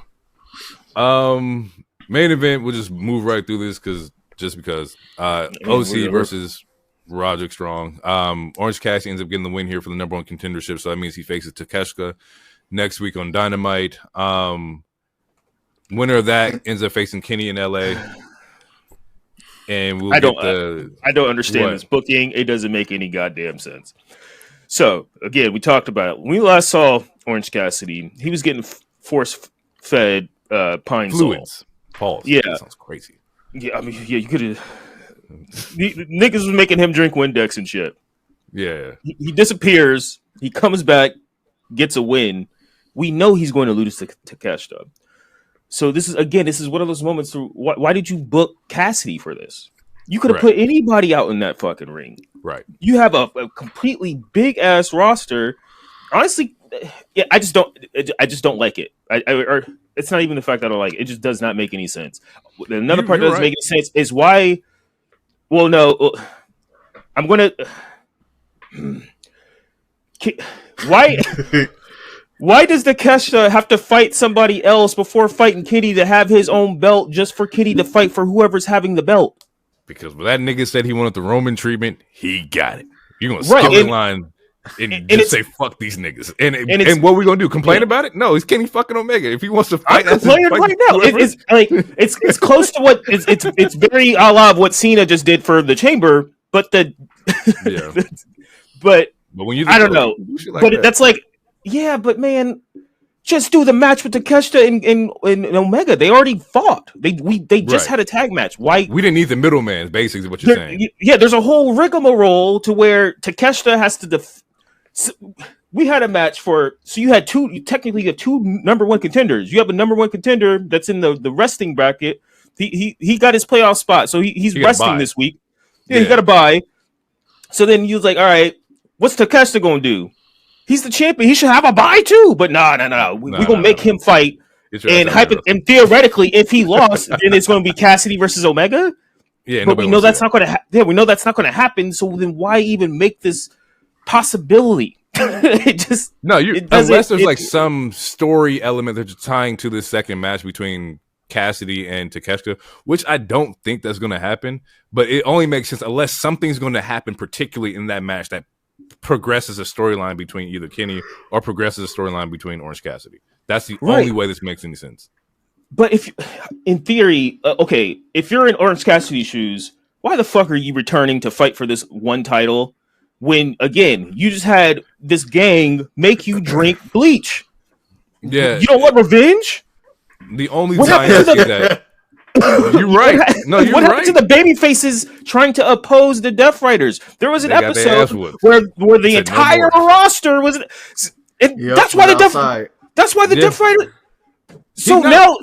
Speaker 1: Main event. We'll just move right through this because OC versus Roderick Strong. Orange Cassidy ends up getting the win here for the number one contendership, so that means he faces Takeshita next week on Dynamite. Winner of that ends up facing Kenny in LA. And I
Speaker 2: don't understand this booking. It doesn't make any goddamn sense. So again, we talked about it. When we last saw Orange Cassidy, he was getting force-fed pine
Speaker 1: fluids. Pause.
Speaker 2: Yeah,
Speaker 1: that sounds crazy.
Speaker 2: Yeah, I mean, yeah, you could have. Niggas was making him drink Windex and shit.
Speaker 1: Yeah,
Speaker 2: he disappears. He comes back, gets a win. We know he's going to lose to Takeshita. So this is one of those moments. Why did you book Cassidy for this? You could have put anybody out in that fucking ring.
Speaker 1: Right.
Speaker 2: You have a completely big ass roster. Honestly, yeah, I just don't like it. Or it's not even the fact that I don't like it. It just does not make any sense. Another part that doesn't make any sense is why. Well, no, I'm gonna. Why? Why does Takeshita have to fight somebody else before fighting Kitty to have his own belt just for Kitty to fight for whoever's having the belt?
Speaker 1: Because when that nigga said he wanted the Roman treatment, he got it. You're going to skip the line and just say, fuck these niggas. And what are we going to do? Complain about it? No, it's Kenny fucking Omega. If he wants to fight,
Speaker 2: I'm complaining right now. It's like it's close to what it's very a la of what Cena just did for the Chamber, but but when you I don't know. But that's like, yeah, but man, just do the match with Takeshita and Omega. They already fought. They just had a tag match. Why
Speaker 1: we didn't need the middleman? Basically, what you're saying.
Speaker 2: Yeah, there's a whole rigmarole to where Takeshita has to. We had a match you had two. You technically have two number one contenders. You have a number one contender that's in the resting bracket. He got his playoff spot, so he's resting this week. Yeah, he got to bye. So then you was like, all right, what's Takeshita gonna do? He's the champion. He should have a bye too. But no. We're going to make him fight. And theoretically, if he lost, then it's going to be Cassidy versus Omega.
Speaker 1: Yeah,
Speaker 2: but we know that's not going to we know that's not going to happen. So then why even make this possibility? Unless
Speaker 1: there's like some story element that you're tying to this second match between Cassidy and Takeshita, which I don't think that's going to happen. But it only makes sense unless something's going to happen, particularly in that match that progresses a storyline between either Kenny or progresses a storyline between Orange Cassidy. That's the only way this makes any sense.
Speaker 2: But if, in theory, if you're in Orange Cassidy's shoes, why the fuck are you returning to fight for this one title when, again, you just had this gang make you drink bleach?
Speaker 1: Yeah.
Speaker 2: You don't want revenge?
Speaker 1: The only
Speaker 2: What
Speaker 1: time
Speaker 2: happened
Speaker 1: I
Speaker 2: to
Speaker 1: see that. You're right. No, you're
Speaker 2: what
Speaker 1: right.
Speaker 2: happened to the baby faces trying to oppose the Death Riders? There was an
Speaker 1: They got their ass
Speaker 2: episode
Speaker 1: whooped.
Speaker 2: where the
Speaker 1: Said no
Speaker 2: entire
Speaker 1: more.
Speaker 2: roster was, and
Speaker 3: Yep,
Speaker 2: that's why the
Speaker 3: outside.
Speaker 2: That's why the
Speaker 1: Yeah.
Speaker 2: Death Rider. So
Speaker 1: He's not-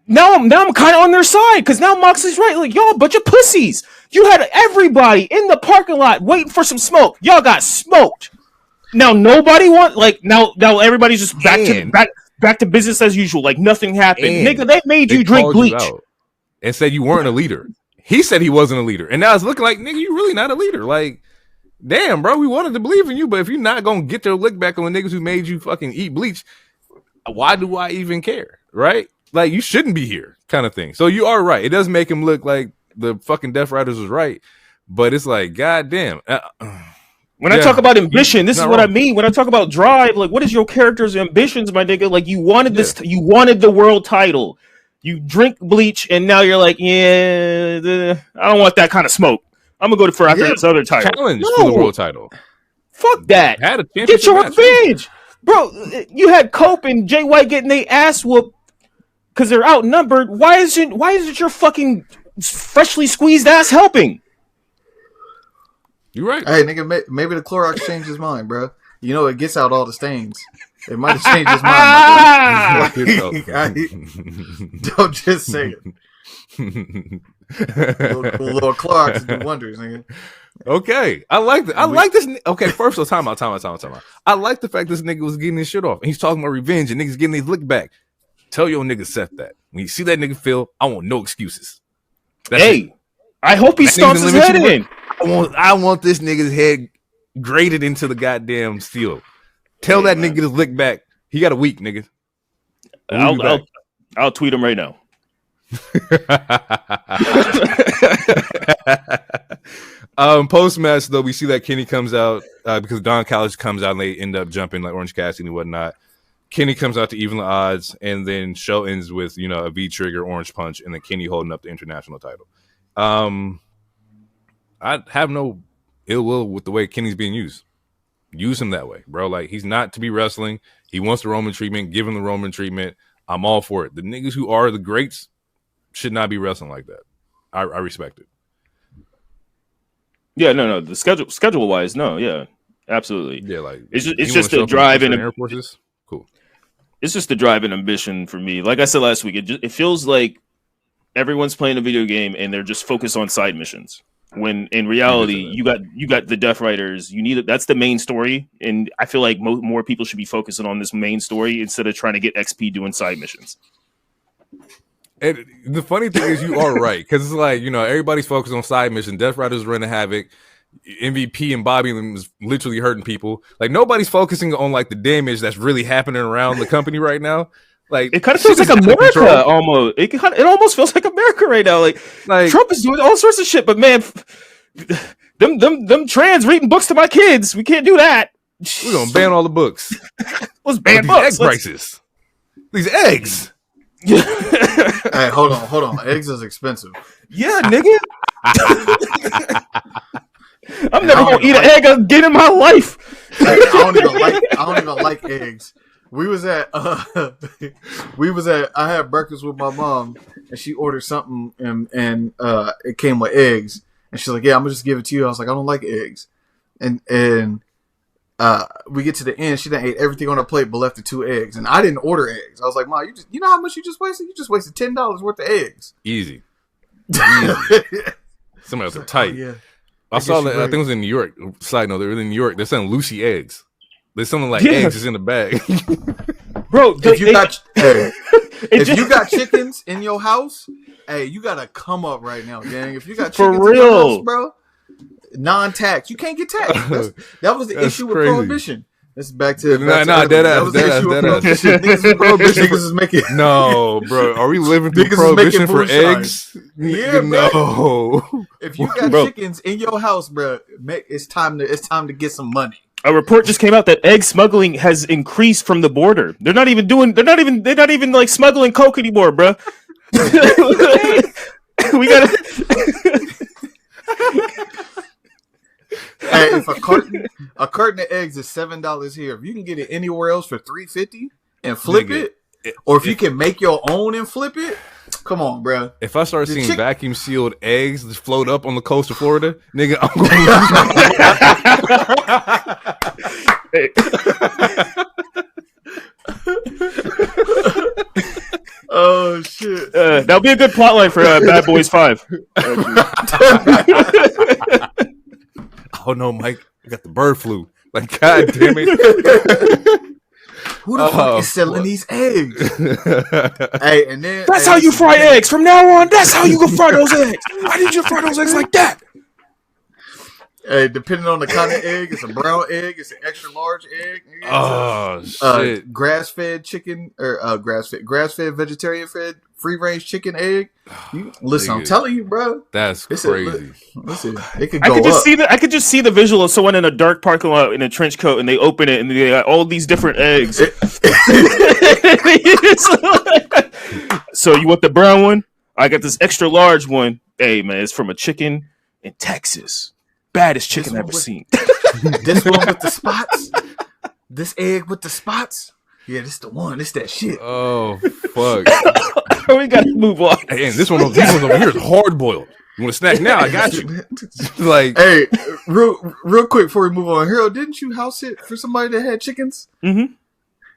Speaker 2: now I'm kind of on their side because now Moxley's right. Like, y'all a bunch of pussies. You had everybody in the parking lot waiting for some smoke. Y'all got smoked. Now nobody now everybody's just back to business as usual. Like nothing happened. Nigga, they made you drink
Speaker 1: called
Speaker 2: bleach.
Speaker 1: you out and said you weren't a leader. He said he wasn't a leader, and now it's looking like, nigga, you really not a leader. Like, damn, bro, we wanted to believe in you, but if you're not gonna get their lick back on the niggas who made you fucking eat bleach, why do I even care? Right? Like, you shouldn't be here, kind of thing. So you are right. It does make him look like the fucking Death Riders was right, but it's like, goddamn.
Speaker 2: When I talk about ambition, this is what
Speaker 1: wrong.
Speaker 2: I mean. When I talk about drive, like, what is your character's ambitions, my nigga? Like, you wanted this, you wanted the world title. You drink bleach, and now you're like, I don't want that kind of smoke. I'm gonna go for after this other title.
Speaker 1: Challenge for the world title.
Speaker 2: Fuck that.
Speaker 1: Had a
Speaker 2: Get your
Speaker 1: match.
Speaker 2: revenge, bro. You had Cope and Jay White getting their ass whooped because they're outnumbered. Why isn't your fucking freshly squeezed ass helping?
Speaker 1: You're right.
Speaker 3: Hey, nigga, maybe the Clorox changed his mind, bro. You know, it gets out all the stains. It might have changed his mind. Don't just say it. Little Clorox do wonders, nigga.
Speaker 1: Okay, I like that. I like this. Okay, first of all, time out. I like the fact this nigga was getting his shit off, and he's talking about revenge, and niggas getting his lick back. Tell your nigga Seth that when you see that nigga Phil, I want no excuses. That's it.
Speaker 2: I hope he stomps his head in.
Speaker 1: I want this nigga's head graded into the goddamn steel. Tell that nigga to lick back. He got a week, nigga.
Speaker 2: I'll tweet him right now.
Speaker 1: Post match though, we see that Kenny comes out because Don Callis comes out and they end up jumping like Orange Cassidy and whatnot. Kenny comes out to even the odds, and then show ends with a V trigger, Orange Punch, and then Kenny holding up the international title. I have no ill will with the way Kenny's being used. Use him that way, bro. Like, he's not to be wrestling. He wants the Roman treatment. Give him the Roman treatment. I'm all for it. The niggas who are the greats should not be wrestling like that. I respect it.
Speaker 2: Yeah, no. The schedule wise, no, yeah, absolutely.
Speaker 1: Yeah, like
Speaker 2: it's just a drive and
Speaker 1: Air Forces. Cool.
Speaker 2: It's just a drive and ambition for me. Like I said last week, it feels like everyone's playing a video game and they're just focused on side missions. When in reality, you got the Death Riders. You need that's the main story, and I feel like more people should be focusing on this main story instead of trying to get XP doing side missions.
Speaker 1: And the funny thing is, you are right, because it's like everybody's focused on side missions. Death Riders running havoc. MVP and Bobby was literally hurting people. Like, nobody's focusing on like the damage that's really happening around the company right now. Like,
Speaker 2: it kind of feels like America almost. It almost feels like America right now. Like Trump is doing all sorts of shit, but man, them trans reading books to my kids. We can't do that.
Speaker 1: We're gonna ban all the books.
Speaker 2: Let's ban books.
Speaker 1: Egg prices. These eggs.
Speaker 3: Hey, hold on. Eggs is expensive.
Speaker 2: Yeah, nigga. I'm never gonna eat an egg again in my life.
Speaker 3: I don't even like eggs. I had breakfast with my mom, and she ordered something, and it came with eggs, and she's like, "Yeah, I'm gonna just give it to you." I was like, "I don't like eggs," and we get to the end. She done ate everything on her plate, but left the 2 eggs, and I didn't order eggs. I was like, "Mom, you know how much you just wasted? You just wasted $10 worth of eggs."
Speaker 1: Easy. Somebody else tight.
Speaker 3: Oh, yeah.
Speaker 1: I saw that. I think it was in New York. Side note, they were in New York. They're selling Lucy eggs. There's something like eggs is in the bag.
Speaker 2: Bro,
Speaker 3: if you got chickens in your house, hey, you gotta come up right now, gang. If you got chickens in your house, bro, non-tax, you can't get taxed. That was the issue with prohibition. This is back to
Speaker 1: dead ass. Prohibition is making no, bro. Are we living through prohibition for eggs?
Speaker 3: Yeah,
Speaker 1: no.
Speaker 3: If you got chickens in your house, bro, it's time to get some money.
Speaker 2: A report just came out that egg smuggling has increased from the border. They're not even like smuggling coke anymore, bro. We gotta.
Speaker 3: Hey, if a carton of eggs is $7 here, if you can get it anywhere else for $3.50, and flip it, or if you can make your own and flip it, come on, bro. If
Speaker 1: I start seeing vacuum sealed eggs that float up on the coast of Florida, nigga, I'm
Speaker 3: going. Oh shit!
Speaker 2: That'll be a good plotline for Bad Boys 5.
Speaker 1: Oh no, Mike! I got the bird flu. Like, god damn it!
Speaker 3: Who the fuck is selling these eggs? Hey, and then
Speaker 2: that's how you fry eggs. From now on, that's how you can fry those eggs. I need you to fry those eggs like that.
Speaker 3: Hey, depending on the kind of egg, it's a brown egg, it's an extra large egg.
Speaker 1: Shit!
Speaker 3: Grass-fed chicken or grass-fed vegetarian fed free range chicken egg. Listen, I'm telling you, bro.
Speaker 1: That's crazy.
Speaker 3: Listen, it could go up.
Speaker 2: I could just see the visual of someone in a dark parking lot in a trench coat, and they open it, and they got all these different eggs. So you want the brown one? I got this extra large one. Hey man, it's from a chicken in Texas. Baddest chicken I've ever seen.
Speaker 3: This one with the spots. This egg with the spots. Yeah, this the one. This that shit.
Speaker 1: Oh fuck.
Speaker 2: We gotta move on.
Speaker 1: Hey, and these ones over here is hard boiled. You want to snack now? I got you. Like,
Speaker 3: hey, real quick before we move on, Harold, didn't you house it for somebody that had chickens?
Speaker 2: Mm-hmm.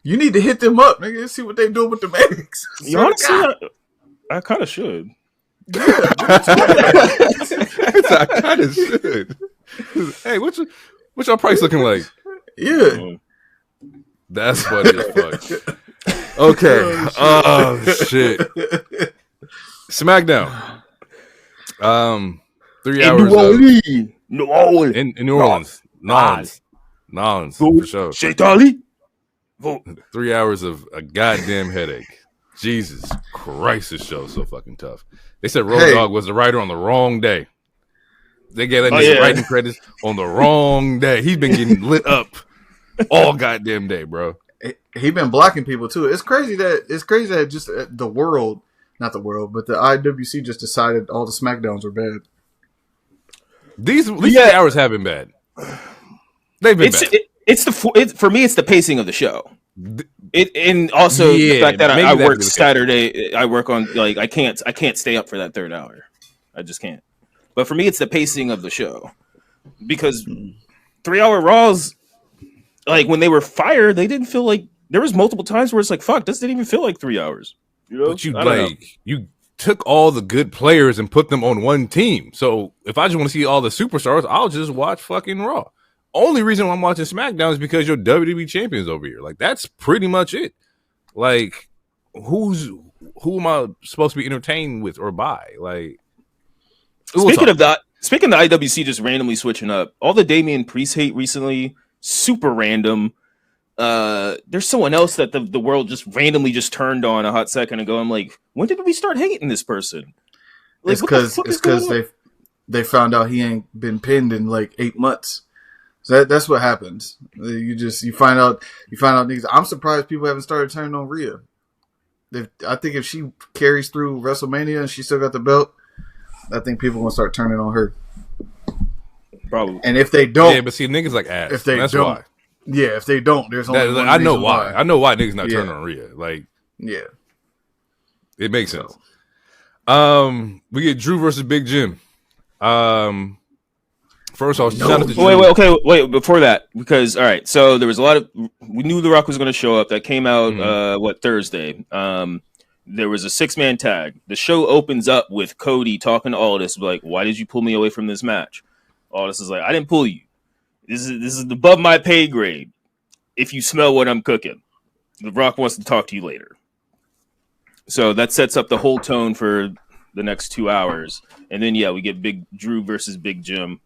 Speaker 3: You need to hit them up, nigga, and see what they doing with the eggs.
Speaker 2: Honestly, I kind of should.
Speaker 3: Yeah,
Speaker 1: I kind of should. Hey, what's your price looking like?
Speaker 3: Yeah.
Speaker 1: That's funny as fuck. Okay. Oh, shit. Smackdown. 3 hours
Speaker 2: New Orleans.
Speaker 1: in New Orleans. Nons, for sure.
Speaker 2: Shaitali.
Speaker 1: 3 hours of a goddamn headache. Jesus Christ, this show is so fucking tough. They said Road Dogg was the writer on the wrong day. They gave that nigga writing credits on the wrong day. He's been getting lit up all goddamn day, bro.
Speaker 3: He been blocking people too. It's crazy that just the world, not the world, but the IWC just decided all the Smackdowns were bad.
Speaker 1: These 3 hours have been bad. They've been bad.
Speaker 2: For me, it's the pacing of the show. And also the fact that I work Saturday. I work on I can't stay up for that third hour. I just can't. But for me, it's the pacing of the show because 3 hour Raws, like when they were fire, they didn't feel like there was multiple times where it's like, fuck, this didn't even feel like 3 hours. You know?
Speaker 1: But you took all the good players and put them on one team. So if I just want to see all the superstars, I'll just watch fucking Raw. Only reason why I'm watching SmackDown is because your WWE Champion's over here. Like, that's pretty much it. Like, who am I supposed to be entertained with or by? Like,
Speaker 2: speaking of the IWC just randomly switching up, all the Damian Priest hate recently, super random. There's someone else that the world just randomly just turned on a hot second ago. I'm like, when did we start hating this person? Like,
Speaker 3: it's because they found out he ain't been pinned in like 8 months. So that's what happens. You find out niggas. I'm surprised people haven't started turning on Rhea. I think if she carries through WrestleMania and she still got the belt, I think people gonna start turning on her.
Speaker 2: Probably.
Speaker 3: And if they don't,
Speaker 1: but see, niggas like ass.
Speaker 3: If they
Speaker 1: that's
Speaker 3: don't,
Speaker 1: why.
Speaker 3: Yeah, if they don't, there's only one
Speaker 1: I know
Speaker 3: reason
Speaker 1: why. I know why niggas not turning on Rhea. Like,
Speaker 3: yeah,
Speaker 1: it makes sense. We get Drew versus Big Jim. First off,
Speaker 2: wait, before that, because all right, so there was a lot of we knew The Rock was going to show up. That came out Thursday. There was a 6-man tag. The show opens up with Cody talking to Aldis, like, "Why did you pull me away from this match?" Aldis is like, "I didn't pull you. This is above my pay grade. If you smell what I'm cooking, The Rock wants to talk to you later." So that sets up the whole tone for the next 2 hours, and then we get Big Drew versus Big Jim.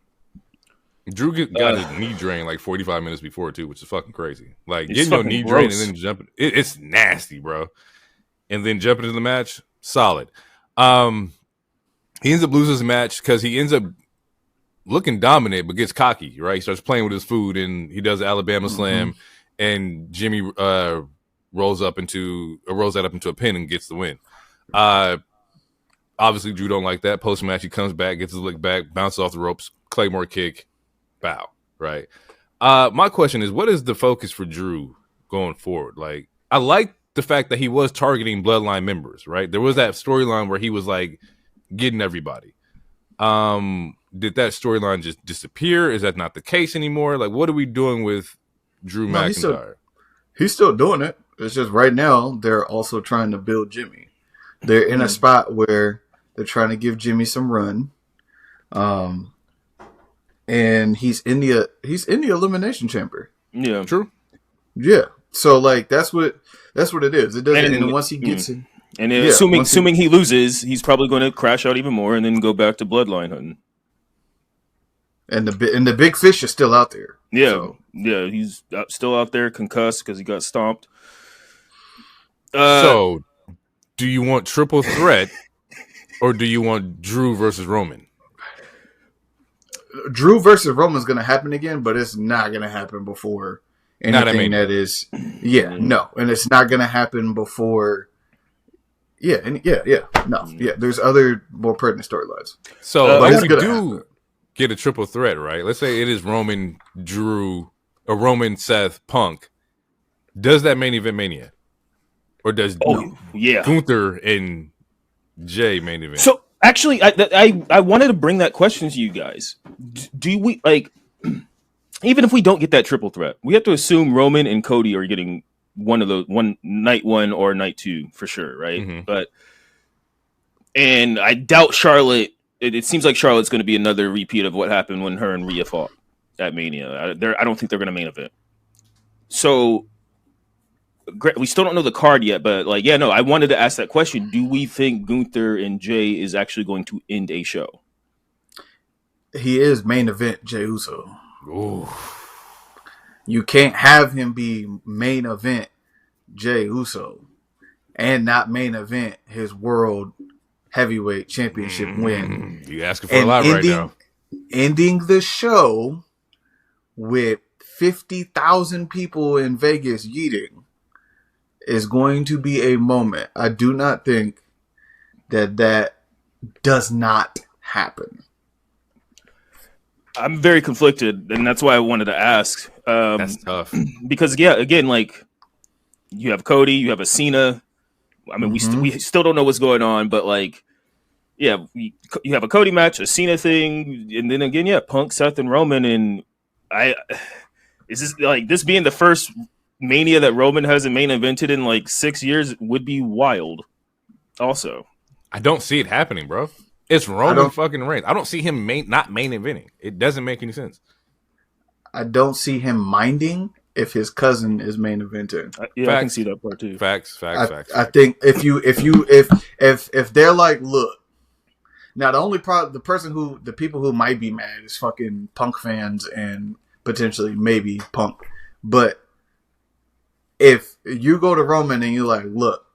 Speaker 1: Drew got his knee drained like 45 minutes before too, which is fucking crazy. Like getting your knee drained and then jumping, it's nasty, bro. And then jumping into the match, solid. He ends up losing his match because he ends up looking dominant, but gets cocky. Right, he starts playing with his food and he does the Alabama Slam, and Jimmy rolls that up into a pin and gets the win. Obviously, Drew don't like that. Post match, he comes back, gets his lick back, bounces off the ropes, Claymore kick. Bow, right? My question is, what is the focus for Drew going forward? Like, I like the fact that he was targeting Bloodline members, right? There was that storyline where he was like getting everybody. Did that storyline just disappear? Is that not the case anymore? Like, what are we doing with Drew McIntyre?
Speaker 3: He's still doing it. It's just right now they're also trying to build Jimmy. They're in a spot where they're trying to give Jimmy some run. And he's in the Elimination Chamber.
Speaker 2: Yeah,
Speaker 1: true.
Speaker 3: Yeah. So like that's what it is. It doesn't. And once he gets in,
Speaker 2: and then assuming he loses, he's probably going to crash out even more and then go back to Bloodline hunting.
Speaker 3: And the big fish is still out there.
Speaker 2: Yeah,
Speaker 3: so.
Speaker 2: Yeah, he's still out there concussed because he got stomped.
Speaker 1: So, do you want triple threat, or do you want Drew versus Roman?
Speaker 3: Drew versus Roman is going to happen again, but it's not going to happen before anything that is. Yeah, no, and it's not going to happen before. Yeah, no. There's other more pertinent storylines.
Speaker 1: So if we do get a triple threat, right? Let's say it is Roman, Drew, or Roman, Seth, Punk. Does that main event Mania, or does Gunther and Jay main event?
Speaker 2: So actually, I wanted to bring that question to you guys. Do we like? Even if we don't get that triple threat, we have to assume Roman and Cody are getting one of those, one night 1 or night 2 for sure, right?
Speaker 1: Mm-hmm.
Speaker 2: And I doubt Charlotte. It seems like Charlotte's going to be another repeat of what happened when her and Rhea fought at Mania. I don't think they're going to main event. So we still don't know the card yet, but I wanted to ask that question. Do we think Gunther and Jay is actually going to end a show?
Speaker 3: He is main event Jey Uso.
Speaker 1: Ooh.
Speaker 3: You can't have him be main event Jey Uso and not main event his world heavyweight championship win.
Speaker 1: You asking for a lot right now.
Speaker 3: Ending the show with 50,000 people in Vegas yeeting is going to be a moment. I do not think that does not happen.
Speaker 2: I'm very conflicted, and that's why I wanted to ask.
Speaker 1: That's tough.
Speaker 2: Because, again, like, you have Cody, you have a Cena. I mean, we still don't know what's going on, but, like, you have a Cody match, a Cena thing, and then again, Punk, Seth, and Roman. And is this, like, this being the first Mania that Roman hasn't main evented in, like, 6 years would be wild, also.
Speaker 1: I don't see it happening, bro. It's Roman fucking Reigns. I don't see him not main eventing. It doesn't make any sense.
Speaker 3: I don't see him minding if his cousin is main eventing.
Speaker 2: I can see that part too.
Speaker 1: Facts.
Speaker 3: I think if they're like, look, now the people who might be mad is fucking Punk fans and potentially maybe Punk. But if you go to Roman and you're like, look,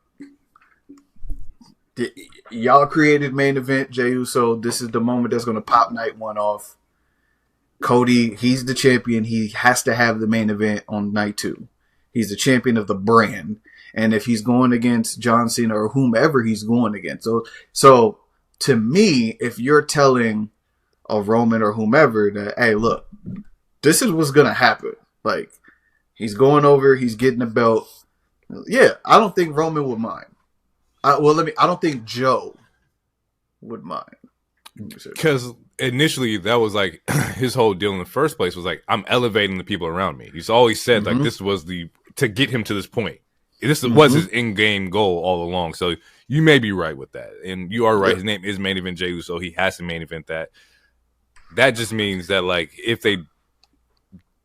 Speaker 3: y'all created main event Jey Uso. This is the moment that's going to pop night 1 off. Cody, he's the champion. He has to have the main event on night 2. He's the champion of the brand. And if he's going against John Cena or whomever he's going against. So to me, if you're telling a Roman or whomever that, hey, look, this is what's going to happen. Like, he's going over, he's getting the belt. Yeah, I don't think Roman would mind. I don't think Joe would mind.
Speaker 1: Because initially that was like his whole deal in the first place was like, I'm elevating the people around me. He's always said like this was to get him to this point. This was his in-game goal all along. So you may be right with that. And you are right. His name is main event Jey Uso. He has to main event that. That just means that like if they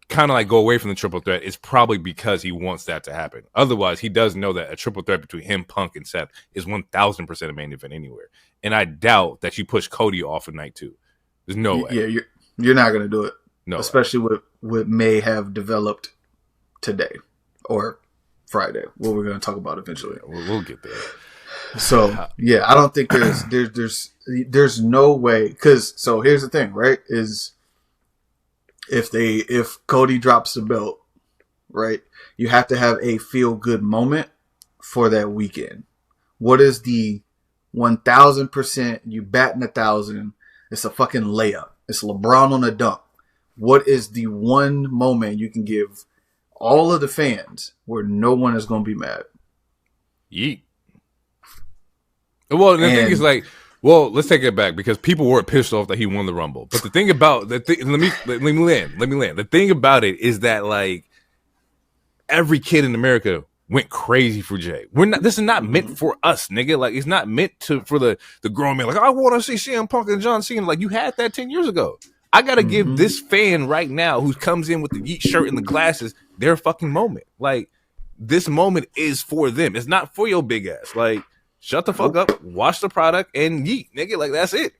Speaker 1: kind of like go away from the triple threat, it's probably because he wants that to happen. Otherwise, he does know that a triple threat between him, Punk, and Seth is 1,000% a main event anywhere. And I doubt that you push Cody off of night 2. There's no way.
Speaker 3: Yeah, you're not going to do it.
Speaker 1: No,
Speaker 3: especially with what may have developed today or Friday, what we're going to talk about eventually.
Speaker 1: We'll get there.
Speaker 3: So yeah, I don't think there's no way. Because so here's the thing, right? Is if Cody drops the belt, right, you have to have a feel good moment for that weekend. What is the 1,000%? You batting 1,000. It's a fucking layup. It's LeBron on a dunk. What is the one moment you can give all of the fans where no one is going to be mad.
Speaker 1: Yeet. Well, the thing is like, let's take it back because people were pissed off that he won the Rumble. But the thing about let me land. The thing about it is that like every kid in America went crazy for Jay. This is not meant for us, nigga. Like it's not meant for the grown man. Like I want to see CM Punk and John Cena. Like you had that 10 years ago. I gotta give this fan right now who comes in with the Yeet shirt and the glasses their fucking moment. Like this moment is for them. It's not for your big ass. Like shut the fuck up, watch the product, and yeet, nigga. Like that's it.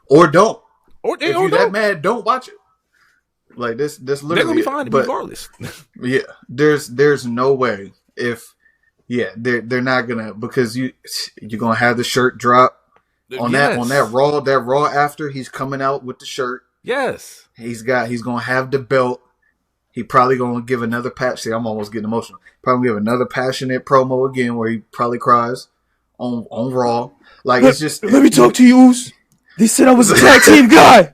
Speaker 3: Or don't.
Speaker 1: Or
Speaker 3: if you're that mad, don't watch it. Like this literally. They're
Speaker 1: gonna be fine regardless.
Speaker 3: Yeah, there's no way they're not gonna because you're gonna have the shirt drop. On that raw after he's coming out with the shirt.
Speaker 1: Yes.
Speaker 3: He's gonna have the belt. He probably gonna give another See, I'm almost getting emotional. Probably give another passionate promo again where he probably cries on Raw. Like it's just
Speaker 2: let me talk to you, Oos. They said I was a tag team guy.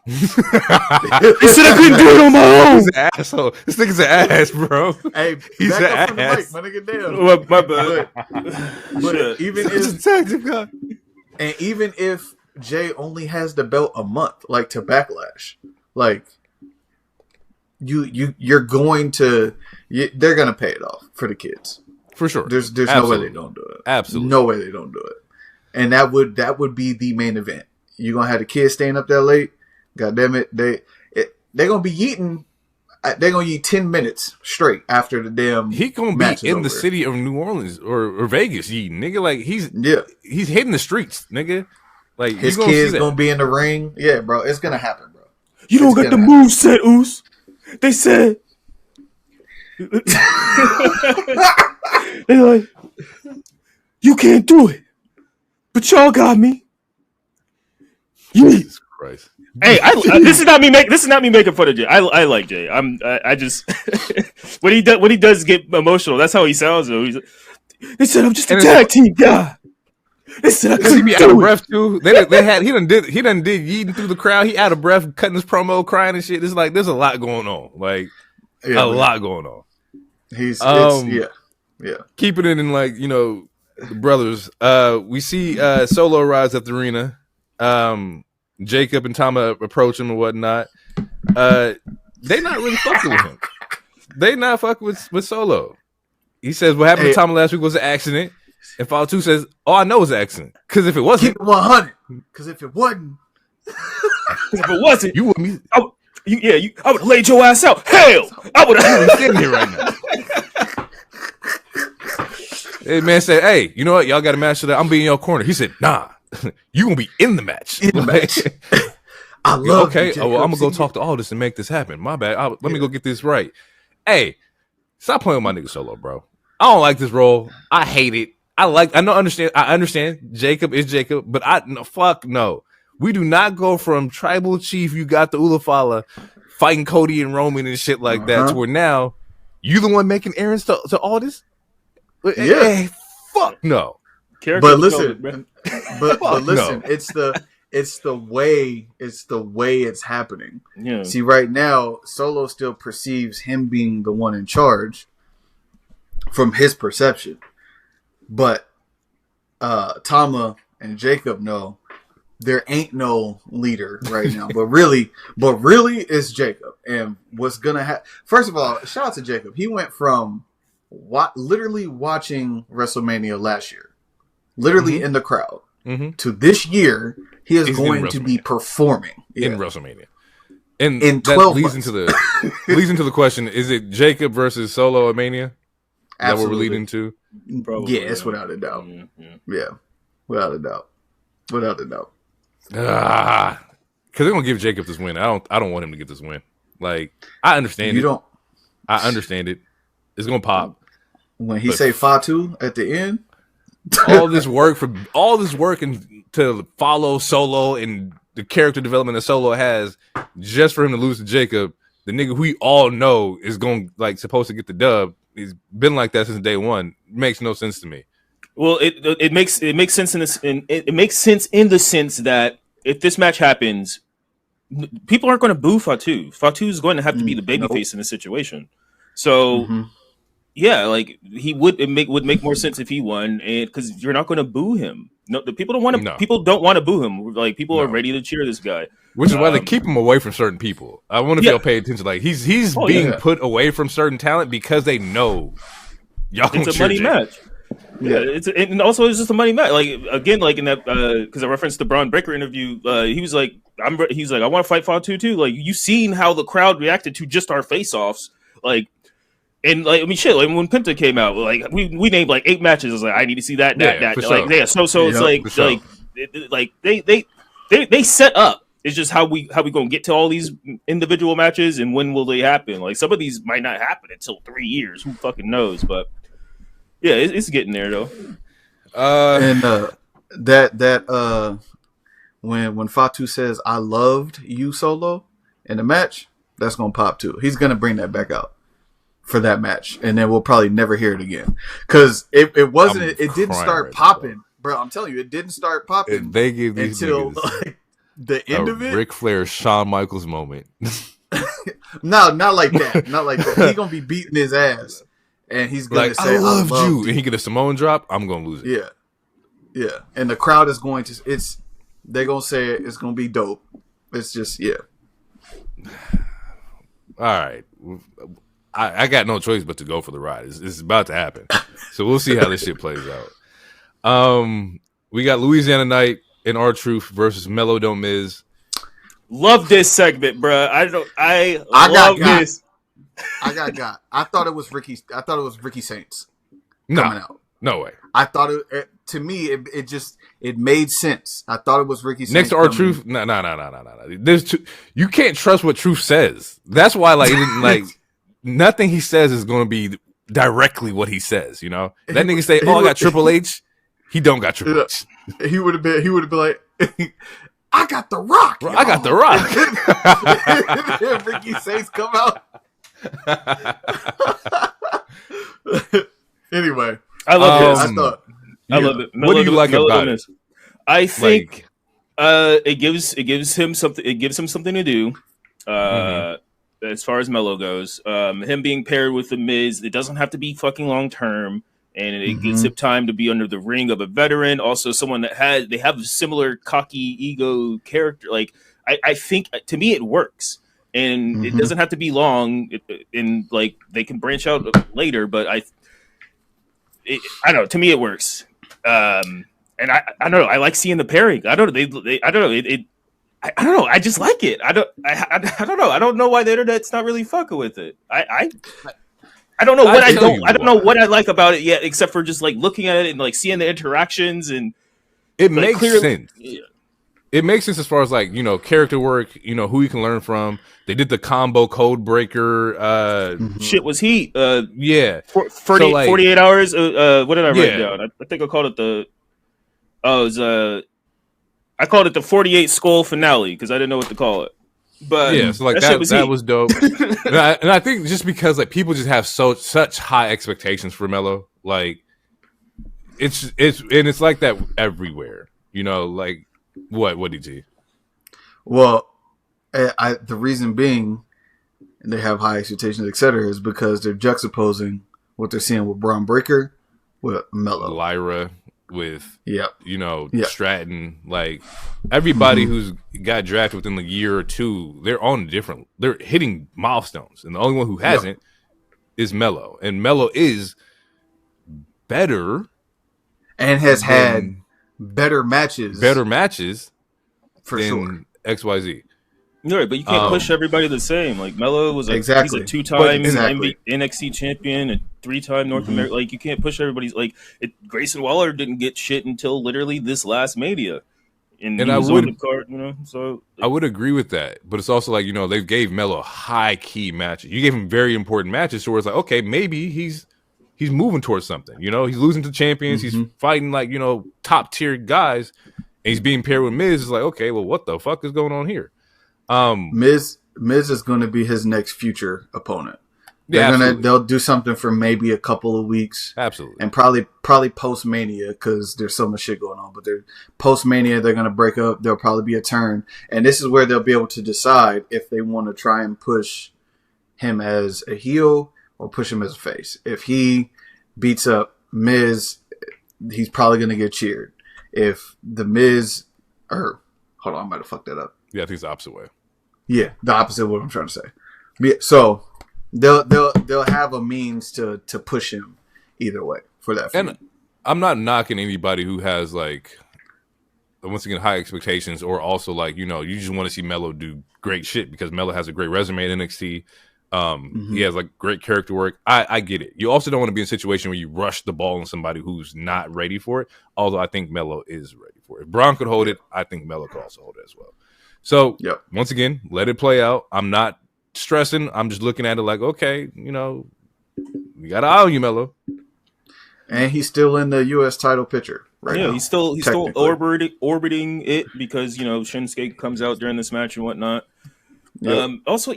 Speaker 2: They said I couldn't do it on my own.
Speaker 1: He's an asshole. This nigga's an ass, bro.
Speaker 3: Hey,
Speaker 1: he's
Speaker 3: back
Speaker 1: an
Speaker 3: up from
Speaker 1: ass.
Speaker 3: the mic, my nigga. Damn.
Speaker 2: My bad.
Speaker 3: But even if
Speaker 1: tag team guy.
Speaker 3: And even if Jay only has the belt a month, like to Backlash, like you're going to, they're gonna pay it off for the kids
Speaker 1: for sure.
Speaker 3: There's no way they don't do it.
Speaker 1: Absolutely,
Speaker 3: no way they don't do it. And that would be the main event. You're gonna have the kids staying up there late. God damn it, they're gonna be eating. They're gonna eat 10 minutes straight after the damn.
Speaker 1: He gonna be in the city of New Orleans or Vegas eating, nigga. Like he's hitting the streets, nigga. Like
Speaker 3: his kids gonna be in the ring. Yeah, bro, it's gonna happen, bro.
Speaker 2: You don't got the move set, Oos. They said they're like, you can't do it, but y'all got me.
Speaker 1: Jesus Christ.
Speaker 2: Hey, this is not me making fun of Jay. I like Jay. I just when he does get emotional, that's how he sounds. Though. They said I'm just a tag team guy. They said I couldn't
Speaker 1: be out of breath too. He done did yeeting through the crowd. He out of breath, cutting his promo, crying and shit. It's like there's a lot going on. Like lot going on.
Speaker 3: He's
Speaker 1: keeping it in like the brothers. We see Solo arrives at the arena. Jacob and Tama approach him and whatnot. They not really fucking with him. They not fucking with Solo. He says what happened to Tama last week was an accident. And Fatu says, "Oh, I know it's an accident. Because if it wasn't,
Speaker 3: keep it 100. Because if it wasn't,
Speaker 2: you would me. I would have laid your ass out. Hell, I would have
Speaker 1: been sitting here right now." Hey, man said, "Hey, you know what? Y'all got a match today. I'm being in your corner." He said, "Nah, you gonna be in the match."
Speaker 3: I love.
Speaker 1: Okay, I'm gonna go talk to Aldis and make this happen. My bad. Let me go get this right. Hey, stop playing with my nigga Solo, bro. I don't like this role. I hate it. I understand. Jacob is Jacob, but fuck no. We do not go from Tribal Chief. You got the Ulafala fighting Cody and Roman and shit like that to where now you the one making errands to Aldis.
Speaker 3: Yeah,
Speaker 1: hey, fuck no.
Speaker 3: But listen, but listen, no. It's the way it's happening.
Speaker 2: Yeah.
Speaker 3: See, right now, Solo still perceives him being the one in charge from his perception. But Tama and Jacob know there ain't no leader right now. but really it's Jacob. And what's gonna happen? First of all, shout out to Jacob. He went from literally watching WrestleMania last year, literally in the crowd, to this year he is going to be performing
Speaker 1: in WrestleMania. And
Speaker 3: in
Speaker 1: that
Speaker 3: 12
Speaker 1: leads
Speaker 3: months.
Speaker 1: leads into the question: is it Jacob versus Solo at Mania?
Speaker 3: Absolutely.
Speaker 1: That what we're leading to?
Speaker 3: Probably, yeah, it's without a doubt. Yeah, without a doubt.
Speaker 1: Because they're gonna give Jacob this win. I don't want him to get this win. Like I understand I understand it. It's gonna pop.
Speaker 3: When he say Fatu at the end,
Speaker 1: all this work and to follow Solo and the character development that Solo has, just for him to lose to Jacob, the nigga who we all know is going supposed to get the dub. He's been like that since day one. It makes no sense to me.
Speaker 2: Well, it makes sense it makes sense in the sense that if this match happens, people aren't going to boo Fatu. Fatu is going to have to be the babyface in this situation. So
Speaker 3: Mm-hmm.
Speaker 2: yeah, like he would make more sense if he won, and because you're not going to boo him. No, the people don't want to.
Speaker 1: No.
Speaker 2: People don't want to boo him. Like people are
Speaker 1: No.
Speaker 2: ready to cheer this guy.
Speaker 1: Which is why they keep him away from certain people. I wonder if
Speaker 2: Yeah.
Speaker 1: y'all pay attention. Like he's being put away from certain talent because they know y'all gonna
Speaker 2: It's a
Speaker 1: cheer
Speaker 2: money
Speaker 1: Jay.
Speaker 2: match. Yeah, and also it's just a money match. Like again, like in that because I referenced the Braun Breaker interview, he was like, I want to fight Fatu too. Like you seen how the crowd reacted to just our face-offs, like. And like I mean, shit. Like when Penta came out, like we named like 8 matches. I was like, I need to see that.
Speaker 1: For
Speaker 2: Like
Speaker 1: sure.
Speaker 2: yeah. So it's like they set up. It's just how we gonna get to all these individual matches and when will they happen? Like some of these might not happen until 3 years. Who fucking knows? But yeah, it's getting there though.
Speaker 3: And when Fatu says I loved you Solo in the match, that's gonna pop too. He's gonna bring that back out for that match, and then we'll probably never hear it again because it didn't start popping, bro. I'm telling you, it didn't start popping.
Speaker 1: They gave these
Speaker 3: until
Speaker 1: niggas
Speaker 3: the end of it.
Speaker 1: Ric Flair, Shawn Michaels moment.
Speaker 3: No, not like that. Not like that. He's gonna be beating his ass, and he's gonna
Speaker 1: Like
Speaker 3: say,
Speaker 1: I loved you,
Speaker 3: you.
Speaker 1: and he get a Samoan drop. I'm gonna lose it.
Speaker 3: Yeah, and the crowd is going to. They're gonna say it's gonna be dope. It's just
Speaker 1: All right. I got no choice but to go for the ride. It's about to happen. So we'll see how this shit plays out. We got Louisiana Knight and R-Truth versus Melo Don't Miz.
Speaker 2: Love this segment, bro. I love this.
Speaker 3: I got. I thought it was Ricky Saints
Speaker 1: No,
Speaker 3: coming out.
Speaker 1: no way.
Speaker 3: I thought it. To me, it made sense. I thought it was Ricky Saints.
Speaker 1: Next to R-Truth, no. There's you can't trust what Truth says. That's why, like, it didn't, like nothing he says is going to be directly what he says. You know, that nigga say, "Oh, I got Triple H." He don't got Triple H.
Speaker 3: He would have been like, "I got the Rock.
Speaker 1: Bro, I got the Rock."
Speaker 3: Ricky Saints come out. Anyway,
Speaker 2: I love this.
Speaker 3: I
Speaker 2: love it.
Speaker 1: What do you like about it?
Speaker 2: I think it gives him something. It gives him something to do. As far as Melo goes, him being paired with the Miz, it doesn't have to be fucking long term, and it gives him time to be under the ring of a veteran. Also, someone that they have a similar cocky ego character. Like I think to me it works, and it doesn't have to be long. And like they can branch out later, but I don't know. To me, it works. And I don't know. I like seeing the pairing. I don't know. I don't know. I don't know. I just like it. I don't know. I don't know why the internet's not really fucking with it. I don't know what I don't know what I like about it yet, except for just like looking at it and like seeing the interactions and
Speaker 1: it
Speaker 2: like,
Speaker 1: makes sense. Yeah. It makes sense as far as like, you know, character work, you know, who you can learn from. They did the combo code breaker.
Speaker 2: Shit was heat.
Speaker 1: Yeah.
Speaker 2: 48 hours. What did I write down? I think I called it I called it the 48 skull finale because I didn't know what to call it. But
Speaker 1: yeah, so like that was dope. and I think just because like people just have such high expectations for Melo, like it's like that everywhere. You know, like what DG?
Speaker 3: Well, the reason being they have high expectations, etc., is because they're juxtaposing what they're seeing with Braun Breaker with Melo,
Speaker 1: Lyra with
Speaker 3: you know
Speaker 1: Stratton, like everybody who's got drafted within the year or two, they're hitting milestones, and the only one who hasn't is Melo, and Melo is better
Speaker 3: and has had better matches
Speaker 1: than
Speaker 3: for sure.
Speaker 1: XYZ.
Speaker 2: Right, but you can't push everybody the same. Like Melo was he's a 2-time NXT champion, a 3-time North America. Like you can't push everybody's Grayson Waller didn't get shit until literally this last Mania, and he was on the card, you know. So
Speaker 1: I would agree with that, but it's also like, you know, they gave Melo high key matches. You gave him very important matches, so where it's like, okay, maybe he's moving towards something. You know, he's losing to champions, he's fighting like, you know, top tier guys, and he's being paired with Miz. It's like, okay, well, what the fuck is going on here?
Speaker 3: Miz is going to be his next future opponent. They'll do something for maybe a couple of weeks,
Speaker 1: absolutely,
Speaker 3: and probably post Mania because there's so much shit going on. But they're post Mania, they're going to break up. There'll probably be a turn, and this is where they'll be able to decide if they want to try and push him as a heel or push him as a face. If he beats up Miz, he's probably going to get cheered. If the Miz, or hold on, I might have fucked that up.
Speaker 1: Yeah, I think it's the opposite way.
Speaker 3: Yeah, the opposite of what I'm trying to say. Yeah, so they'll have a means to push him either way for that feud.
Speaker 1: And I'm not knocking anybody who has like, once again, high expectations, or also like, you just want to see Melo do great shit because Melo has a great resume in NXT. He has like great character work. I get it. You also don't want to be in a situation where you rush the ball on somebody who's not ready for it. Although I think Melo is ready for it. If Braun could hold it, I think Melo could also hold it as well. So once again, let it play out. I'm not stressing. I'm just looking at it like, okay, we got to eye on you, Melo.
Speaker 3: And he's still in the U.S. title picture right now.
Speaker 2: He's still orbiting it because Shinsuke comes out during this match and whatnot. Yep. Also,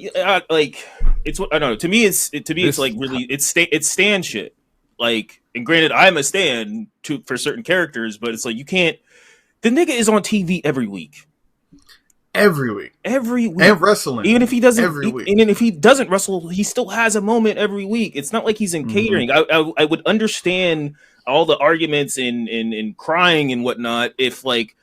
Speaker 2: like it's what I don't know. To me, it's like really it's stan shit. Like, and granted, I'm a stan for certain characters, but it's like you can't. The nigga is on TV every week.
Speaker 3: Every week,
Speaker 2: and
Speaker 3: wrestling.
Speaker 2: Even if he doesn't,
Speaker 3: every week.
Speaker 2: And if he doesn't wrestle, he still has a moment every week. It's not like he's in catering. I would understand all the arguments and crying and whatnot if like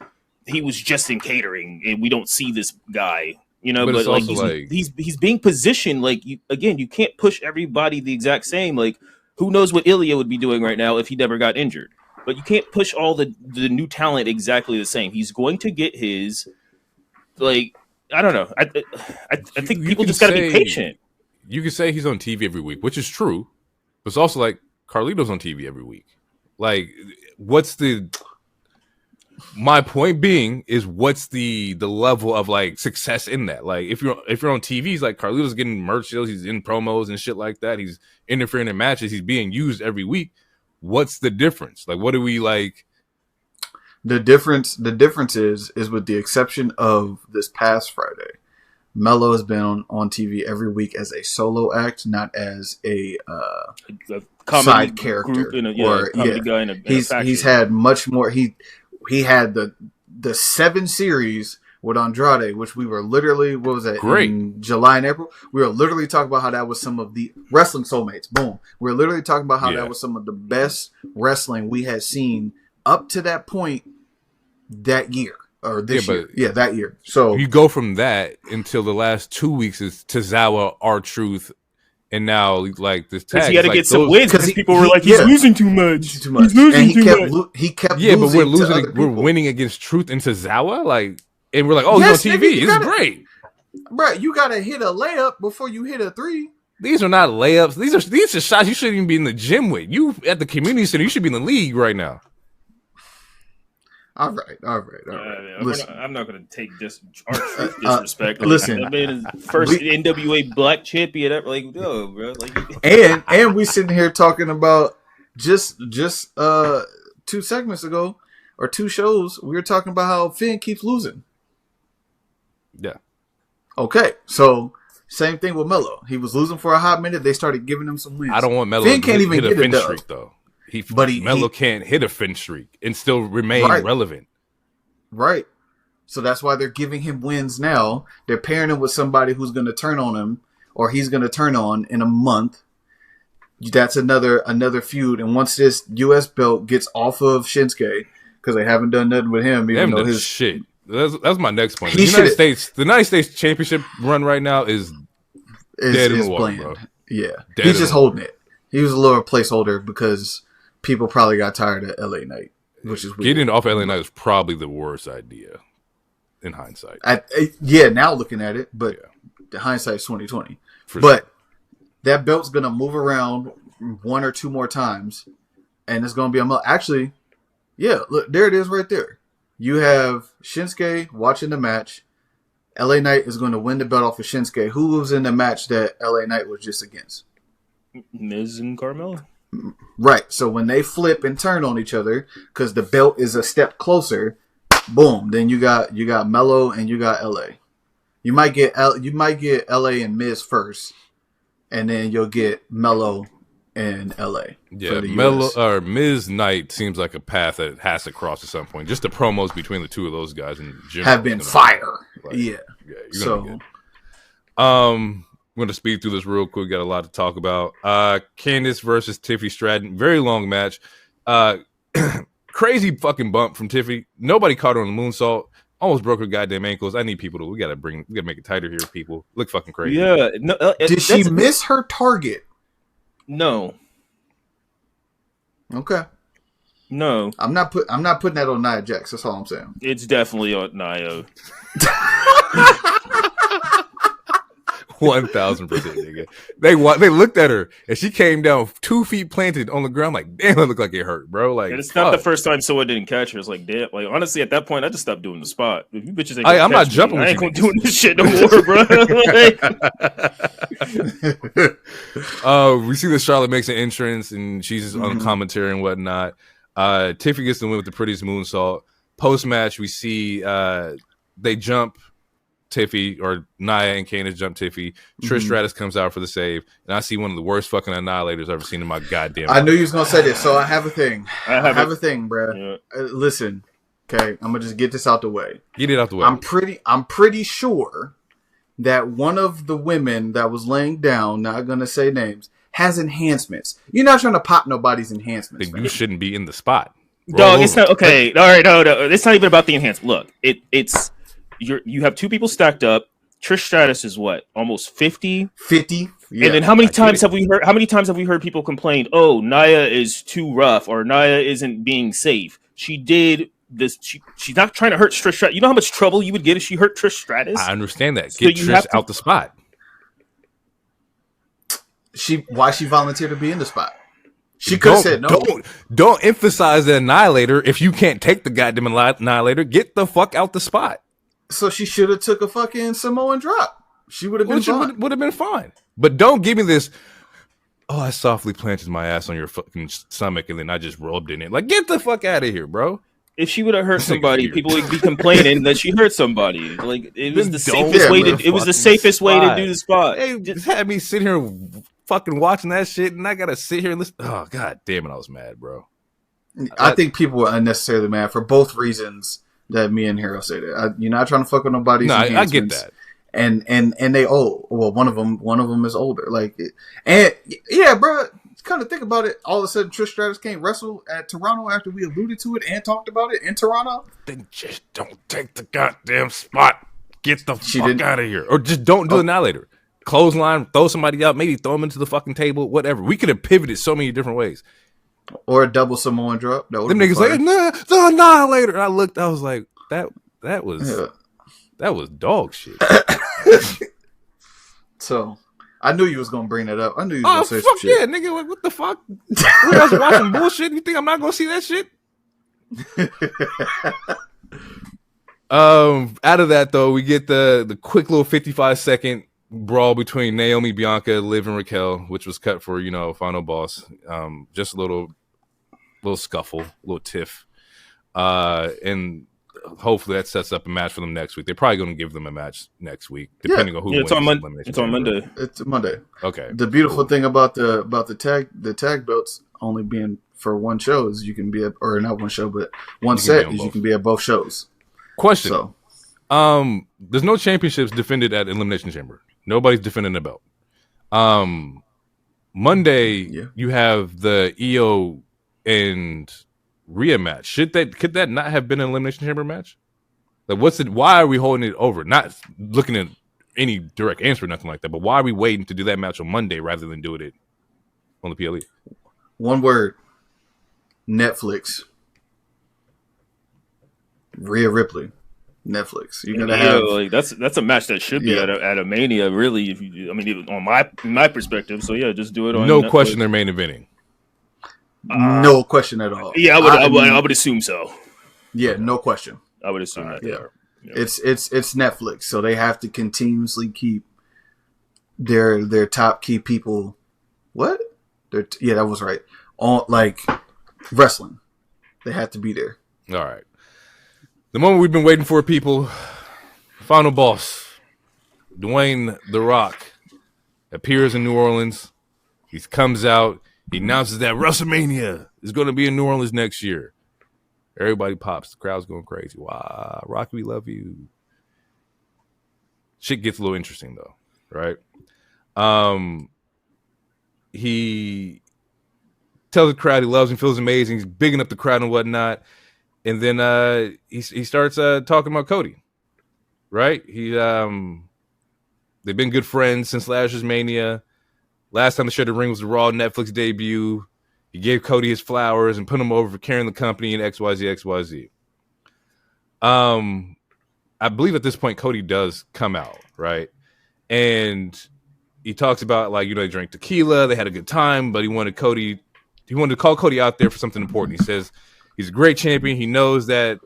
Speaker 2: he was just in catering and we don't see this guy, But like he's being positioned like you can't push everybody the exact same. Like who knows what Ilya would be doing right now if he never got injured? But you can't push all the new talent exactly the same. He's going to get his. Like, I don't know. I think people just got to be patient.
Speaker 1: You could say he's on TV every week, which is true. But it's also like Carlito's on TV every week. Like, my point being is what's the level of like success in that? Like, if you're on TV, he's like Carlito's getting merch deals, he's in promos and shit like that. He's interfering in matches. He's being used every week. What's the difference? Like, what do we like?
Speaker 3: The difference is with the exception of this past Friday, Melo has been on TV every week as a solo act, not as a side character
Speaker 2: guy in a
Speaker 3: he's had much more. He had the 7 series with Andrade, which we were literally
Speaker 1: great
Speaker 3: in July and April. We were literally talking about how that was some of the wrestling soulmates. Boom, we were literally talking about how that was some of the best wrestling we had seen up to that point. That year or this year, that year. So
Speaker 1: you go from that until the last 2 weeks is Tozawa, R-Truth, and now like this tag.
Speaker 2: He had to get some wins because people were like, he's losing too much. He's
Speaker 3: losing and he kept
Speaker 1: but we're losing. We're winning against Truth and Tozawa, like, and we're like, oh, he's on TV. It's great,
Speaker 3: bro. You gotta hit a layup before you hit a 3.
Speaker 1: These are not layups. These are shots you shouldn't even be in the gym with. You at the community center. You should be in the league right now.
Speaker 3: All right.
Speaker 2: I'm not going to take disrespect.
Speaker 3: Listen,
Speaker 2: I mean, first NWA Black Champion. Like, no, bro. Like,
Speaker 3: and we sitting here talking about just 2 segments ago or 2 shows. We were talking about how Finn keeps losing.
Speaker 1: Yeah.
Speaker 3: Okay, so same thing with Melo. He was losing for a hot minute. They started giving him some wins.
Speaker 1: I don't want Melo
Speaker 3: Finn can't even
Speaker 1: hit
Speaker 3: get
Speaker 1: a Finn
Speaker 3: it
Speaker 1: streak though. Melo can't hit a Finn streak and still remain relevant.
Speaker 3: Right. So that's why they're giving him wins now. They're pairing him with somebody who's going to turn on him, or he's going to turn on in a month. That's another feud. And once this U.S. belt gets off of Shinsuke, because they haven't done nothing with him, even though his
Speaker 1: shit. That's my next point. The United States Championship run right now is dead in the water, bro.
Speaker 3: Yeah, he's just holding it. He was a little placeholder because people probably got tired of LA Knight, which is weird.
Speaker 1: Getting off LA Knight is probably the worst idea in hindsight.
Speaker 3: Now looking at it, but the hindsight is 2020. But that belt's gonna move around 1 or 2 more times, and it's gonna be actually, look, there it is right there. You have Shinsuke watching the match. LA Knight is going to win the belt off of Shinsuke. Who was in the match that LA Knight was just against?
Speaker 2: Miz and Carmella.
Speaker 3: Right. So when they flip and turn on each other, because the belt is a step closer, boom. Then you got Melo and you got LA. You might get LA and Miz first, and then you'll get Melo and LA.
Speaker 1: Yeah, Melo or Miz Knight seems like a path that has to cross at some point. Just the promos between the two of those guys in general
Speaker 3: have been fire. You're
Speaker 1: gonna be good. going to speed through this real quick. Got a lot to talk about. Candice versus Tiffany Stratton. Very long match. Crazy fucking bump from Tiffany. Nobody caught her on the moonsault. Almost broke her goddamn ankles. I need people to. We gotta make it tighter here, people. Look fucking crazy.
Speaker 2: Yeah. No,
Speaker 3: Did she miss her target?
Speaker 2: No.
Speaker 3: Okay.
Speaker 2: No.
Speaker 3: I'm not putting that on Nia Jax. That's all I'm saying.
Speaker 2: It's definitely on Nia.
Speaker 1: 1000%, nigga. They looked at her and she came down 2 feet planted on the ground. Like, damn, it looked like it hurt, bro. Like,
Speaker 2: and it's not the first time someone didn't catch her. It's like, damn. Like, honestly, at that point, I just stopped doing the spot. If you bitches ain't
Speaker 1: I'm not jumping.
Speaker 2: I ain't gonna doing this shit no more, bro.
Speaker 1: We see that Charlotte makes an entrance and she's on commentary and whatnot. Tiffany gets the win with the prettiest moonsault. Post match, we see they jump Tiffy, or Nia and Candice jump Tiffy. Trish Stratus comes out for the save, and I see one of the worst fucking annihilators I've ever seen in my goddamn life.
Speaker 3: I knew you was gonna say this, so I have a thing. I have a thing, bro. Yeah. Listen, okay, I'm gonna just get this out the way.
Speaker 1: Get it out the way.
Speaker 3: I'm pretty sure that one of the women that was laying down, not gonna say names, has enhancements. You're not trying to pop nobody's enhancements.
Speaker 1: Then you shouldn't be in the spot.
Speaker 2: Dog, it's not okay. All right, no, it's not even about the enhancement. Look, it's. You have 2 people stacked up. Trish Stratus is what, almost 50?
Speaker 3: 50. Yeah.
Speaker 2: And then how many times have we heard people complain, "Oh, Nia is too rough," or "Nia isn't being safe"? She did this. She's not trying to hurt Trish Stratus. You know how much trouble you would get if she hurt Trish Stratus?
Speaker 1: I understand that. Get Trish out the spot.
Speaker 3: Why she volunteered to be in the spot? She could have said no.
Speaker 1: Don't emphasize the annihilator if you can't take the goddamn annihilator. Get the fuck out the spot.
Speaker 3: So she should have took a fucking Samoan drop. She would have been fine.
Speaker 1: Would have been fine. But don't give me this. Oh, I softly planted my ass on your fucking stomach and then I just rubbed in it. Like, get the fuck out of here, bro.
Speaker 2: If she would have hurt somebody, people would be complaining that she hurt somebody. Like, it was the safest way to. It was the safest way to do the spot.
Speaker 1: They just had me sit here fucking watching that shit, and I gotta sit here and listen. Oh, god damn it, I was mad, bro.
Speaker 3: I think people were unnecessarily mad for both reasons that me and Hero say that. You're not trying to fuck with nobody's.
Speaker 1: No, I get that.
Speaker 3: And they old. Well, one of them is older. Like, and yeah, bro. Kind of think about it. All of a sudden, Trish Stratus can't wrestle at Toronto after we alluded to it and talked about it in Toronto.
Speaker 1: Then just don't take the goddamn spot. Get the fuck out of here, or just don't do annihilator. Clothesline, throw somebody out, maybe throw them into the fucking table, whatever. We could have pivoted so many different ways.
Speaker 3: Or a double Samoan drop.
Speaker 1: Them niggas like, nah, the annihilator. And I looked, I was like, that was dog shit.
Speaker 3: So I knew you was gonna bring that up. I knew you was gonna say some shit.
Speaker 1: Yeah, nigga, like, what the fuck? We else watching bullshit? You think I'm not gonna see that shit? Out of that though, we get the quick little 55-second brawl between Naomi, Bianca, Liv, and Raquel, which was cut for, final boss. Just a little scuffle, a little tiff. And hopefully that sets up a match for them next week. They're probably going to give them a match next week, depending on who wins.
Speaker 2: It's on Monday.
Speaker 3: It's Monday.
Speaker 1: Okay.
Speaker 3: The beautiful thing about the tag belts only being for one show is you can be or not one show, but one set is you can be at both shows.
Speaker 1: Question. So, there's no championships defended at Elimination Chamber. Nobody's defending the belt. Monday, you have the Io and Rhea match. Could that not have been an Elimination Chamber match? Like, why are we holding it over? Not looking at any direct answer or nothing like that, but why are we waiting to do that match on Monday rather than doing it on the PLE?
Speaker 3: One word. Netflix. Rhea Ripley. Netflix. You're gonna have
Speaker 2: like that's a match that should be at a Mania. Really, even on my perspective. So yeah, just do it on.
Speaker 1: No
Speaker 2: Netflix.
Speaker 1: Question, they're main eventing.
Speaker 3: No question at all.
Speaker 2: Yeah, I would assume so.
Speaker 3: Yeah, no question.
Speaker 2: I would assume that.
Speaker 3: Yeah. It's Netflix, so they have to continuously keep their top key people. What? That was right. On like wrestling, they have to be there.
Speaker 1: All right. The moment we've been waiting for, people. Final boss, Dwayne The Rock, appears in New Orleans. He comes out. He announces that WrestleMania is going to be in New Orleans next year. Everybody pops. The crowd's going crazy. Wow, Rocky, we love you. Shit gets a little interesting, though, right? He tells the crowd he loves him, feels amazing. He's bigging up the crowd and whatnot. And then he starts talking about Cody. Right? They've been good friends since last year's Mania. Last time they shared the ring was the Raw Netflix debut. He gave Cody his flowers and put him over for carrying the company in XYZ. I believe at this point Cody does come out, right? And he talks about, like, they drank tequila, they had a good time, but he wanted to call Cody out there for something important. He says he's a great champion. He knows that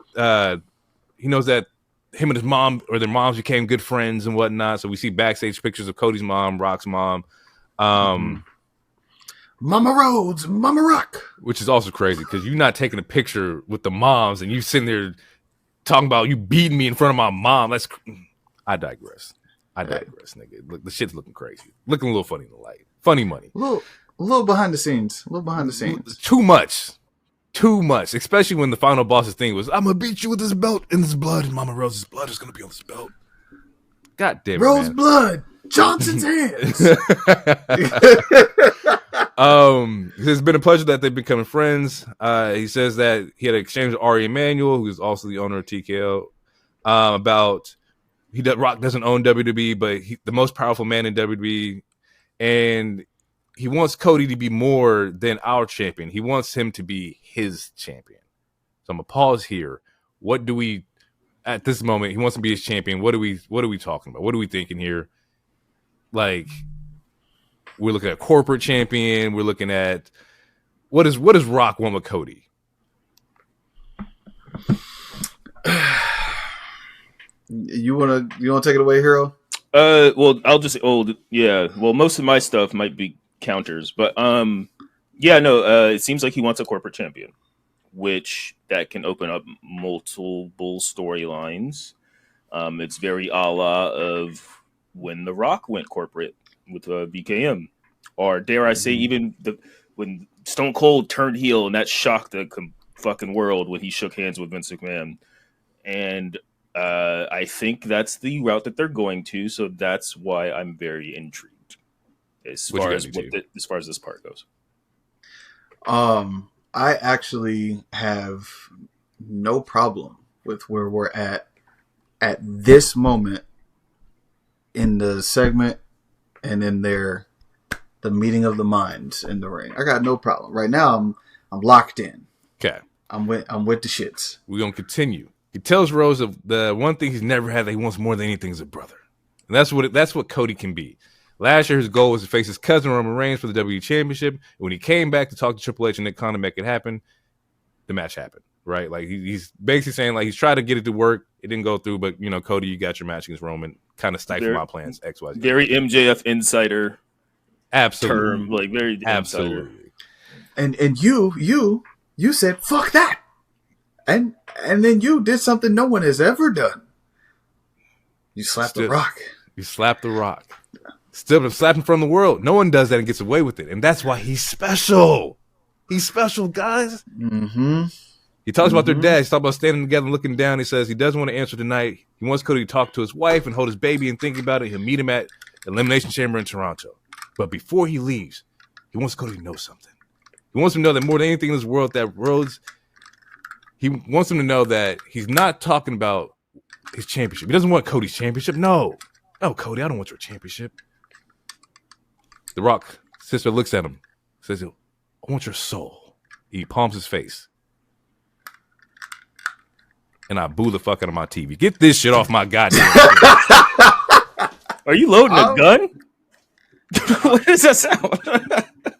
Speaker 1: him and his mom, or their moms, became good friends and whatnot. So we see backstage pictures of Cody's mom, Rock's mom.
Speaker 3: Mama Rhodes, Mama Rock.
Speaker 1: Which is also crazy because you're not taking a picture with the moms and you sitting there talking about you beating me in front of my mom. I digress, nigga. Look, the shit's looking crazy. Looking a little funny in the light. Funny money.
Speaker 3: A little behind the scenes.
Speaker 1: Too much. Especially when the final boss's thing was, I'm going to beat you with this belt and this blood. And Mama Rose's blood is going to be on this belt. God damn it,
Speaker 3: Rose
Speaker 1: man.
Speaker 3: blood. Johnson's hands.
Speaker 1: It's been a pleasure that they've become friends. He says that he had an exchange with Ari Emanuel, who's also the owner of TKO, about Rock doesn't own WWE, but the most powerful man in WWE, and he wants Cody to be more than our champion. He wants him to be his champion. So I'm gonna pause here. What do we, at this moment, he wants to be his champion. What are we talking about? What are we thinking here? Like, we're looking at corporate champion. We're looking at what does Rock want with Cody?
Speaker 3: You wanna take it away, Hero?
Speaker 2: Well, I'll just well, most of my stuff might be counters, but it seems like he wants a corporate champion, which that can open up multiple storylines. It's very a la of when The Rock went corporate with VKM, or dare I say, even when Stone Cold turned heel, and that shocked the fucking world when he shook hands with Vince McMahon. And I think that's the route that they're going to, so that's why I'm very intrigued as far as this part goes.
Speaker 3: I actually have no problem with where we're at this moment in the segment and in the meeting of the minds in the ring. I got no problem. Right now I'm locked in.
Speaker 1: Okay.
Speaker 3: I'm with the shits.
Speaker 1: We're gonna continue. He tells Rose of the one thing he's never had that he wants more than anything is a brother. And that's what Cody can be. Last year his goal was to face his cousin Roman Reigns for the WWE Championship. And when he came back to talk to Triple H and Nick Khan to make it happen, the match happened. Right? Like he's basically saying, like, he's tried to get it to work. It didn't go through, but Cody, you got your match against Roman. Kind of stifled my plans. XYZ.
Speaker 2: Very MJF insider.
Speaker 1: Absolutely.
Speaker 2: Term, like very
Speaker 1: absolutely.
Speaker 2: Insider.
Speaker 3: And you said fuck that, and then you did something no one has ever done. You slapped the Rock.
Speaker 1: You slapped the Rock. Still slapping from the world. No one does that and gets away with it, and that's why he's special. He's special, guys.
Speaker 3: Mm-hmm.
Speaker 1: He talks about their dads. He talks about standing together and looking down. He says he doesn't want to answer tonight. He wants Cody to talk to his wife and hold his baby and think about it. He'll meet him at Elimination Chamber in Toronto. But before he leaves, he wants Cody to know something. He wants him to know that more than anything in this world, that Rhodes, he wants him to know that he's not talking about his championship. He doesn't want Cody's championship. No, Cody, I don't want your championship. The Rock sister looks at him, says, I want your soul. He palms his face. And I boo the fuck out of my TV. Get this shit off my goddamn TV.
Speaker 2: Are you loading a gun? What does that sound?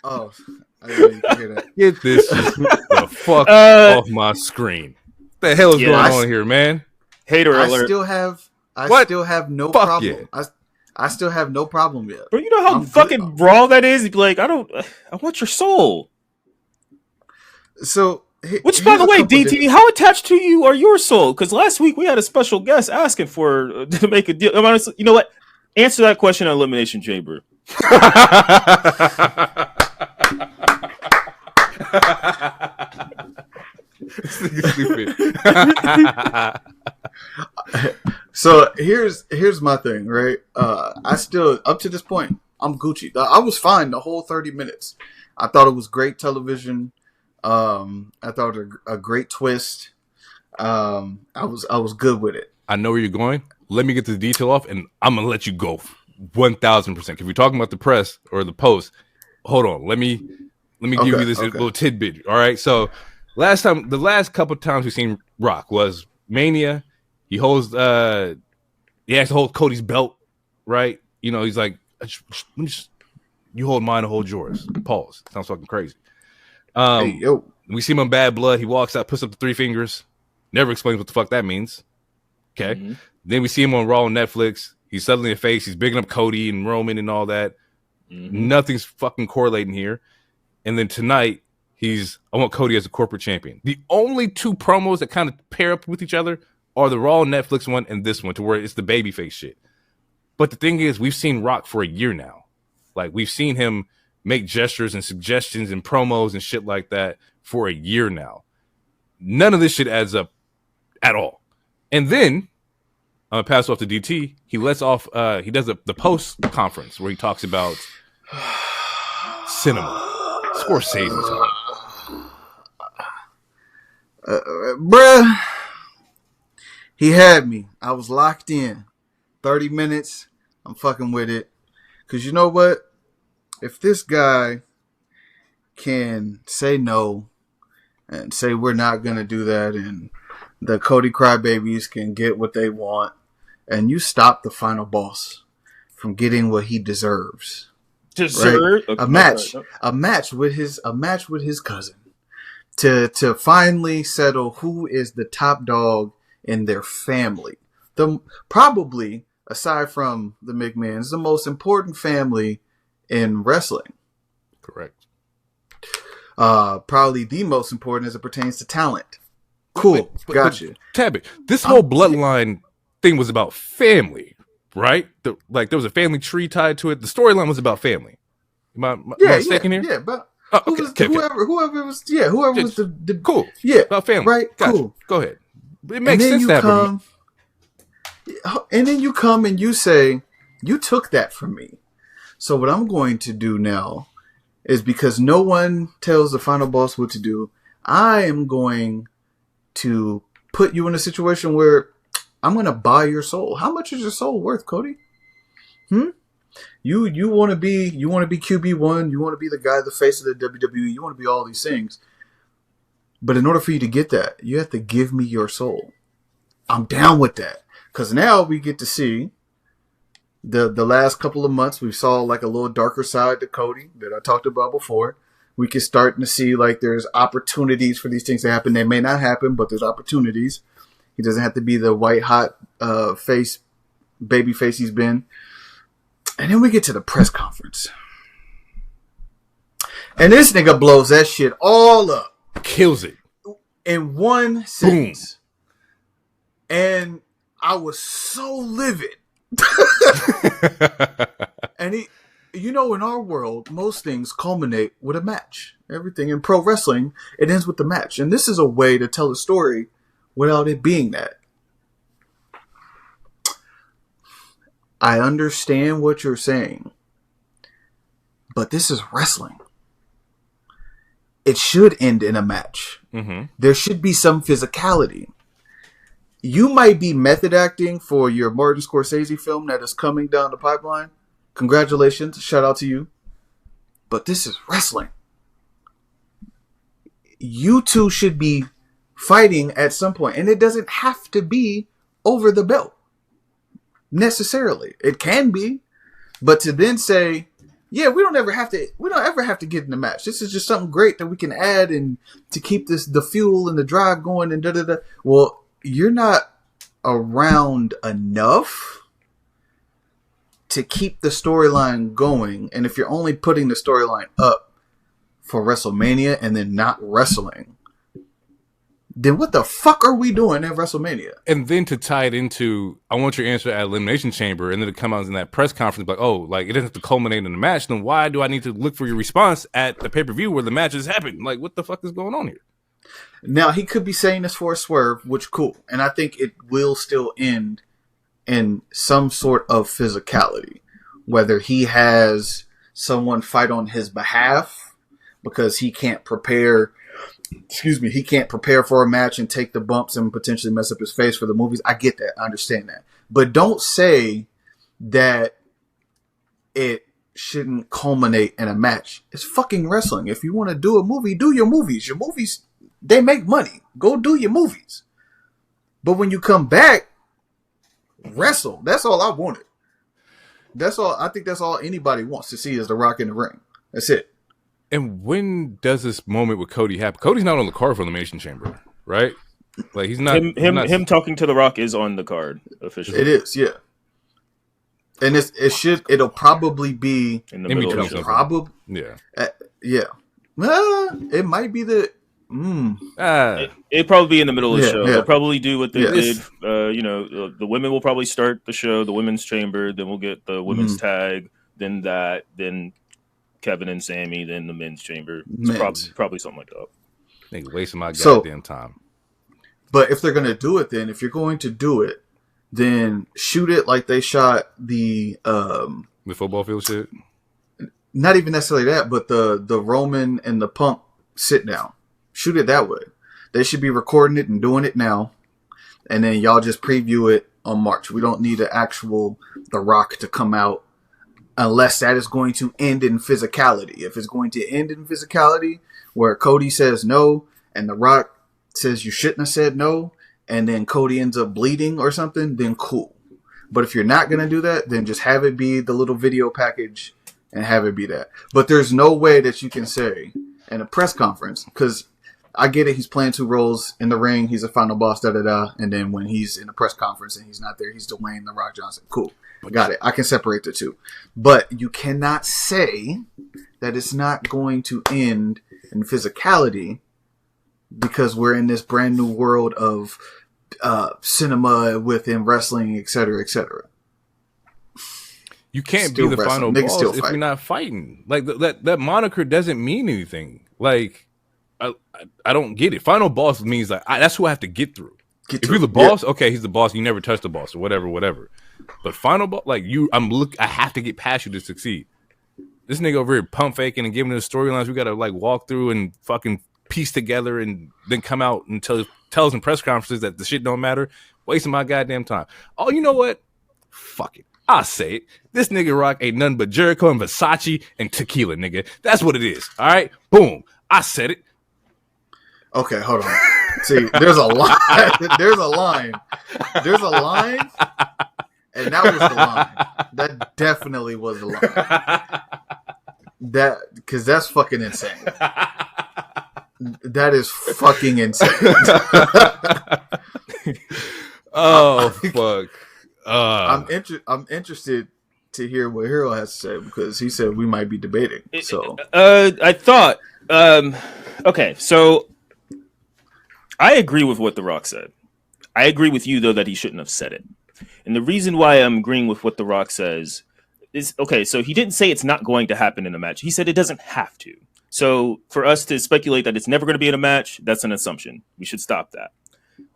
Speaker 3: Oh, I didn't even hear that.
Speaker 1: Get this shit the fuck off my screen. What the hell is going on here, man?
Speaker 2: Hater alert.
Speaker 3: I still have no problem. Yeah. I still have no problem yet.
Speaker 2: But you know how fucking raw that is? He'd be like, I want your soul.
Speaker 3: So,
Speaker 2: which, by the way, DT, how attached to you are your soul? Because last week we had a special guest asking to make a deal. Honestly, you know what? Answer that question on Elimination Chamber.
Speaker 1: Stupid.
Speaker 3: So here's my thing, right? I still, up to this point, I'm Gucci. I was fine the whole 30 minutes. I thought it was great television. I thought it a great twist. I was good with it.
Speaker 1: I know where you're going. Let me get the detail off, and I'm gonna let you go 1,000%. If you're talking about the press or the post, hold on. Let me give you this little tidbit. All right. So the last couple of times we've seen Rock was Mania. He has to hold Cody's belt, right? You know, he's like, you hold mine, I hold yours. Pause. Sounds fucking crazy.
Speaker 3: Hey, yo.
Speaker 1: We see him on Bad Blood. He walks out, puts up the 3 fingers. Never explains what the fuck that means. Okay. Mm-hmm. Then we see him on Raw on Netflix. He's suddenly a face. He's bigging up Cody and Roman and all that. Mm-hmm. Nothing's fucking correlating here. And then tonight, I want Cody as a corporate champion. The only 2 promos that kind of pair up with each other are the Raw Netflix one and this one, to where it's the babyface shit. But the thing is, we've seen Rock for a year now. Like, we've seen him make gestures and suggestions and promos and shit like that for a year now. None of this shit adds up at all. And then, I'm going to pass off to DT. He lets off, he does the post conference where he talks about cinema. Scorsese time.
Speaker 3: Bruh, he had me. I was locked in. 30 minutes, I'm fucking with it. Because you know what? If this guy can say no and say we're not going to do that, and the Cody Crybabies can get what they want, and you stop the final boss from getting what he deserves. Right? Okay. A match with his cousin to finally settle who is the top dog in their family. Probably, aside from the McMahons, the most important family in wrestling.
Speaker 1: Correct.
Speaker 3: Probably the most important as it pertains to talent. Cool. Gotcha.
Speaker 1: Tabby, this whole bloodline thing was about family, right? There was a family tree tied to it. The storyline was about family. Am I mistaken here?
Speaker 3: Yeah, but whoever was the
Speaker 1: cool.
Speaker 3: Yeah,
Speaker 1: about family.
Speaker 3: Right.
Speaker 1: Gotcha.
Speaker 3: Cool.
Speaker 1: Go ahead. It makes sense that
Speaker 3: and then you come and you say, you took that from me. So what I'm going to do now is, because no one tells the final boss what to do, I am going to put you in a situation where I'm going to buy your soul. How much is your soul worth, Cody? You want to be QB1, you want to be the guy, the face of the WWE, you want to be all these things. But in order for you to get that, you have to give me your soul. I'm down with that. Because now we get to see the last couple of months, we saw like a little darker side to Cody that I talked about before. We can start to see like there's opportunities for these things to happen. They may not happen, but there's opportunities. He doesn't have to be the white hot baby face he's been. And then we get to the press conference. And this nigga blows that shit all up.
Speaker 1: Kills it.
Speaker 3: In one sentence. Boom. And I was so livid. And in our world, most things culminate with a match. Everything in pro wrestling, it ends with the match. And this is a way to tell a story without it being that. I understand what you're saying, but this is wrestling. It should end in a match. Mm-hmm. There should be some physicality. You might be method acting for your Martin Scorsese film that is coming down the pipeline. Congratulations. Shout out to you. But this is wrestling. You two should be fighting at some point, and it doesn't have to be over the belt. Necessarily. It can be. But to then say, yeah, we don't ever have to get in the match. This is just something great that we can add and to keep the fuel and the drive going and da-da-da. Well, you're not around enough to keep the storyline going. And if you're only putting the storyline up for WrestleMania and then not wrestling, then what the fuck are we doing at WrestleMania?
Speaker 1: And then to tie it into, I want your answer at Elimination Chamber, and then to come out in that press conference, like, oh, like it doesn't have to culminate in the match. Then why do I need to look for your response at the pay-per-view where the matches happen? Like, what the fuck is going on here?
Speaker 3: Now, he could be saying this for a swerve, which cool. And I think it will still end in some sort of physicality. whether he has someone fight on his behalf because he can't prepare. He can't prepare for a match and take the bumps and potentially mess up his face for the movies. I get that. I understand that. But don't say that it shouldn't culminate in a match. It's fucking wrestling. If you want to do a movie, do your movies. Your movies, they make money. Go do your movies. But when you come back, wrestle. That's all I wanted. That's all. I think that's all anybody wants to see is The Rock in the ring. That's it.
Speaker 1: And when does this moment with Cody happen? Cody's not on the card for Elimination Chamber, right? Like he's not.
Speaker 2: Him talking to The Rock is on the card officially.
Speaker 3: It is, yeah. And it'll probably be
Speaker 2: in the middle of the show.
Speaker 3: Probably,
Speaker 1: yeah,
Speaker 3: yeah. It might be the.
Speaker 2: It'd probably be in the middle of the show.
Speaker 3: Yeah.
Speaker 2: They'll probably do what they did. The women will probably start the show, the women's chamber. Then we'll get the women's tag. Then Kevin and Sami. Then the men's chamber. It's probably something like that.
Speaker 1: Nigga, wasting my goddamn time.
Speaker 3: But if they're gonna do it, then if you're going to do it, then shoot it like they shot the
Speaker 1: football field shit.
Speaker 3: Not even necessarily that, but the Roman and the Punk sit down. Shoot it that way. They should be recording it and doing it now, and then y'all just preview it on March. We don't need The Rock to come out unless that is going to end in physicality. If it's going to end in physicality, where Cody says no and The Rock says you shouldn't have said no, and then Cody ends up bleeding or something, then cool. But if you're not going to do that, then just have it be the little video package and have it be that. But there's no way that you can say in a press conference, because I get it, he's playing two roles in the ring, he's a final boss, and then when he's in a press conference and he's not there, he's Dwayne The Rock Johnson. Cool. Got it. I can separate the two. But you cannot say that it's not going to end in physicality because we're in this brand new world of cinema within wrestling, etc., etc.
Speaker 1: You can't be the final boss if you're not fighting. Like that moniker doesn't mean anything. Like I don't get it. Final boss means like that's who I have to get through. If you're the boss, okay, he's the boss. You never touch the boss or whatever. But final boss, like I have to get past you to succeed. This nigga over here pump faking and giving us storylines we gotta like walk through and fucking piece together and then come out and tell us in press conferences that the shit don't matter. Wasting my goddamn time. Oh, you know what? Fuck it. I'll say it. This nigga Rock ain't nothing but Jericho and Versace and tequila, nigga. That's what it is. All right? Boom. I said it.
Speaker 3: Okay, hold on. See, there's a line. There's a line. And that was the line. That definitely was the line. Because that's fucking insane. That is fucking insane.
Speaker 2: Oh,
Speaker 1: fuck.
Speaker 3: I'm interested to hear what Hero has to say because he said we might be debating. So
Speaker 2: I thought okay, so I agree with what The Rock said. I agree with you though that he shouldn't have said it. And the reason why I'm agreeing with what The Rock says is okay, so he didn't say it's not going to happen in a match. He said it doesn't have to. So for us to speculate that it's never going to be in a match, that's an assumption. We should stop that.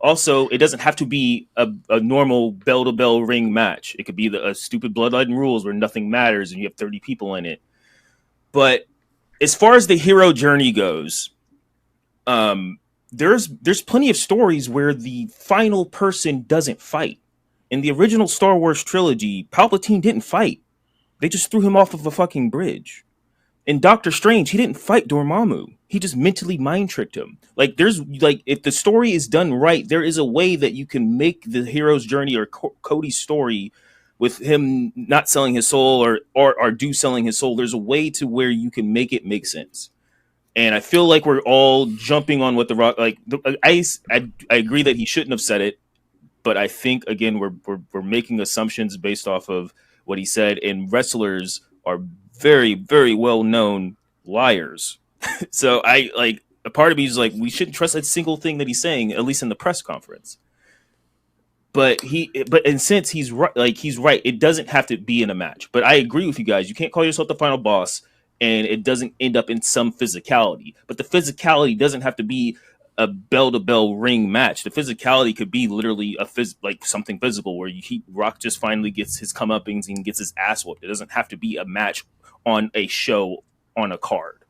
Speaker 2: Also, it doesn't have to be a normal bell-to-bell ring match. It could be a stupid Bloodline Rules where nothing matters and you have 30 people in it. But as far as the hero journey goes, there's plenty of stories where the final person doesn't fight. In the original Star Wars trilogy, Palpatine didn't fight. They just threw him off of a fucking bridge. In Doctor Strange, he didn't fight Dormammu. He just mentally mind tricked him. Like if the story is done right, there is a way that you can make the hero's journey or Cody's story with him not selling his soul or do selling his soul. There's a way to where you can make it make sense. And I feel like we're all jumping on what The Rock, like I agree that he shouldn't have said it, but I think again we're making assumptions based off of what he said, and wrestlers are very, very well known liars. So a part of me is like, we shouldn't trust a single thing that he's saying, at least in the press conference. But since he's right, he's right. It doesn't have to be in a match. But I agree with you guys. You can't call yourself the final boss and it doesn't end up in some physicality. But the physicality doesn't have to be a bell-to-bell ring match. The physicality could be literally like something physical where Rock just finally gets his comeuppance and gets his ass whooped. It doesn't have to be a match on a show on a card.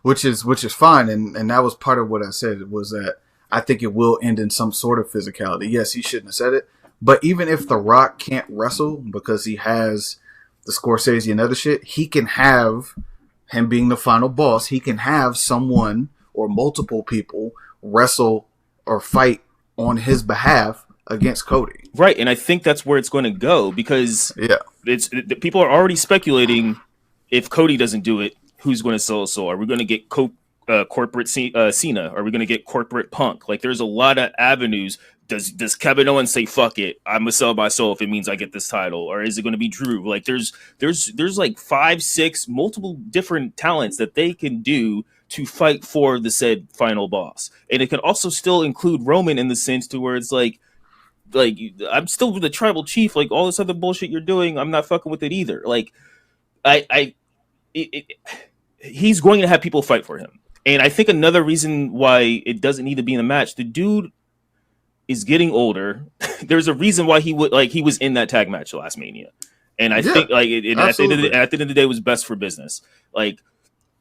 Speaker 3: Which is fine, and that was part of what I said, was that I think it will end in some sort of physicality. Yes, he shouldn't have said it, but even if The Rock can't wrestle because he has the Scorsese and other shit, he can have, him being the final boss, he can have someone or multiple people wrestle or fight on his behalf against Cody.
Speaker 2: Right, and I think that's where it's going to go, because people are already speculating if Cody doesn't do it, who's going to sell a soul? Are we going to get corporate Cena? Are we going to get corporate Punk? Like, there's a lot of avenues. Does Kevin Owens say, fuck it, I'm going to sell my soul if it means I get this title? Or is it going to be Drew? Like, there's like 5, 6 multiple different talents that they can do to fight for the said final boss. And it can also still include Roman in the sense to where it's like I'm still with the tribal chief, like all this other bullshit you're doing, I'm not fucking with it either. Like, he's going to have people fight for him. And I think another reason why it doesn't need to be in the match, the dude is getting older. There's a reason why he was in that tag match last Mania. And I think at the end of the day, it was best for business. Like,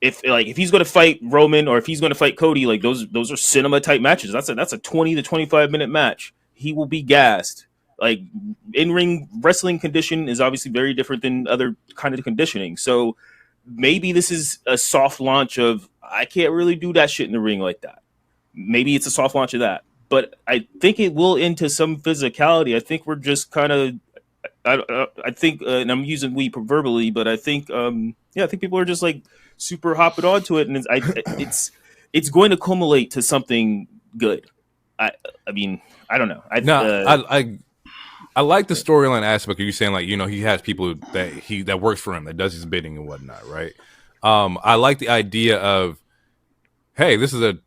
Speaker 2: if he's going to fight Roman or if he's going to fight Cody, like those are cinema type matches. That's a 20 to 25 minute match. He will be gassed. Like, in-ring wrestling condition is obviously very different than other kind of conditioning. So maybe this is a soft launch of, I can't really do that shit in the ring like that. Maybe it's a soft launch of that. But I think it will into some physicality. I think we're just kind of, I think, and I'm using we proverbially, but I think, I think people are just like super hopping onto it, and it's going to culminate to something good. I mean, I don't know. I
Speaker 1: like the storyline aspect of you saying, like, you know, he has people that works for him, that does his bidding and whatnot, right? I like the idea of, hey, this is a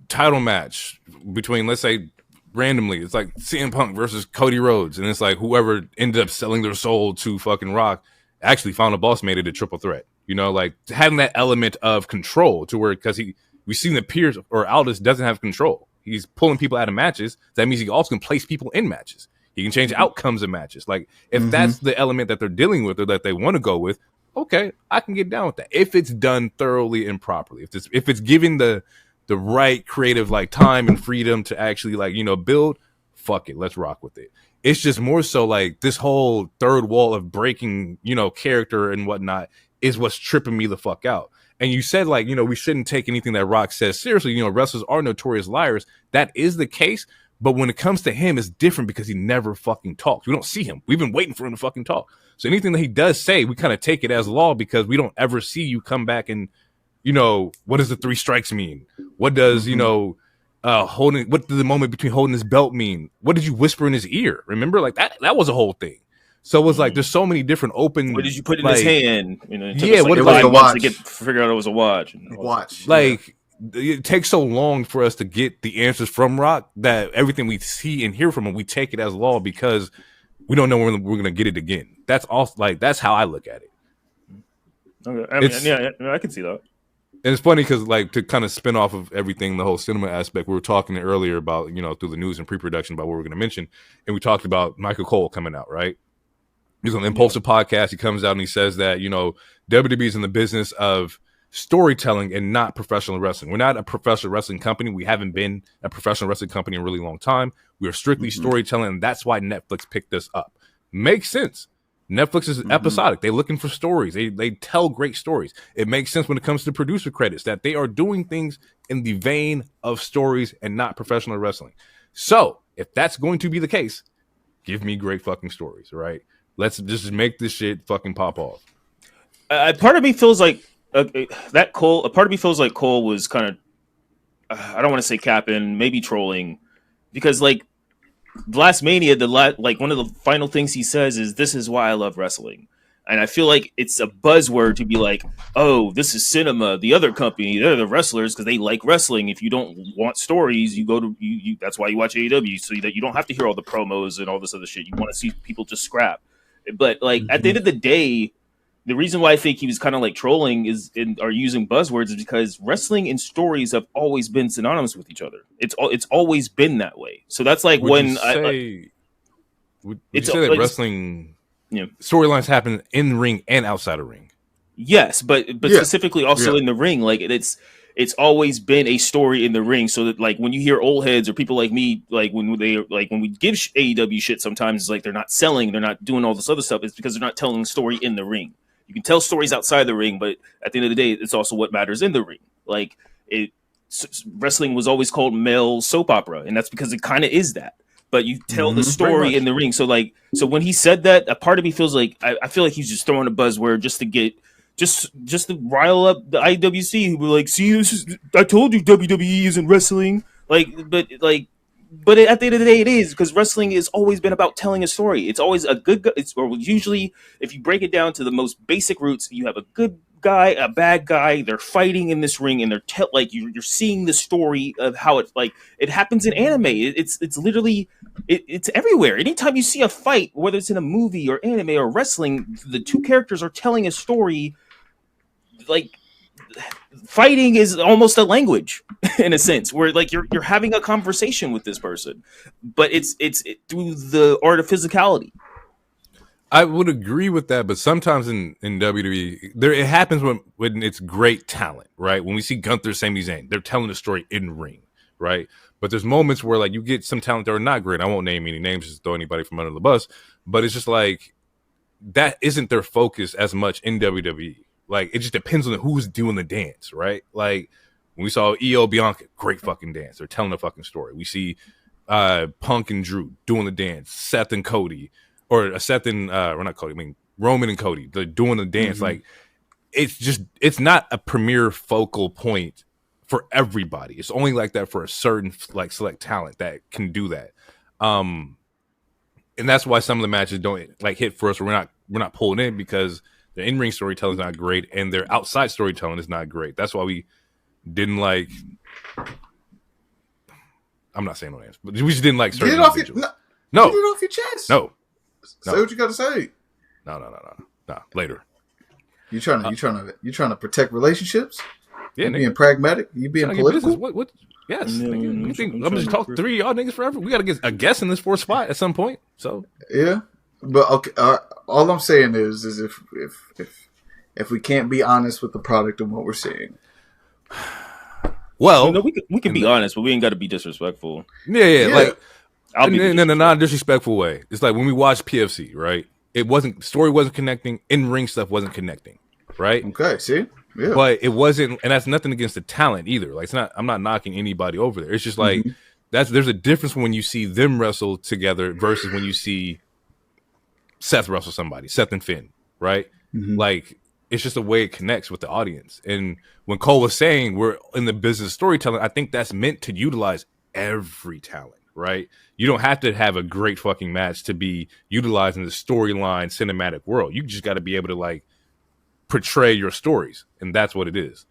Speaker 1: title match between, let's say, randomly, it's like CM Punk versus Cody Rhodes, and it's like whoever ended up selling their soul to fucking Rock actually found a boss, made it a triple threat. You know, like having that element of control to where, because we've seen that Pierce or Aldis doesn't have control. He's pulling people out of matches. That means he also can place people in matches. He can change outcomes of matches. Like, if that's the element that they're dealing with or that they want to go with, okay, I can get down with that. If it's done thoroughly and properly, if it's given the right creative, like, time and freedom to actually, like, you know, build, fuck it, let's rock with it. It's just more so like this whole third wall of breaking, you know, character and whatnot is what's tripping me the fuck out. And you said, like, you know, we shouldn't take anything that Rock says seriously. You know, wrestlers are notorious liars. That is the case. But when it comes to him, it's different because he never fucking talks. We don't see him. We've been waiting for him to fucking talk. So anything that he does say, we kind of take it as law because we don't ever see you come back and, you know, what does the 3 strikes mean? What does, you know, what did the moment between holding his belt mean? What did you whisper in his ear? Remember, like, that was a whole thing. So it was like, there's so many different open.
Speaker 2: What did you put in his hand? You know, it took
Speaker 3: us
Speaker 2: like
Speaker 3: it was a watch
Speaker 2: to figure out it was a watch.
Speaker 3: Watch.
Speaker 1: Like, it takes so long for us to get the answers from Rock that everything we see and hear from him, we take it as law because we don't know when we're going to get it again. That's also, like, that's how I look at it.
Speaker 2: Okay. I mean, I can see that.
Speaker 1: And it's funny because, like, to kind of spin off of everything, the whole cinema aspect, we were talking earlier about, you know, through the news and pre-production about what we're going to mention. And we talked about Michael Cole coming out, right? He's on the Impulsive podcast. He comes out and he says that, you know, WWE is in the business of storytelling and not professional wrestling. We're not a professional wrestling company. We haven't been a professional wrestling company in a really long time. We are strictly storytelling, and that's why Netflix picked us up. Makes sense. Netflix is episodic. They're looking for stories. They tell great stories. It makes sense when it comes to producer credits that they are doing things in the vein of stories and not professional wrestling. So if that's going to be the case, give me great fucking stories, right? Let's just make this shit fucking pop off.
Speaker 2: Part of me feels like that Cole. A part of me feels like Cole was kind of, I don't want to say capping, maybe trolling, because like last Mania, like one of the final things he says is, "This is why I love wrestling," and I feel like it's a buzzword to be like, "Oh, this is cinema. The other company, they're the wrestlers because they like wrestling. If you don't want stories, you go to you. That's why you watch AEW, so that you don't have to hear all the promos and all this other shit. You want to see people just scrap." But like at the end of the day, the reason why I think he was kind of like trolling or using buzzwords is because wrestling and stories have always been synonymous with each other. It's always been that way. So that's like
Speaker 1: Would you say that wrestling storylines happen in the ring and outside of ring?
Speaker 2: Yes, but specifically also in the ring, like it's always been a story in the ring. So that like when you hear old heads or people like me, like when we give AEW shit, sometimes it's like they're not selling, they're not doing all this other stuff. It's because they're not telling a story in the ring. You can tell stories outside the ring, but at the end of the day, it's also what matters in the ring. Like wrestling was always called male soap opera, and that's because it kind of is that. But you tell the story in the ring. So when he said that, a part of me feels like I feel like he's just throwing a buzzword just to get just to rile up the IWC, who were like, see, I told you WWE isn't wrestling. But at the end of the day, it is, because wrestling has always been about telling a story. It's always a good guy. Or usually, if you break it down to the most basic roots, you have a good guy, a bad guy. They're fighting in this ring, and they're you're seeing the story of how it happens in anime. It's literally it's everywhere. Anytime you see a fight, whether it's in a movie or anime or wrestling, the two characters are telling a story. Like, fighting is almost a language in a sense, where like you're having a conversation with this person, but it's through the art of physicality.
Speaker 1: I would agree with that, but sometimes in WWE, it happens when it's great talent, right? When we see Gunther, Sami Zayn, they're telling the story in ring, right? But there's moments where like you get some talent that are not great. I won't name any names, just throw anybody from under the bus, but it's just like that isn't their focus as much in WWE. Like, it just depends on who's doing the dance, right? Like, when we saw Io Bianca, great fucking dance. They're telling a fucking story. We see Punk and Drew doing the dance. Seth and Cody. Or Seth and, not Cody, I mean, Roman and Cody. They're doing the dance. Mm-hmm. Like, it's not a premier focal point for everybody. It's only like that for a certain, like, select talent that can do that. And that's why some of the matches don't, like, hit for us. We're not pulling in, because their in-ring storytelling is not great, and their outside storytelling is not great. That's why we didn't like. I'm not saying no names, but we just didn't like certain individuals. No.
Speaker 3: Get it off your chest.
Speaker 1: No.
Speaker 3: Say what you got to say.
Speaker 1: No. Later.
Speaker 3: You trying to protect relationships?
Speaker 1: Yeah,
Speaker 3: you being pragmatic. You being political.
Speaker 1: What? Yes. You think I'm just talking three y'all niggas forever? We got to get a guess in this fourth spot at some point. So
Speaker 3: yeah. But okay, all I'm saying is if we can't be honest with the product and what we're seeing,
Speaker 1: well,
Speaker 2: we can be honest, but we ain't got to be disrespectful.
Speaker 1: Yeah. Like, in a non-disrespectful way. It's like when we watched PFC, right? Story wasn't connecting, in-ring stuff wasn't connecting, right?
Speaker 3: Okay, see, yeah,
Speaker 1: but it wasn't, and that's nothing against the talent either. Like, I'm not knocking anybody over there. It's just like there's a difference when you see them wrestle together versus when you see Seth wrestle somebody, Seth and Finn, right? Mm-hmm. Like, it's just a way it connects with the audience. And when Cole was saying we're in the business of storytelling, I think that's meant to utilize every talent, right? You don't have to have a great fucking match to be utilizing the storyline cinematic world. You just got to be able to like portray your stories, and that's what it is.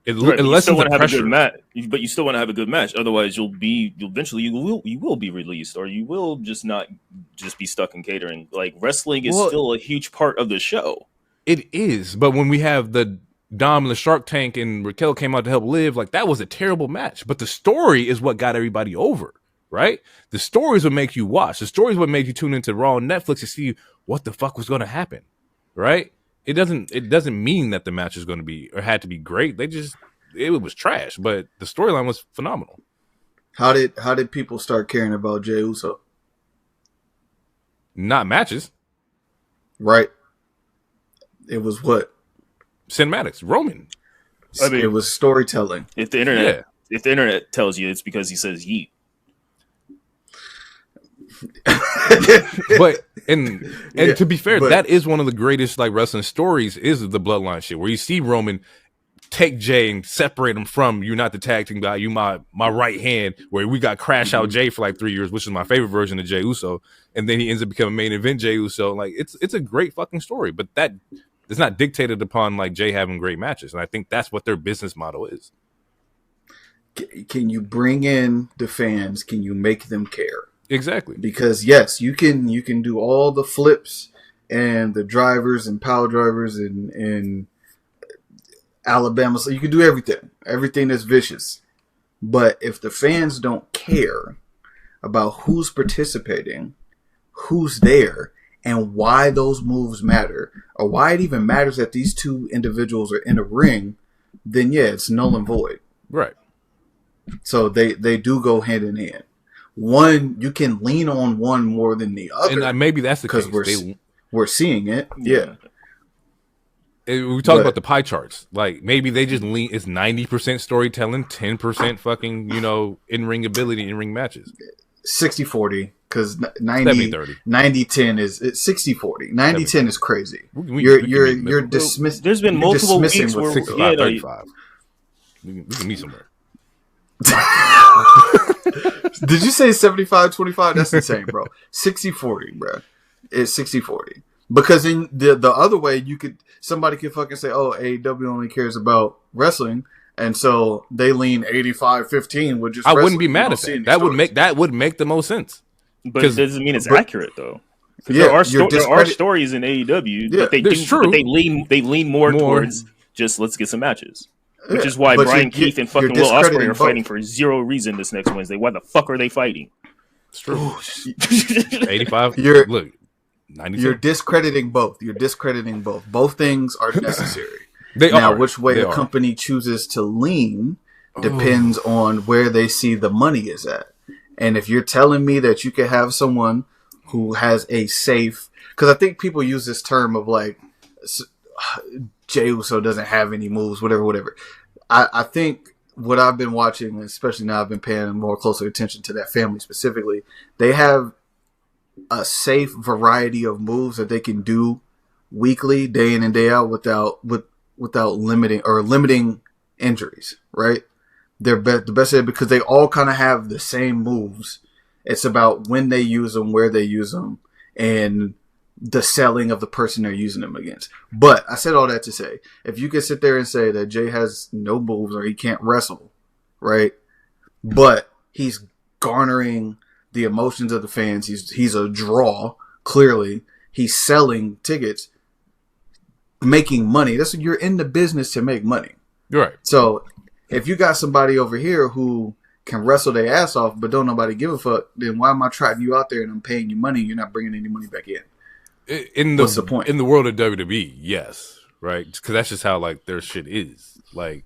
Speaker 2: You still want to have a good match, but you still want to have a good match. Otherwise, you will be released, or you will just be stuck in catering. Like, wrestling is still a huge part of the show.
Speaker 1: It is, but when we have the Dom and the Shark Tank and Raquel came out to help Liv, like, that was a terrible match. But the story is what got everybody over, right? The story is what make you watch. The story is what made you tune into Raw on Netflix to see what the fuck was going to happen, right? It doesn't mean that the match is going to be or had to be great. It was trash, but the storyline was phenomenal.
Speaker 3: How did people start caring about Jey Uso?
Speaker 1: Not matches,
Speaker 3: right? It was what?
Speaker 1: Cinematics, Roman.
Speaker 3: I mean, it was storytelling.
Speaker 2: If the internet tells you, it's because he says yeet.
Speaker 1: But to be fair, that is one of the greatest like wrestling stories is the bloodline shit, where you see Roman take Jay and separate him from, you're not the tag team guy, you my right hand, where we got Crash Out Jay for like 3 years, which is my favorite version of Jey Uso, and then he ends up becoming main event Jey Uso. Like, it's a great fucking story, but that it's not dictated upon like Jay having great matches, and I think that's what their business model is.
Speaker 3: Can you bring in the fans? Can you make them care?
Speaker 1: Exactly.
Speaker 3: Because yes, you can do all the flips and the drivers and power drivers in Alabama. So you can do everything that's vicious. But if the fans don't care about who's participating, who's there, and why those moves matter, or why it even matters that these two individuals are in a ring, then yeah, it's null and void.
Speaker 1: Right.
Speaker 3: So they do go hand in hand. One, you can lean on one more than the other.
Speaker 1: And maybe that's the case.
Speaker 3: Because we're seeing it. Yeah.
Speaker 1: We talk about the pie charts. Like, maybe they just lean, it's 90% storytelling, 10% fucking, in-ring ability, in-ring matches.
Speaker 3: 60-40, because 90-10 is 60-40. 90-10 is crazy. You're dismissing.
Speaker 2: There's been multiple weeks where
Speaker 1: 65-35. We can meet somewhere.
Speaker 3: Did you say 75-25? That's insane, bro. 60-40, bro. It's 60-40. Because in the other way, somebody could fucking say, oh, AEW only cares about wrestling, and so they lean 85-15 with just.
Speaker 1: I wouldn't be mad at that. That would make the most sense.
Speaker 2: But it doesn't mean it's accurate though. Yeah, there are stories in AEW, but they lean more towards just let's get some matches. Which is why Brian Keith and fucking Will Ospreay are fighting for zero reason this next Wednesday. Why the fuck are they fighting?
Speaker 1: It's true. 85. Look, 92.
Speaker 3: You're discrediting both. Both things are necessary. Which way a company chooses to lean depends on where they see the money is at. And if you're telling me that you could have someone who has a safe, because I think people use this term of like Jey Uso doesn't have any moves, whatever. I think what I've been watching, especially now I've been paying more closer attention to that family specifically, they have a safe variety of moves that they can do weekly, day in and day out without limiting injuries, right? They're the best at it because they all kind of have the same moves. It's about when they use them, where they use them, and the selling of the person they're using them against. But I said all that to say, if you could sit there and say that Jay has no moves or he can't wrestle, right? But he's garnering the emotions of the fans. He's a draw, clearly. He's selling tickets, making money. You're in the business to make money.
Speaker 1: Right.
Speaker 3: So if you got somebody over here who can wrestle their ass off, but don't nobody give a fuck, then why am I trotting you out there and I'm paying you money and you're not bringing any money back in? What's the point?
Speaker 1: In the world of WWE, yes, right? Because that's just how like their shit is. Like,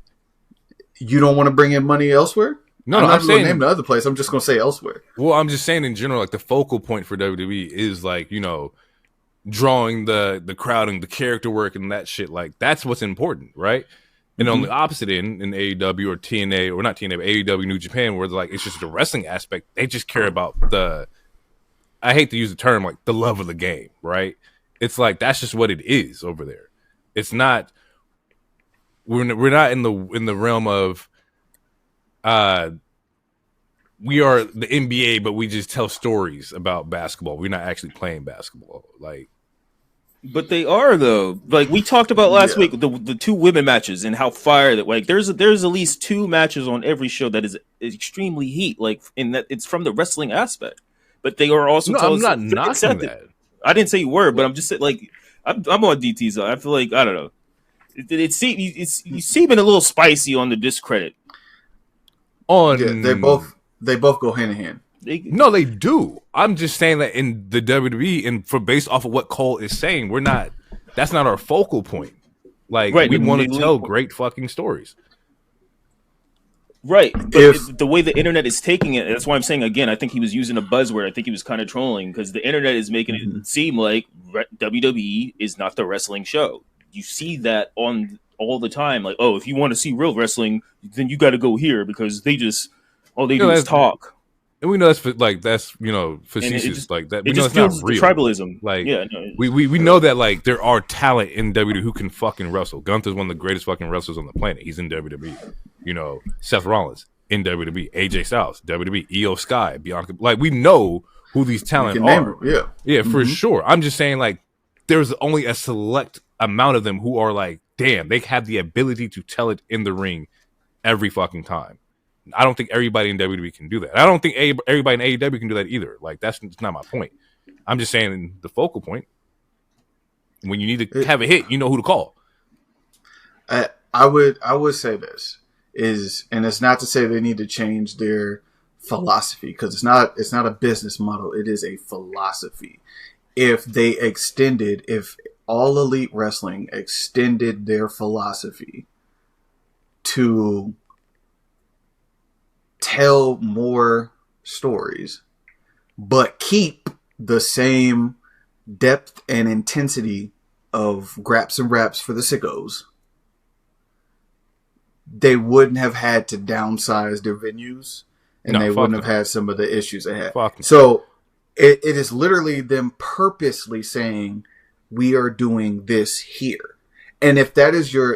Speaker 3: you don't want to bring in money elsewhere?
Speaker 1: No,
Speaker 3: I'm not
Speaker 1: saying
Speaker 3: going to name the other place. I'm just going to say elsewhere.
Speaker 1: Well, I'm just saying in general, like the focal point for WWE is like drawing the crowd and the character work and that shit. Like that's what's important, right? And on the opposite end, in AEW or TNA, or not TNA, but AEW New Japan, where like it's just the wrestling aspect. They just care about I hate to use the term like the love of the game, right? It's like that's just what it is over there. It's not. We're not in the realm of. We are the NBA, but we just tell stories about basketball. We're not actually playing basketball, like.
Speaker 2: But they are though. Like we talked about last week, the two women matches and how fire that like there's at least two matches on every show that is extremely heat. Like in that it's from the wrestling aspect. But they are also.
Speaker 1: No, I'm not knocking that.
Speaker 2: I didn't say you were, but I'm just saying, like, I'm on DT's. I feel like I don't know. You seeming a little spicy on the discredit.
Speaker 3: They both go hand in hand.
Speaker 1: No, they do. I'm just saying that in the WWE, and based off of what Cole is saying, that's not our focal point. Like, we want to tell great fucking stories.
Speaker 2: Right, but the way the internet is taking it, that's why I'm saying, again, I think he was using a buzzword. I think he was kind of trolling because the internet is making it seem like WWE is not the wrestling show. You see that on all the time. Like, oh, if you want to see real wrestling, then you got to go here because they just, all they do is talk.
Speaker 1: And we know that's facetious. Like that. We know it's not real.
Speaker 2: Tribalism.
Speaker 1: Like, we know that like there are talent in WWE who can fucking wrestle. Gunther's one of the greatest fucking wrestlers on the planet. He's in WWE. Seth Rollins in WWE, AJ Styles, WWE, Io Sky, Bianca. Like we know who these talent are. Yeah, for sure. I'm just saying like there's only a select amount of them who are like, damn, they have the ability to tell it in the ring every fucking time. I don't think everybody in WWE can do that. I don't think everybody in AEW can do that either. Like that's not my point. I'm just saying the focal point. When you need to have a hit, you know who to call.
Speaker 3: I would say this is, and it's not to say they need to change their philosophy, because it's not a business model. It is a philosophy. If All Elite Wrestling extended their philosophy to tell more stories, but keep the same depth and intensity of Graps and Raps for the Sickos, they wouldn't have had to downsize their venues, and they wouldn't have had some of the issues they had. So it is literally them purposely saying, we are doing this here. And if that's your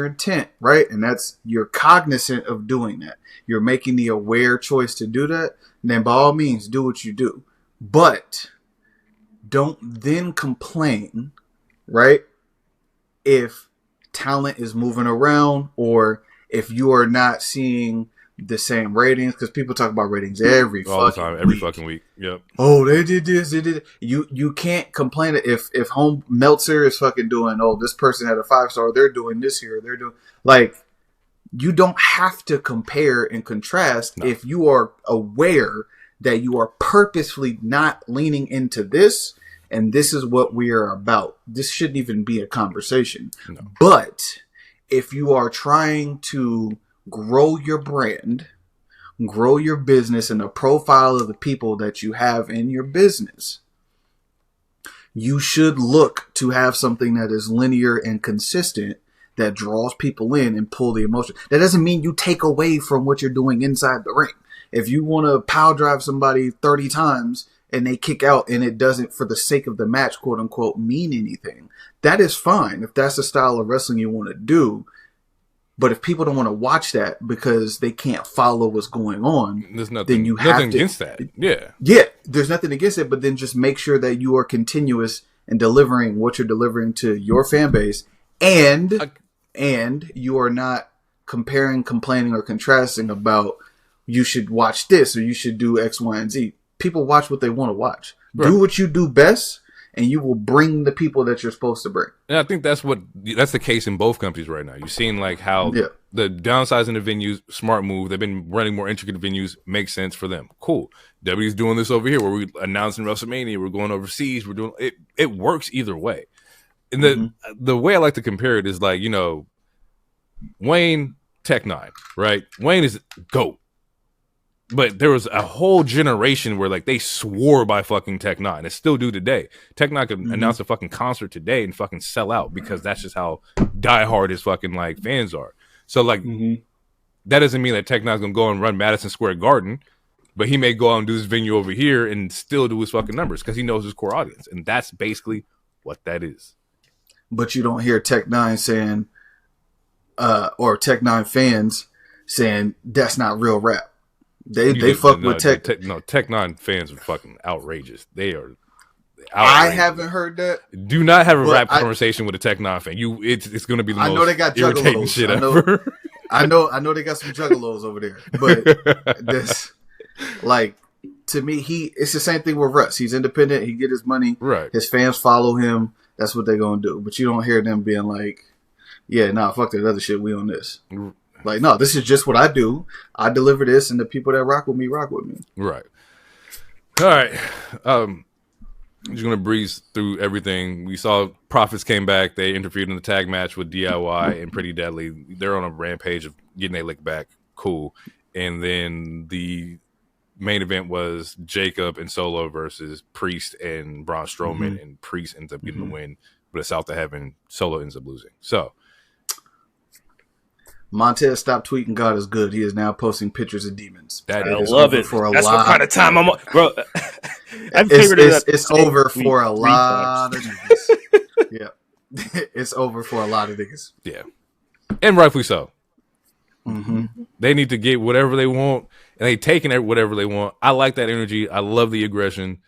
Speaker 3: intent, right? And you're cognizant of doing that. You're making the aware choice to do that, then by all means do what you do. But don't then complain, right? If talent is moving around, or if you are not seeing the same ratings, because people talk about ratings every fucking week.
Speaker 1: Yep.
Speaker 3: Oh, they did this, they did it. You can't complain if Home Meltzer is fucking doing, oh, this person had a 5-star, they're doing this here, they're doing, like, you don't have to compare and contrast if you are aware that you are purposefully not leaning into this, and this is what we are about. This shouldn't even be a conversation. No. But if you are trying to grow your brand, grow your business, and the profile of the people that you have in your business, you should look to have something that is linear and consistent, that draws people in and pull the emotion. That doesn't mean you take away from what you're doing inside the ring. If you want to power drive somebody 30 times and they kick out and it doesn't, for the sake of the match, quote unquote, mean anything, that is fine if that's the style of wrestling you want to do. But if people don't want to watch that because they can't follow what's going on, then you have
Speaker 1: nothing against that. Yeah.
Speaker 3: Yeah, there's nothing against it, but then just make sure that you are continuous in delivering what you're delivering to your fan base, and you are not comparing, complaining, or contrasting about, you should watch this or you should do X, Y, and Z. People watch what they want to watch. Right. Do what you do best, and you will bring the people that you're supposed to bring.
Speaker 1: And I think that's the case in both companies right now. You're seeing like how the downsizing the venues, smart move. They've been running more intricate venues, makes sense for them. Cool. W's doing this over here where we're announcing WrestleMania, we're going overseas, we're doing it. It works either way. And the way I like to compare it is like, you know, Wayne, Tech 9, right? Wayne is GOAT. But there was a whole generation where like they swore by fucking Tech 9. They still do today. Tech 9 could announce a fucking concert today and fucking sell out, because that's just how diehard his fucking like fans are. So like that doesn't mean that Tech 9's gonna go and run Madison Square Garden, but he may go out and do his venue over here and still do his fucking numbers because he knows his core audience, and that's basically what that is.
Speaker 3: But you don't hear Tech 9 saying, or Tech 9 fans saying, that's not real rap. They fuck with Tech.
Speaker 1: Tech 9 fans are fucking outrageous. They are outrageous.
Speaker 3: I haven't heard that.
Speaker 1: Do not have a rap conversation with a Tech 9 fan. It's going to be the most
Speaker 3: they got
Speaker 1: irritating shit ever.
Speaker 3: I know they got some juggalos over there. But this, like, to me, it's the same thing with Russ. He's independent. He get his money.
Speaker 1: Right.
Speaker 3: His fans follow him. That's what they're going to do. But you don't hear them being like, yeah, nah, fuck that other shit. We on this. Like, no, this is just what I do. I deliver this, and the people that rock with me.
Speaker 1: Right. All right. I'm just going to breeze through everything. We saw Profits came back. They interfered in the tag match with DIY and Pretty Deadly. They're on a rampage of getting their lick back. Cool. And then the main event was Jacob and Solo versus Priest and Braun Strowman, and Priest ends up getting the win. But it's out to heaven. Solo ends up losing. So
Speaker 3: Montez stopped tweeting God is good. He is now posting pictures of demons.
Speaker 2: I love it. That's what kind of time I'm on. Bro,
Speaker 3: it's over for a lot of niggas. Yeah. It's over for a lot of niggas.
Speaker 1: Yeah. And rightfully so. They need to get whatever they want, and they taking whatever they want. I like that energy. I love the aggression.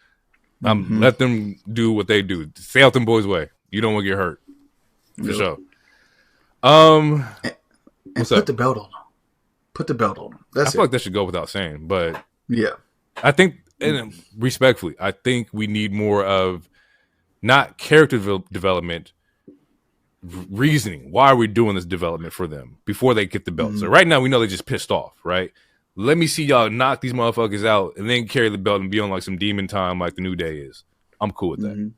Speaker 1: Let them do what they do. Stay out them boys' way. You don't want to get hurt. For sure.
Speaker 3: And put the belt on him. Put the belt on him.
Speaker 1: I feel like that should go without saying, but
Speaker 3: yeah,
Speaker 1: I think, and respectfully, I think we need more of not character development. Reasoning. Why are we doing this development for them before they get the belt? So right now we know they just pissed off, right? Let me see y'all knock these motherfuckers out and then carry the belt and be on like some demon time like the New Day is. I'm cool with that.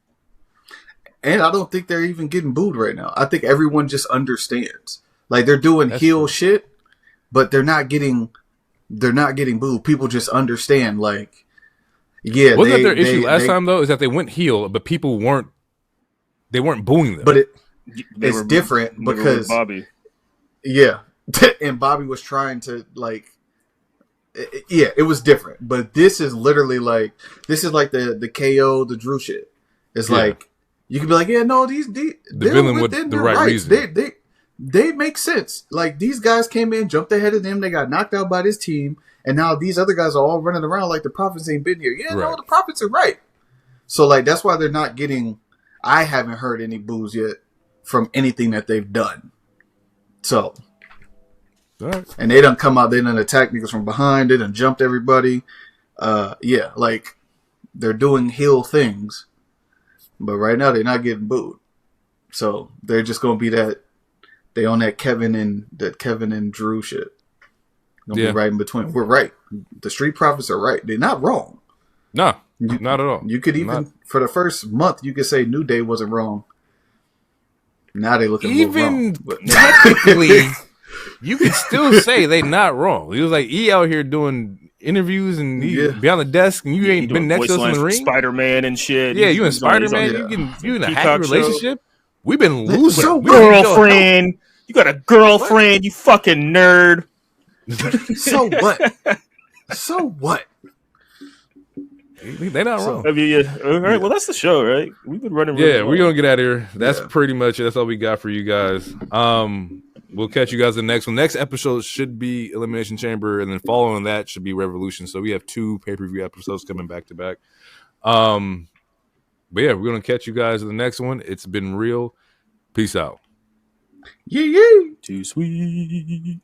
Speaker 3: And I don't think they're even getting booed right now. I think everyone just understands. Like they're doing heel shit, but they're not getting booed. People just understand. Like, yeah,
Speaker 1: wasn't that their issue last time though? Is that they went heel, but people weren't booing them.
Speaker 3: But it's different because
Speaker 2: Bobby.
Speaker 3: Yeah, and Bobby was trying to like. It was different. But this is literally like the KO, the Drew shit. It's like you could be like, yeah, no, these the villain with the right reason. They make sense. Like these guys came in, jumped ahead of them, they got knocked out by this team, and now these other guys are all running around like the Prophets ain't been here. Yeah, no, the Prophets are right. So like that's why they're not getting. I haven't heard any boos yet from anything that they've done. So, and they done come out, they done attack niggas from behind, they done jumped everybody. Yeah, like they're doing heel things, but right now they're not getting booed. So they're just gonna be that they on that Kevin and Drew shit. Gonna be right in between. We're right. The Street Profits are right. They're not wrong.
Speaker 1: No, not at all.
Speaker 3: You could even for the first month you could say New Day wasn't wrong. Now they looking
Speaker 1: even
Speaker 3: wrong,
Speaker 1: technically. You could still say they not wrong. He was like, he out here doing interviews and he be on the desk and you ain't been next to us in the ring.
Speaker 2: Spider-Man and shit.
Speaker 3: Yeah,
Speaker 1: you in Spider-Man. You in a happy relationship. We've been losing.
Speaker 2: So girlfriend. You got a girlfriend, you fucking nerd.
Speaker 3: So what? So what?
Speaker 1: They're not wrong.
Speaker 2: I mean, all right. Well, that's the show, right? We've been running.
Speaker 1: Yeah, we're gonna get out of here. That's pretty much it. That's all we got for you guys. We'll catch you guys in the next one. Next episode should be Elimination Chamber, and then following that should be Revolution. So we have 2 pay-per-view episodes coming back to back. But yeah, we're gonna catch you guys in the next one. It's been real. Peace out.
Speaker 3: Yeah.
Speaker 2: Too sweet.